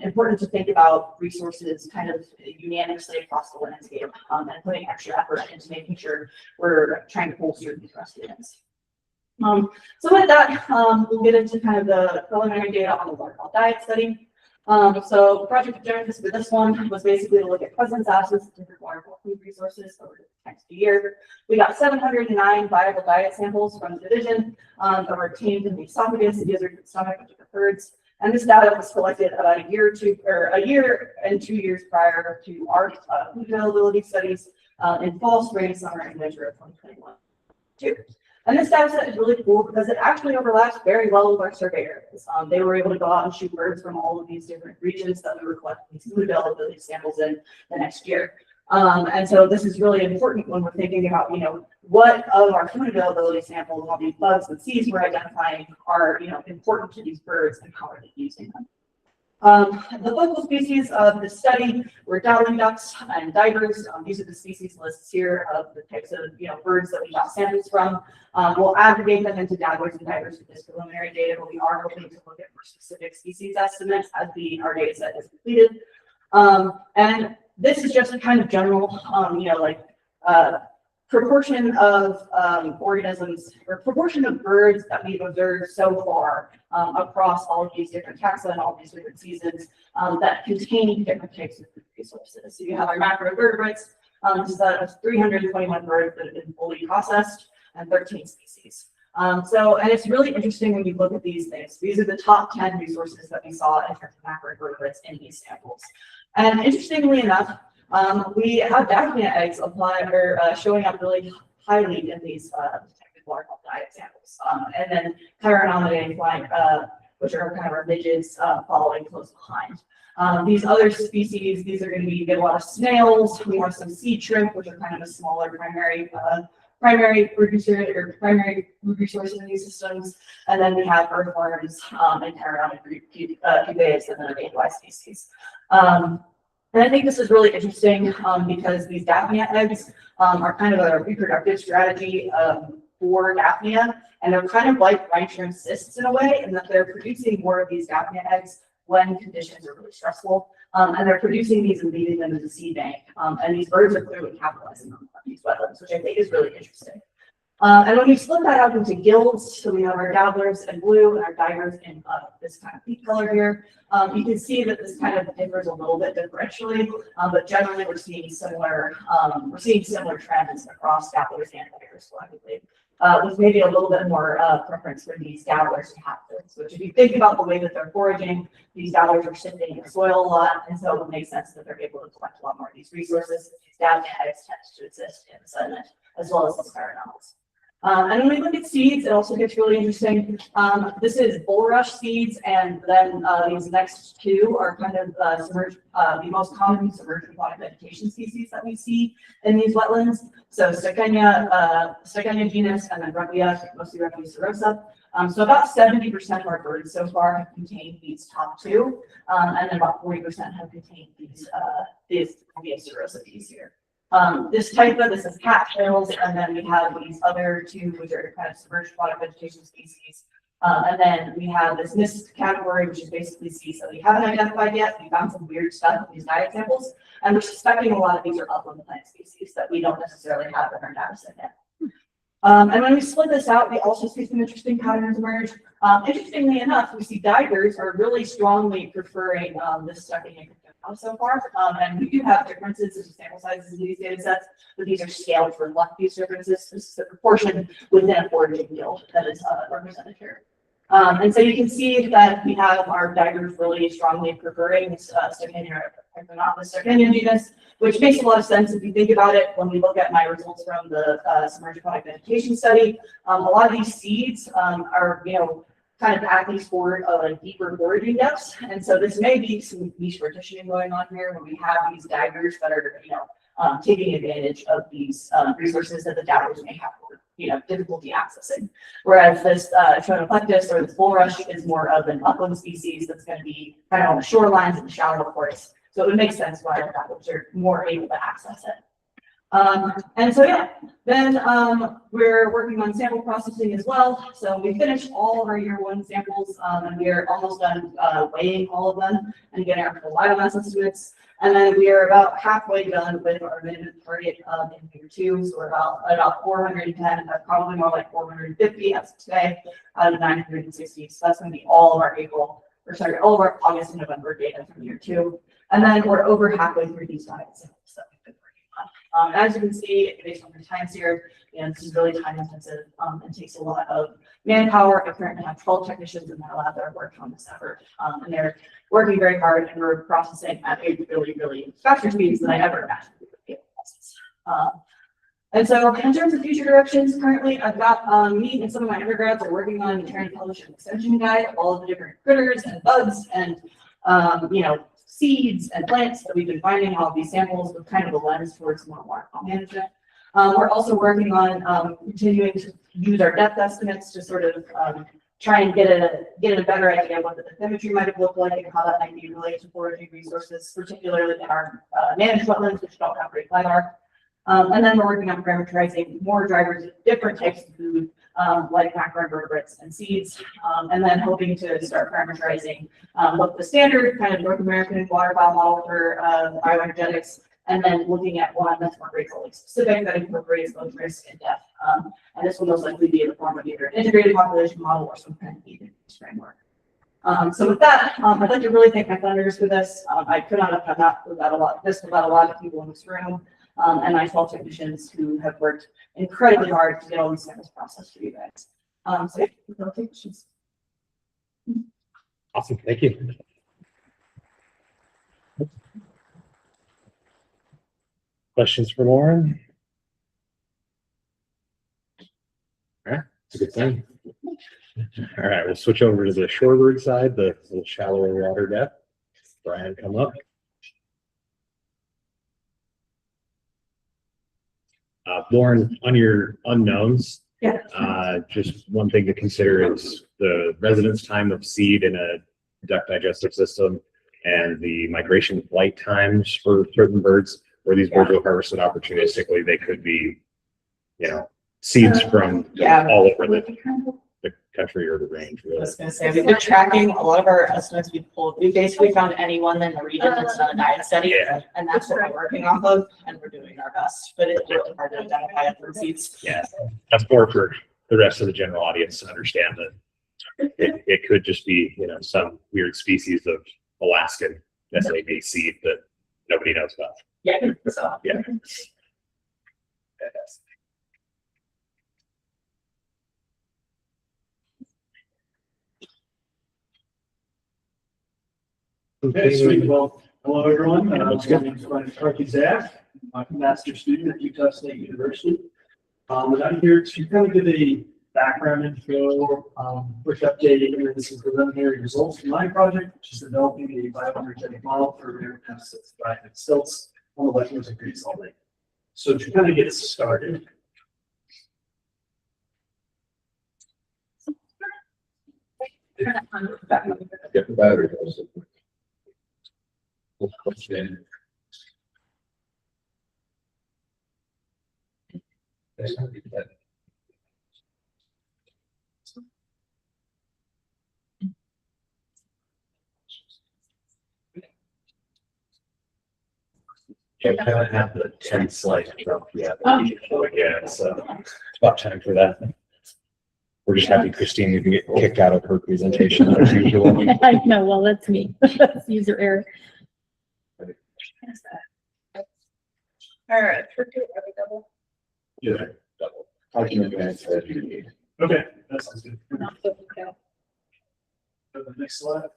[SPEAKER 12] important to think about resources kind of unanimously across the landscape and putting extra effort into making sure we're trying to bolster these rest units. So with that, we'll get into kind of the preliminary data on the waterfowl diet study. So the project objectives for this one was basically to look at presence absence of different waterfowl food resources over the next year. We got 709 viable diet samples from the division that were obtained in the esophagus, the gizzard, stomach of different birds. And this data was collected about a year and 2 years prior to our food availability studies in fall, spring, summer, and winter of 2021. And this data set is really cool because it actually overlaps very well with our survey areas. They were able to go out and shoot birds from all of these different regions that we were collecting these food availability samples in the next year. And so this is really important when we're thinking about, what of our food availability samples, all these bugs and seeds we're identifying are, important to these birds and how are they using them. The focal species of the study were dowling ducks and divers. These are the species lists here of the types of birds that we got samples from. We'll aggregate them into dabblers and divers with this preliminary data, but we are hoping to look at more specific species estimates as our data set is completed. And this is just a kind of general, proportion of organisms or proportion of birds that we've observed so far across all of these different taxa and all these different seasons that contain different types of food resources. So you have our macroinvertebrates. This is out of 321 birds that have been fully processed and 13 species. And it's really interesting when you look at these things. These are the top 10 resources that we saw in terms of macroinvertebrates in these samples. And interestingly enough, we have daphnia eggs showing up really highly in these detected waterfowl diet samples. And then Chironomidae flying, which are kind of our midges following close behind. These other species, these are going to get a lot of snails. We have some sea shrimp, which are kind of a smaller primary producer or primary food resource in these systems. And then we have earthworms and Chironomidae pupaeus and then a mayfly species. And I think this is really interesting because these daphnia eggs are kind of a reproductive strategy for daphnia, and they're kind of like brine shrimp cysts in a way, in that they're producing more of these daphnia eggs when conditions are really stressful, and they're producing these and leaving them as a seed bank. And these birds are clearly capitalizing on these wetlands, which I think is really interesting. And when we split that out into guilds, so we have our dabblers in blue and our divers in this kind of peach color here, you can see that this kind of differs a little bit differentially, but generally we're seeing similar trends across dabblers and divers collectively. with maybe a little bit more preference for these dowlers to have this. Which if you think about the way that they're foraging, these dowlers are sitting in the soil a lot, and so it would make sense that they're able to collect a lot more of these resources. These down tags tend to exist in the sediment as well as the spironauts. And when we look at seeds, it also gets really interesting. This is bulrush seeds, and then these next two are kind of the most common submerged aquatic vegetation species that we see in these wetlands. So Stechenia genus, and then Rubbia, mostly Rubbia serosa. So about 70% of our birds so far have contained these top two, and then about 40% have contained these Rubbia serosa bees here. This is cattails, and then we have these other two, which are kind of submerged aquatic vegetation species. And then we have this mist category, which is basically seeds that we haven't identified yet. We found some weird stuff in these diet samples, and we're suspecting a lot of these are upland plant species that we don't necessarily have in our data set yet. And when we split this out, we also see some interesting patterns emerge. Interestingly enough, we see divers are really strongly preferring this Stechenia so far, and we do have differences in sample sizes in these data sets, but these are scaled to reflect these differences. This is the proportion within a foraging yield that is represented here. And so you can see that we have our divers really strongly preferring this Stechenia genus, which makes a lot of sense if you think about it. When we look at my results from the submerged aquatic vegetation study, a lot of these seeds are, kind of at these forward of a deeper foraging depths. And so this may be some niche partitioning going on here when we have these divers that are, taking advantage of these resources that the dowlers may have, difficulty accessing. Whereas this Chonoplectus or this bulrush is more of an upland species that's going to be kind of on the shorelines and the shallow forests. So it would make sense why the dowlers are more able to access it. And so, then we're working on sample processing as well. So we finished all of our year one samples, and we are almost done weighing all of them and getting our full biomass estimates. And then we are about halfway done with our minimum target in year two. So we're about 410, probably more like 450 as of today, out of 960. So that's going to be all of our all of our August and November data from year two. And then we're over halfway through these diet samples that we've been working on. As you can see, based on the times here, this is really time intensive and takes a lot of manpower. I currently have 12 technicians in my lab that are working on this effort, and they're working very hard, and we're processing at a really, really faster speeds than I ever imagined we would be able to process. And so in terms of future directions, currently I've got me and some of my undergrads are working on trying to publish an extension guide of all of the different critters and bugs and seeds and plants that we've been finding in all of these samples with kind of a lens towards more waterfall management. We're also working on continuing to use our depth estimates to sort of try and get a better idea of what the bathymetry might have looked like and how that might be related to foraging resources, particularly in our managed wetlands, which don't have great LiDAR. And then we're working on parameterizing more drivers of different types of food, like macroinvertebrates and seeds, and then hoping to start parameterizing both the standard kind of North American waterfowl model for bioenergetics, and then looking at one that's more Great Salt Lake specific that incorporates both risk and depth. And this will most likely be in the form of either an integrated population model or some kind of need-based framework. So with that, I'd like to really thank my funders for this. I could not have done that without a lot of people in this room, and my 12 technicians who have worked incredibly hard to get all these samples processed for you guys. So yeah, no questions.
[SPEAKER 1] Awesome, thank you. Questions for Lauren? All right, it's a good thing. All right, we'll switch over to the shorebird side, the little shallower water depth. Brian, come up. Lauren, on your unknowns, just one thing to consider is the residence time of seed in a duct digestive system and the migration flight times for certain birds. Where these birds are harvested opportunistically, they could be, seeds from all over the country or the range. Really.
[SPEAKER 12] I was going to say, we've been tracking a lot of our estimates we've pulled. We basically found anyone in the region that's done a diet study, and that's what we're working off of, and we're doing our best. But it's really hard to identify it from seeds.
[SPEAKER 1] Yeah, that's more for the rest of the general audience to understand that it could just be, some weird species of Alaskan SAB seed that nobody knows about.
[SPEAKER 12] Yeah. So,
[SPEAKER 1] yeah.
[SPEAKER 4] Okay, sweet. Well, hello, everyone. My name is Brian Zach. I'm a master's student at Utah State University. And I'm here to kind of give a background info, quick update, and this is preliminary results from my project, which is developing a bioenergetic model for rare assets by silts on the wetlands of Great Salt Lake. So to kind of get started,
[SPEAKER 5] Get the battery.
[SPEAKER 11] Yeah, we haven't had the 10 slides up yet.
[SPEAKER 1] Yeah, so it's about time for that. We're just happy Christine didn't get kicked out of her presentation as usual.
[SPEAKER 9] I know, well, that's me. That's user error.
[SPEAKER 3] All right. Double.
[SPEAKER 1] Yeah, double. I can advance as you need.
[SPEAKER 4] okay, that sounds good.
[SPEAKER 3] Okay.
[SPEAKER 4] Go to the next slide.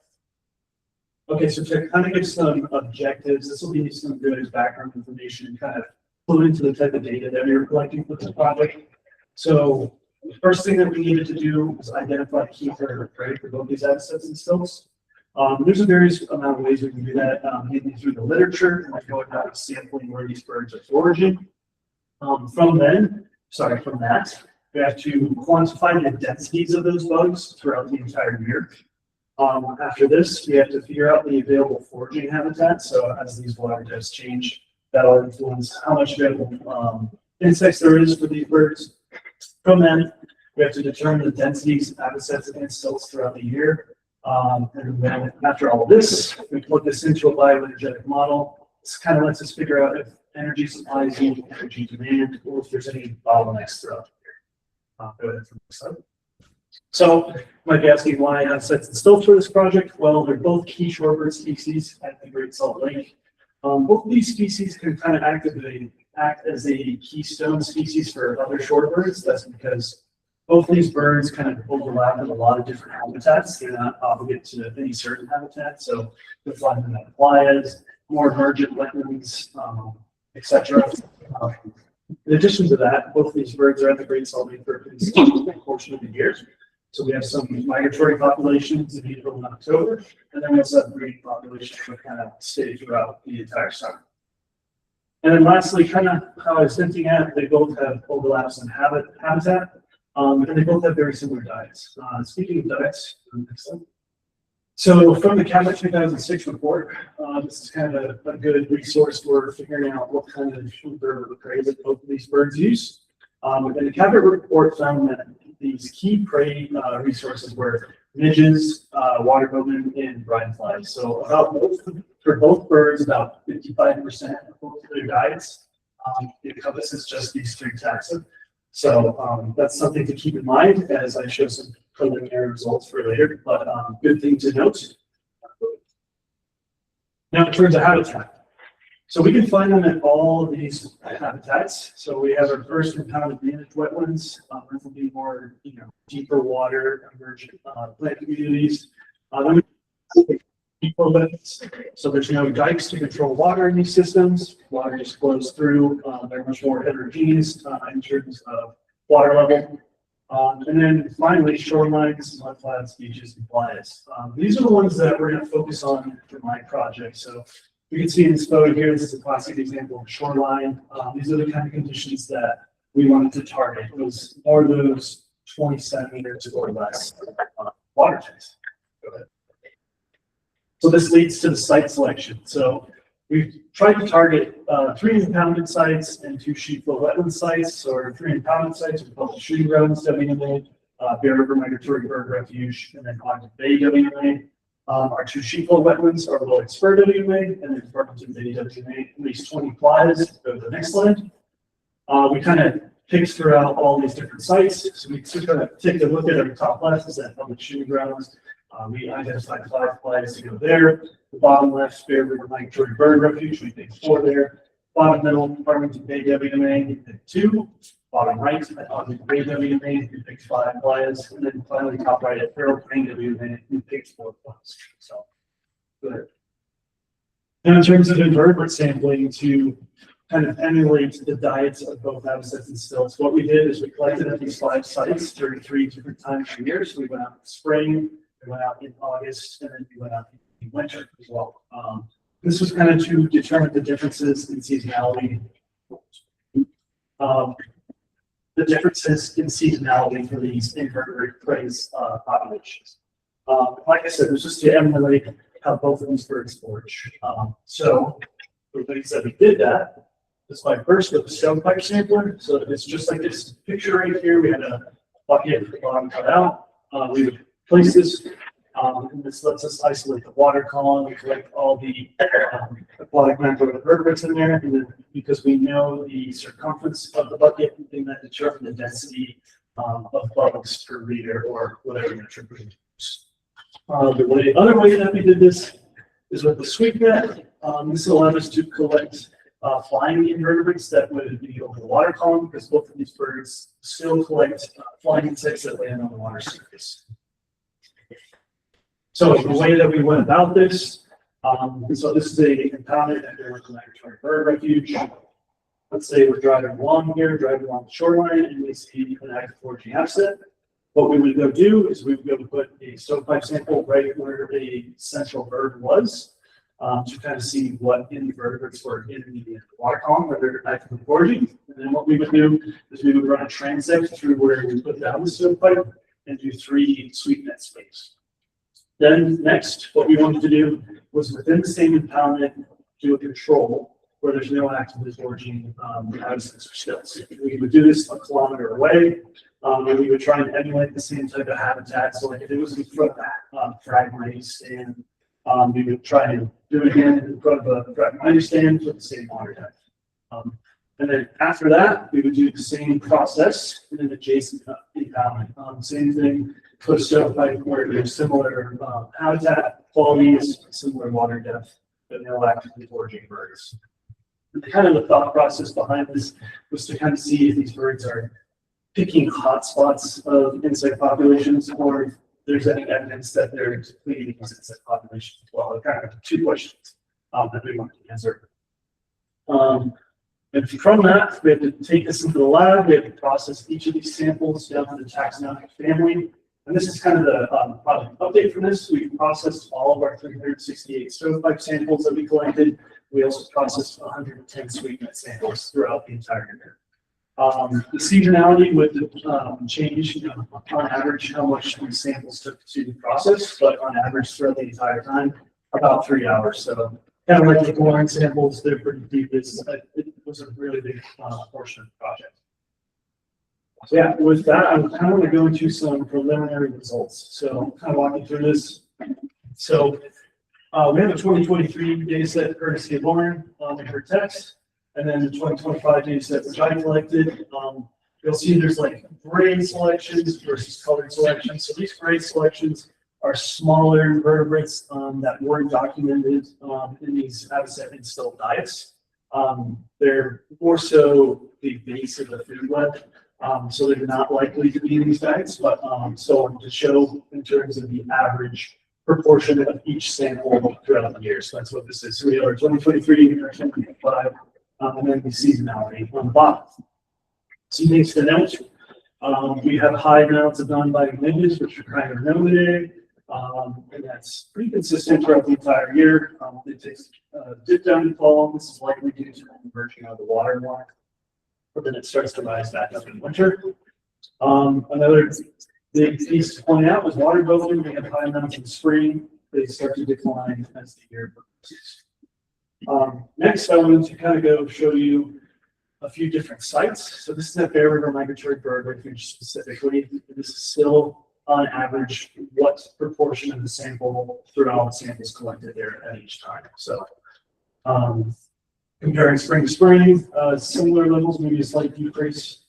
[SPEAKER 4] Okay, so to kind of give some objectives, this will be some good background information, kind of clue into the type of data that we were collecting for this project. So the first thing that we needed to do was identify key predator prey for both these assets and stilts. There's a various amount of ways we can do that, maybe through the literature and like going out and sampling where these birds are foraging. From that, we have to quantify the densities of those bugs throughout the entire year. After this, we have to figure out the available foraging habitat. So as these water depths change, that'll influence how much available insects there is for these birds. From then, we have to determine the densities of habitats against silts throughout the year. And then after all this, we plug this into a bioenergetic model. This kind of lets us figure out if energy supply is equal to energy demand or if there's any bottlenecks throughout the year. Go ahead from the side. So you might be asking why assets and stilts for this project. Well, they're both key shorebird species at the Great Salt Lake. Both of these species can kind of act as a keystone species for other shorebirds. That's because both these birds kind of overlap in a lot of different habitats. They're not obligated to any certain habitat. So they're flying in the playas, more emergent wetlands, etc. In addition to that, both of these birds are at the Great Salt Lake for a pretty significant portion of the year. So we have some migratory populations in April and October, and then we also have breeding populations that kind of stay throughout the entire summer. And then lastly, kind of how I was hinting at, they both have overlaps in habitat, and they both have very similar diets. Speaking of diets, so from the Cabot 2006 report, this is kind of a good resource for figuring out what kind of bird prey that both of these birds use. And the Cabot report found that these key prey resources were midges, water bowmen, and brine flies. So for both birds, about 55% of both their diets encompasses just these three taxa. So that's something to keep in mind as I show some preliminary results for later, but good thing to note. Now in terms of habitat. So we can find them at all of these habitats. So we have our first impounded managed wetlands. This will be more, deeper water, emergent plant communities. Then we deeper wetlands. So there's no dikes to control water in these systems. Water just flows through. They're much more heterogeneous in terms of water level. And then finally, shorelines, mudflats, beaches, and playas. These are the ones that we're going to focus on for my project. So you can see in this photo here, this is a classic example of shoreline. These are the kind of conditions that we wanted to target. It was more of those 20 centimeters or less water tanks. Go ahead. So this leads to the site selection. So we've tried to target 3 impounded sites and 2 sheepfoot wetland sites. So our 3 impounded sites are called shooting grounds, WMA, Bear River Migratory Bird Refuge, and then Ogden Bay, WMA. Our 2 sheepfoot wetlands are Lloyd Spur, WMA, and then Farmington Bay, WMA, at least 20 playas. Go to the next slide. We kind of picked throughout all these different sites. So we took a look at our top left is that public shooting grounds. We identified 5 playas to go there. The bottom left, Bear River Migratory Bird Refuge, we picked 4 there. Bottom middle, Farmington Bay, WMA, we picked 2. Bottom right, at Ogden Bay, WMA, we picked 5 playas. And then finally, top right at Farrell Plain, WMA, we picked 4 playas. So, good.
[SPEAKER 13] And in terms of invertebrate sampling to kind of emulate the diets of both habitats and stilts, what we did is we collected at these 5 sites during 3 different times of year. So we went out in spring, we went out in August, and then we went out in winter as well. This was kind of to determine the differences in seasonality. The differences in seasonality for these invertebrate prey populations. Like I said, it was just to emulate how both of these birds forage. So everybody said we did that. This is my first with the stovepipe sampler. So it's just like this picture right here. We had a bucket at the bottom cut out. We would place this, and this lets us isolate the water column. We collect all the aquatic macroinvertebrates in there, and then because we know the circumference of the bucket, we can then determine the density of bugs per liter or whatever metric we use. The other way that we did this is with the sweep net. This allowed us to collect flying invertebrates that would be over the water column, because both of these birds still collect flying insects that land on the water surface. So the way that we went about this, so this is a impounded and migratory bird refuge. Let's say we're driving along here, driving along the shoreline, and we see an active foraging asset. What we would go do is we would go put a stovepipe sample right where a central bird was, to kind of see what invertebrates were in the water column where they're actively foraging. And then what we would do is we would run a transect through where we put down the stovepipe and do 3 sweep net sweeps. Then next, what we wanted to do was within the same impoundment, do a control where there's no actively foraging habitats or stilts. We would do this a kilometer away, and we would try and emulate the same type of habitat. So like if it was in front of a fragmite stand, we would try and do it again in front of a fragmite stand with the same water depth. And then after that, we would do the same process in an adjacent impoundment. Same thing, put a stovepipe where there's similar habitat qualities, similar water depth, but no actively foraging birds. And kind of the thought process behind this was to kind of see if these birds are picking hotspots of insect populations, or if there's any evidence that they're depleting these insect populations as well. They're kind of 2 questions that we want to answer. And from that, we have to take this into the lab. We have to process each of these samples down to the taxonomic family. And this is kind of the project update from this. We processed all of our 368 stovepipe samples that we collected. We also processed 110 sweep net samples throughout the entire year. The seasonality would change, on average, how much these samples took to process, but on average throughout the entire time, about 3 hours. So kind of like the corn samples, they're pretty deep. It was a really big portion of the project. So yeah, with that, I'm kind of going to go into some preliminary results. So kind of walk you through this. So we have a 2023 data set courtesy of Lauren in her text, and then the 2025 data set which I collected. You'll see there's like gray selections versus colored selections. So these gray selections are smaller invertebrates that weren't documented in these habitat and still diets. They're more so the base of the food web. So they're not likely to be in these diets, but so to show in terms of the average proportion of each sample throughout the year. So that's what this is. So we have our 2023 and our 2025, and then the seasonality on the bottom. Some things to note. We have high amounts of non-biting midges, which are kind of noted, and that's pretty consistent throughout the entire year. It takes a dip down in fall. This is likely due to converging of the water mark, but then it starts to rise back up in winter. Another big piece to point out was water building. We have high amounts in spring. They start to decline as the year progresses. Next, I wanted to kind of go show you a few different sites. So this is a Bear River Migratory Bird Refuge specifically. This is still on average what proportion of the sample throughout the samples collected there at each time. So comparing spring to spring, similar levels, maybe a slight decrease.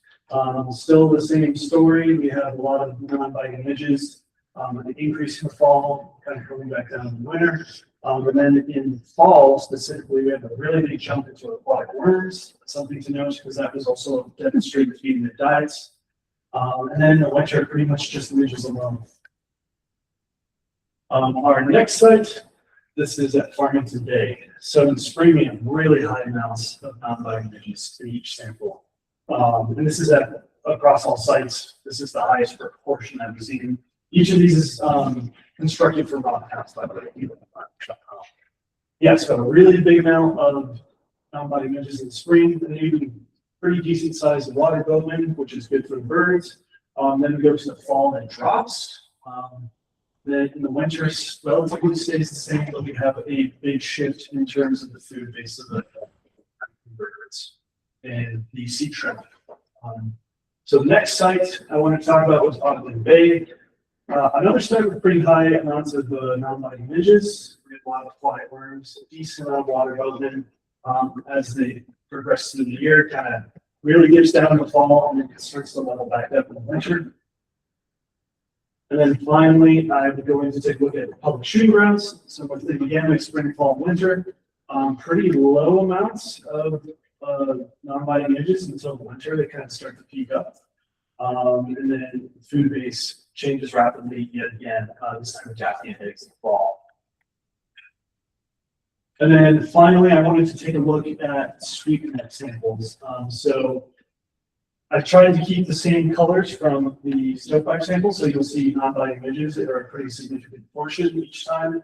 [SPEAKER 13] Still the same story. We have a lot of non-biting midges, an increase in the fall, kind of coming back down in the winter. And then in fall specifically, we have a really big jump into aquatic worms. Something to note because that was also demonstrated feeding their diets. And then the winter, pretty much just midges alone. Our next site This is at Farmington Bay. So in spring, we have really high amounts of non-biting midges in each sample. And this is across all sites. This is the highest proportion that we've seen. Each of these is constructed for rock caps, by the way. Yeah, so a really big amount of non-biting midges in spring, and even pretty decent sized water boatmen, which is good for the birds. Then we go to the fall and it drops. Then in the winter, relatively stays the same, but we have a big shift in terms of the food base of the birds and the sea shrimp. So the next site I want to talk about was Ogden Bay. Another site with pretty high amounts of non-biting midges. We have a lot of quiet worms, a decent amount of water boatmen. As they progress through the year, kind of really gets down in the fall and then it starts to level back up in the winter. And then finally, I'm going to take a look at public shooting grounds. So once they began like spring, fall, winter, pretty low amounts of non-biting midges until the winter. They kind of start to peak up. And then food base changes rapidly yet again, this time with Japanese eggs in the fall. And then finally, I wanted to take a look at sweep net samples. So I tried to keep the same colors from the stovepipe sample, so you'll see non-biting midges that are a pretty significant portion each time,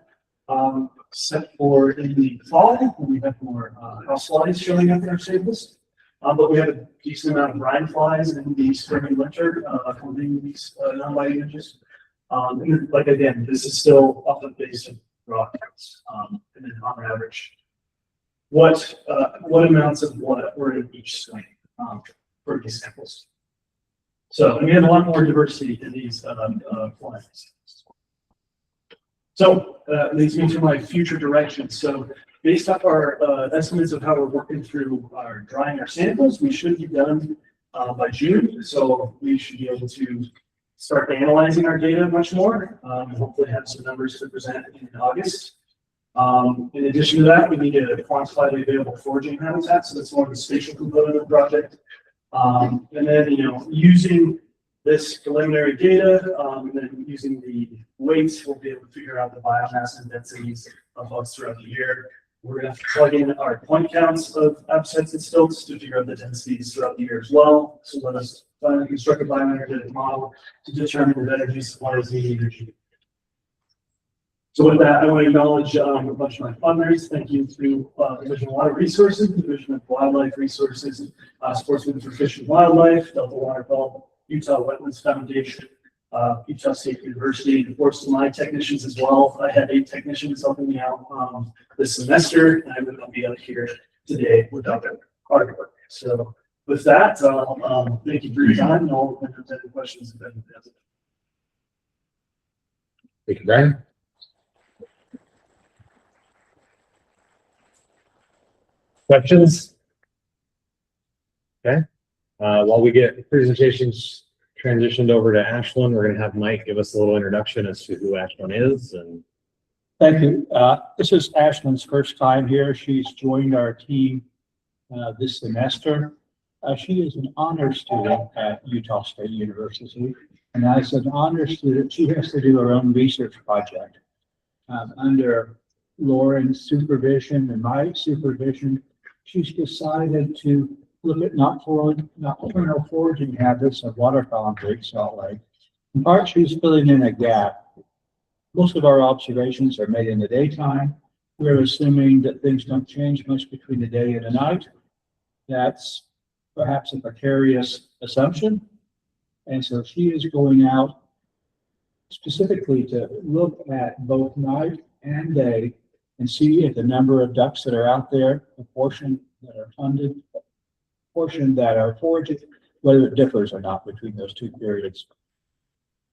[SPEAKER 13] except for in the fall when we have more house flies showing up in our samples. But we have a decent amount of brine flies in the spring and winter accompanying these non-biting midges. And like again, this is still off the base of raw counts, and then on average, what amounts of what were in each swing for these samples. So and we have a lot more diversity in these flies. So leads me to my future direction. So based off our estimates of how we're working through our drying our samples, we should be done by June. So we should be able to start analyzing our data much more. Hopefully have some numbers to present in August. In addition to that, we need to quantify the available foraging habitats. So that's more of the spatial component of the project. And then, using this preliminary data, and then using the weights, we'll be able to figure out the biomass and densities of bugs throughout the year. We're going to have to plug in our point counts of abscents and stilts to figure out the densities throughout the year as well. So let us finally construct a bioenergetic model to determine the energy supplies needed energy. So with that, I want to acknowledge a bunch of my funders. Thank you to Division of Water Resources, Division of Wildlife Resources, Sportsmen for Fish and Wildlife, Delta Waterfall, Utah Wetlands Foundation, Utah State University, and of course my technicians as well. I had 8 technicians helping me out this semester, and I would not be out here today without their hard work. So with that, thank you for your time, and all the questions have been answered.
[SPEAKER 1] Thank you, Brian. Questions? Okay. While we get presentations transitioned over to Ashlyn, we're going to have Mike give us a little introduction as to who Ashlyn is. And
[SPEAKER 4] thank you. This is Ashlyn's first time here. She's joined our team this semester. She is an honor student at Utah State University. And as an honor student, she has to do her own research project. Under Lauren's supervision and my supervision, she's decided to look at nocturnal foraging habits of waterfowl in Great Salt Lake. In part, she's filling in a gap. Most of our observations are made in the daytime. We're assuming that things don't change much between the day and the night. That's perhaps a precarious assumption. And so she is going out specifically to look at both night and day and see if the number of ducks that are out there, the portion that are funded, portion that are foraging, whether it differs or not between those two periods.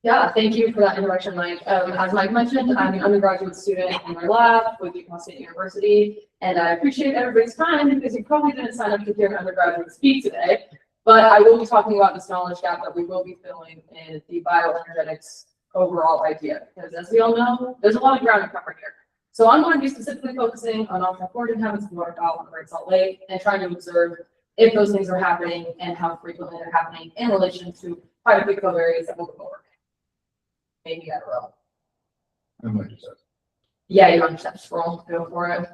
[SPEAKER 14] Yeah, thank you for that introduction, Mike. As Mike mentioned, I'm an undergraduate student in my lab with Utah State University, and I appreciate everybody's time because you probably didn't sign up to hear an undergraduate speak today, but I will be talking about this knowledge gap that we will be filling in the bioenergetics overall idea, because as we all know, there's a lot of ground to cover here. So I'm going to be specifically focusing on nocturnal foraging habits of waterfowl in Great Salt Lake and trying to observe if those things are happening and how frequently they're happening in relation to quite a few covariates that we'll go over. Maybe at a row. Yeah, you don't just have to scroll, go for it.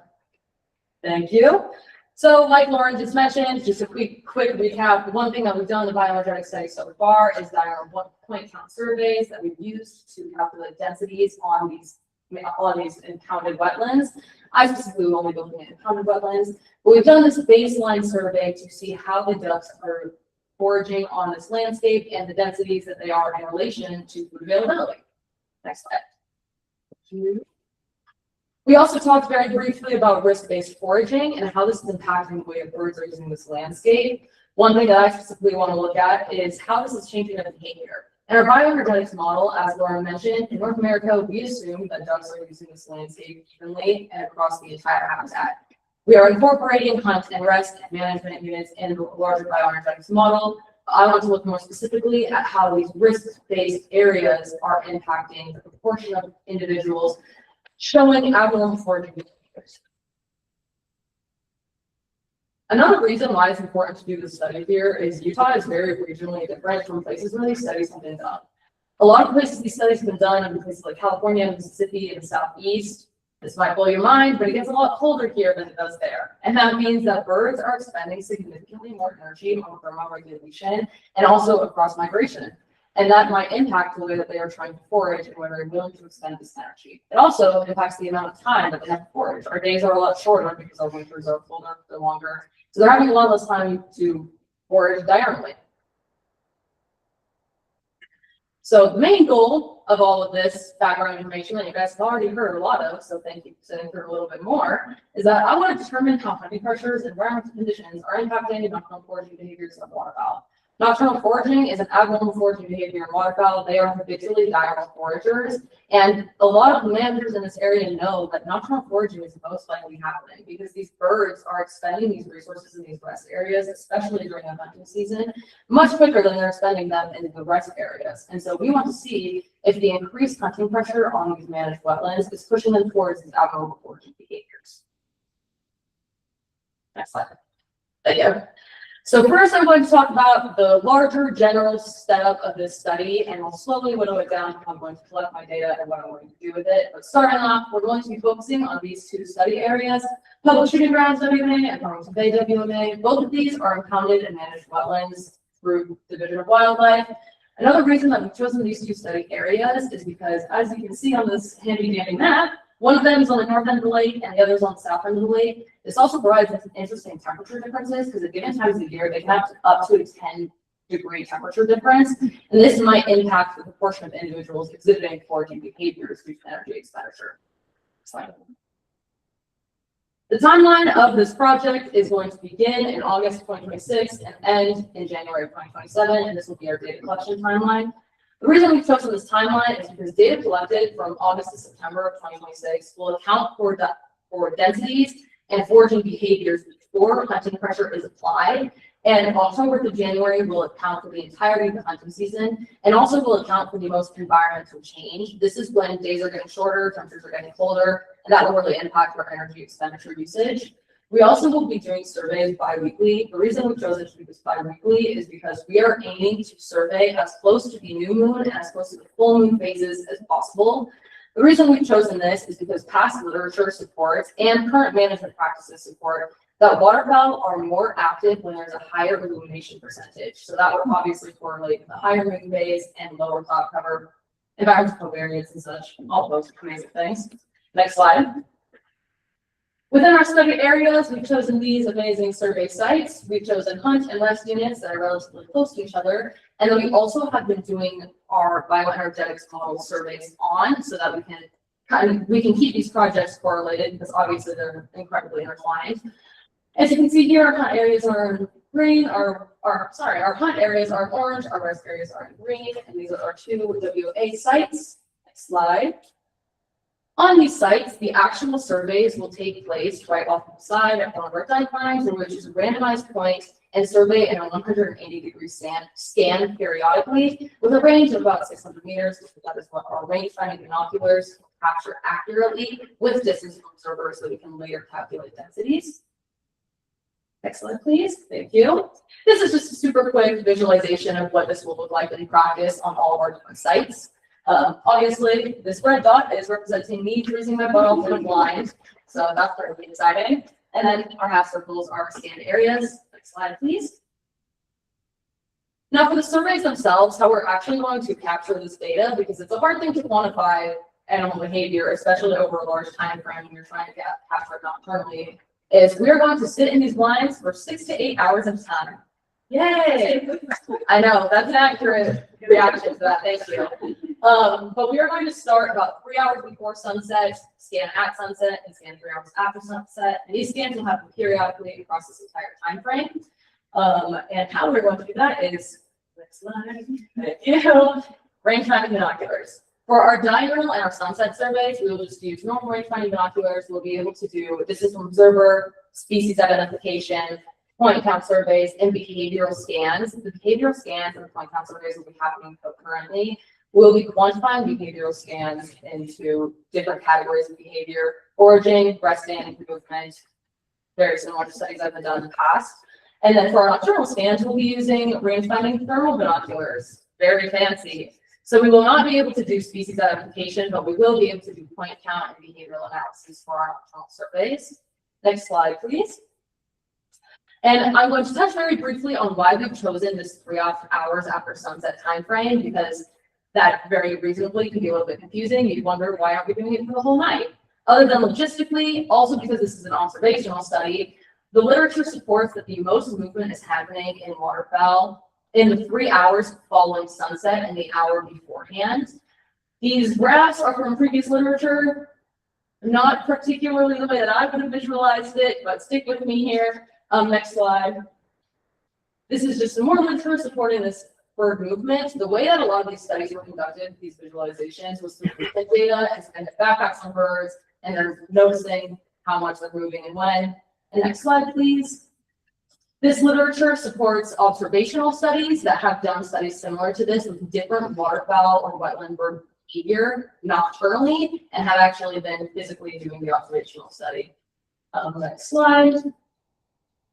[SPEAKER 14] Thank you. So like Lauren just mentioned, just a quick recap. One thing that we've done in the bioenergetic study so far is that our point count surveys that we've used to calculate densities on these impounded wetlands. I specifically will only be looking at impounded wetlands, but we've done this baseline survey to see how the ducks are foraging on this landscape and the densities that they are in relation to food availability. Next slide. We also talked very briefly about risk-based foraging and how this is impacting the way birds are using this landscape. One thing that I specifically want to look at is how this is changing their behavior. In our bioenergetics model, as Laura mentioned, in North America, we assume that ducks are using this landscape evenly and across the entire habitat. We are incorporating hunt and rest and management units in the larger bioenergetics model. I want to look more specifically at how these risk-based areas are impacting the proportion of individuals showing abnormal foraging behaviors. Another reason why it's important to do this study here is Utah is very regionally different from places where these studies have been done. A lot of places these studies have been done in places like California, Mississippi, and the Southeast. This might blow your mind, but it gets a lot colder here than it does there. And that means that birds are expending significantly more energy on thermoregulation and also across migration. And that might impact the way that they are trying to forage and whether they're willing to expend this energy. It also impacts the amount of time that they have to forage. Our days are a lot shorter because our winters are colder, they're longer. So they're having a lot less time to forage diurnally. So the main goal of all of this background information that you guys have already heard a lot of, so thank you for sitting through a little bit more, is that I want to determine how hunting pressures and environmental conditions are impacting nocturnal foraging behaviors of waterfowl. Nocturnal foraging is an abnormal foraging behavior in waterfowl. They are habitually diurnal foragers, and a lot of the managers in this area know that nocturnal foraging is most likely happening because these birds are expending these resources in these rest areas, especially during the hunting season, much quicker than they're spending them in the rest areas. And so we want to see if the increased hunting pressure on these managed wetlands is pushing them towards these abnormal foraging behaviors. Next slide. Thank you. So first, I'm going to talk about the larger general setup of this study, and I'll slowly whittle it down to how I'm going to collect my data and what I'm going to do with it. But starting off, we're going to be focusing on these two study areas, public shooting grounds WMA and Farmington Bay WMA. Both of these are impounded and managed wetlands through Division of Wildlife. Another reason that we've chosen these two study areas is because, as you can see on this handy-dandy map, one of them is on the north end of the lake and the other is on the south end of the lake. This also provides interesting temperature differences because at given times of the year, they can have up to a 10-degree temperature difference. And this might impact the proportion of individuals exhibiting foraging behaviors due to energy expenditure. Slide. The timeline of this project is going to begin in August 2026 and end in January of 2027, and this will be our data collection timeline. The reason we've chosen this timeline is because data collected from August to September of 2026 will account for densities and foraging behaviors before hunting pressure is applied. And October to January will account for the entirety of the hunting season and also will account for the most environmental change. This is when days are getting shorter, temperatures are getting colder, and that will really impact our energy expenditure usage. We also will be doing surveys bi-weekly. The reason we've chosen to do this bi-weekly is because we are aiming to survey as close to the new moon and as close to the full moon phases as possible. The reason we've chosen this is because past literature supports and current management practices support that waterfowl are more active when there's a higher illumination percentage. So that would obviously correlate with the higher moon phase and lower cloud cover, environmental variance and such, all those amazing things. Next slide. Within our study areas, we've chosen these amazing survey sites. We've chosen hunt and rest units that are relatively close to each other. And then we also have been doing our bioenergetics model surveys on so that we can keep these projects correlated because obviously they're incredibly intertwined. As you can see here, our hunt areas are in green, our hunt areas are in orange, our rest areas are in green, and these are our two WA sites. Next slide. On these sites, the actual surveys will take place right off the side of one of our diagrams, in which is a randomized point and survey in a 180-degree scan periodically with a range of about 600 meters. That is what our range-finding binoculars capture accurately with distance from observers so we can later calculate densities. Next slide, please. Thank you. This is just a super quick visualization of what this will look like in practice on all of our different sites. Obviously, this red dot is representing me freezing my butt off in a blind, so that's pretty exciting. And then our half circles are scanned areas. Next slide, please. Now for the surveys themselves, how we're actually going to capture this data, because it's a hard thing to quantify animal behavior, especially over a large time frame when you're trying to capture it nocturnally, is we're going to sit in these blinds for 6 to 8 hours at a time. Yay! I know, that's an accurate reaction to that, thank you. But we are going to start about 3 hours before sunset, scan at sunset, and scan 3 hours after sunset. And these scans will happen periodically across this entire time frame. And how we're going to do that is, next slide, range finding binoculars. For our diurnal and our sunset surveys, we will just use normal range finding binoculars. We'll be able to do distance from observer, species identification, point count surveys, and behavioral scans. The behavioral scans and the point count surveys will be happening concurrently. We'll be quantifying behavioral scans into different categories of behavior: foraging, resting, movement, very similar to studies I've been done in the past. And then for our nocturnal scans, we'll be using range finding thermal binoculars, very fancy. So we will not be able to do species identification, but we will be able to do point count and behavioral analysis for our nocturnal surveys. Next slide, please. And I'm going to touch very briefly on why we've chosen this 3 hours after sunset time frame, because that very reasonably can be a little bit confusing. You wonder, why aren't we doing it for the whole night? Other than logistically, also because this is an observational study, the literature supports that the most movement is happening in waterfowl in the 3 hours following sunset and the hour beforehand. These graphs are from previous literature, not particularly the way that I would have visualized it, but stick with me here. Next slide. This is just some more literature supporting this bird movement. The way that a lot of these studies were conducted, these visualizations, was through movement data and kind of backpacks on birds, and then noticing how much they're moving and when. And next slide, please. This literature supports observational studies that have done studies similar to this with different waterfowl or wetland bird behavior nocturnally and have actually been physically doing the observational study. Next slide.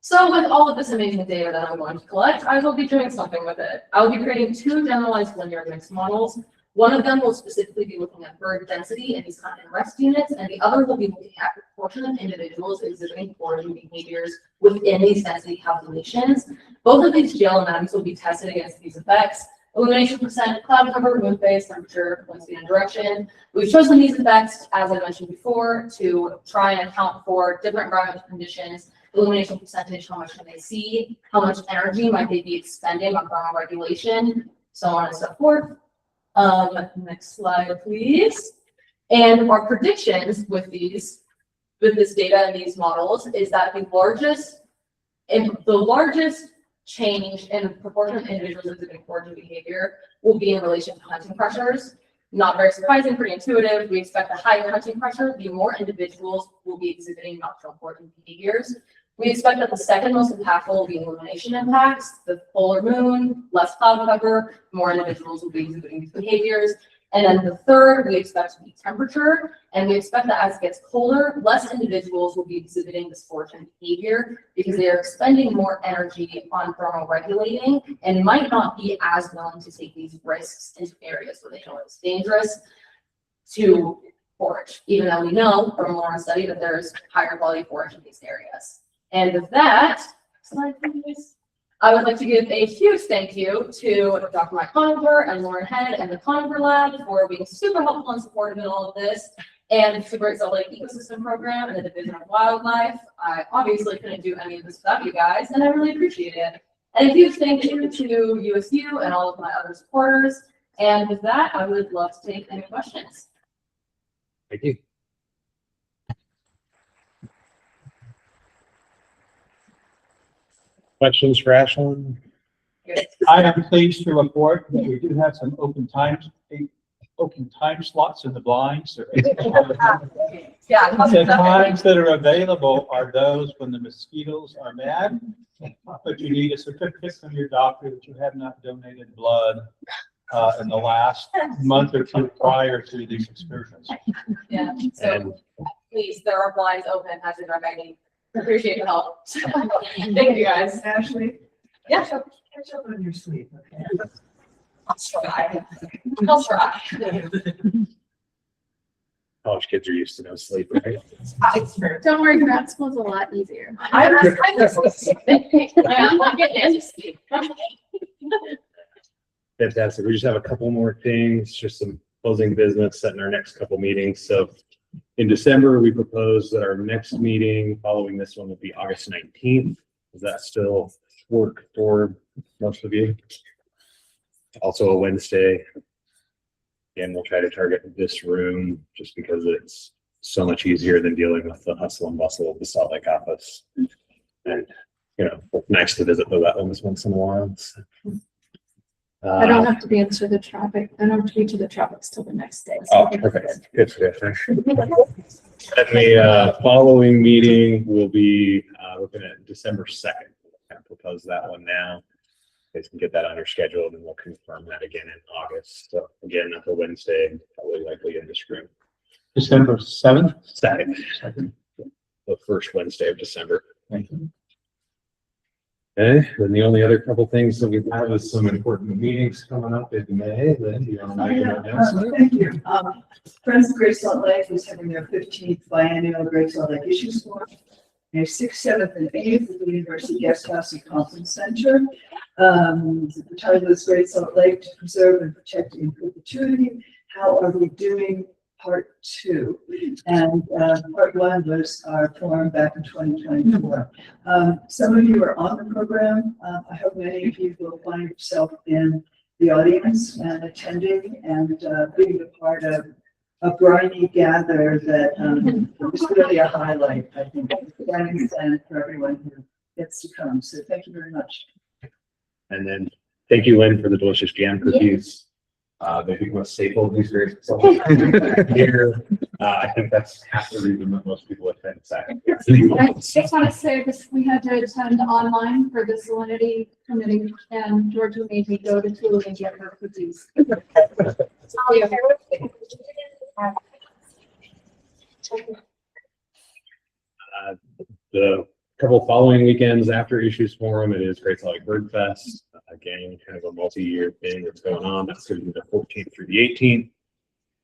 [SPEAKER 14] So with all of this amazing data that I'm going to collect, I will be doing something with it. I will be creating 2 generalized linear mixed models. One of them will specifically be looking at bird density in these hunt and rest units, and the other will be looking at the proportion of individuals exhibiting foraging behaviors within these density calculations. Both of these GLMMs will be tested against these effects: illumination percent, cloud cover, moon phase, temperature, wind speed, and direction. We've chosen these effects, as I mentioned before, to try and account for different environmental conditions: illumination percentage, how much can they see, how much energy might they be expending on thermal regulation, so on and so forth. Next slide, please. And our predictions with this data and these models is that the largest change in proportion of individuals exhibiting foraging behavior will be in relation to hunting pressures. Not very surprising, pretty intuitive. We expect the higher hunting pressure, the more individuals will be exhibiting nocturnal foraging behaviors. We expect that the second most impactful will be illumination impacts. The fuller moon, less cloud cover, more individuals will be exhibiting these behaviors. And then the third, we expect to be temperature. And we expect that as it gets colder, less individuals will be exhibiting this foraging behavior because they are expending more energy on thermal regulating and might not be as willing to take these risks into areas where they know it's dangerous to forage, even though we know from a Lauren study that there's higher quality forage in these areas. And with that, slide please. I would like to give a huge thank you to Dr. Mike Conover and Lauren Head and the Conover Lab for being super helpful and supportive in all of this, and to Great Salt Lake Ecosystem Program and the Division of Wildlife. I obviously couldn't do any of this without you guys, and I really appreciate it. And a huge thank you to USU and all of my other supporters. And with that, I would love to take any questions.
[SPEAKER 1] Thank you. Questions for Ashlyn?
[SPEAKER 4] I am pleased to report that we do have some open time slots in the blinds. The times that are available are those when the mosquitoes are mad, but you need a certificate from your doctor that you have not donated blood in the last month or two prior to these excursions.
[SPEAKER 14] Yeah, so please, there are blinds open as in our begging. Appreciate the help. Thank you guys.
[SPEAKER 12] Ashley?
[SPEAKER 14] Yeah.
[SPEAKER 12] Catch up on your sleep, okay?
[SPEAKER 14] I'll try.
[SPEAKER 1] College kids are used to no sleep, right?
[SPEAKER 7] Don't worry, grad school's a lot easier.
[SPEAKER 14] I'm getting sleep.
[SPEAKER 1] Fantastic. We just have a couple more things, just some closing business, setting our next couple meetings. So in December, we propose that our next meeting following this one will be August 19th. Does that still work for most of you? Also a Wednesday. And we'll try to target this room just because it's so much easier than dealing with the hustle and bustle of the Salt Lake office. And, you know, nice to visit the wetlands once in a while. So.
[SPEAKER 7] I don't have to be into the traffic. I don't have to be to the tropics till the next day. So
[SPEAKER 1] Oh, perfect. Good. And the following meeting will be looking at December 2nd. I propose that one now. You guys can get that on your schedule and we'll confirm that again in August. So again, that's a Wednesday, probably likely in this room.
[SPEAKER 4] December 7th?
[SPEAKER 1] Second. The first Wednesday of December.
[SPEAKER 4] Thank you.
[SPEAKER 1] Okay, then the only other couple things that we have is some important meetings coming up in May. Then you want to make an announcement?
[SPEAKER 15] Thank you. Friends of Great Salt Lake is having their 15th biennial Great Salt Lake Issues Forum. May 6th, 7th, and 8th at the University Guest House and Conference Center. The title is Great Salt Lake to Preserve and Protect in Perpetuity. How are we doing? Part 2. And part 1 was our forum back in 2024. Some of you are on the program. I hope many of you will find yourself in the audience and attending and being a part of a briny gather that is really a highlight, I think, and for everyone who gets to come. So thank you very much.
[SPEAKER 1] And then thank you, Lynn, for the delicious jam cookies. They become a staple of these very here. I think that's half the reason that most people attend SAC.
[SPEAKER 7] I just want to say this, we had to attend online for the salinity committee and Georgia made me go to Tula and get her cookies.
[SPEAKER 1] The couple following weekends after Issues Forum, it is Great Salt Lake Bird Fest. Again, kind of a multi-year thing that's going on. That's going to be the 14th through the 18th.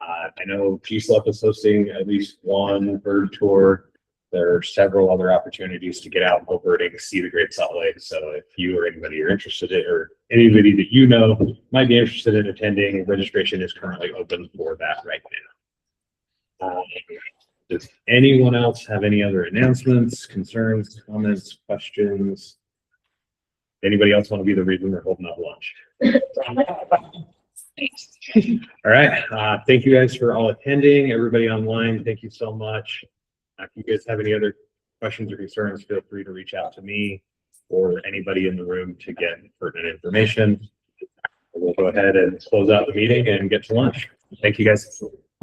[SPEAKER 1] I know GSLEP is hosting at least one bird tour. There are several other opportunities to get out and go birding, see the Great Salt Lake. So if you or anybody are interested in, or anybody that you know might be interested in attending, registration is currently open for that right now. Does anyone else have any other announcements, concerns, comments, questions? Anybody else want to be the reason they're holding up lunch? All right. Thank you guys for all attending. Everybody online, thank you so much. If you guys have any other questions or concerns, feel free to reach out to me or anybody in the room to get pertinent information. We'll go ahead and close out the meeting and get to lunch. Thank you guys.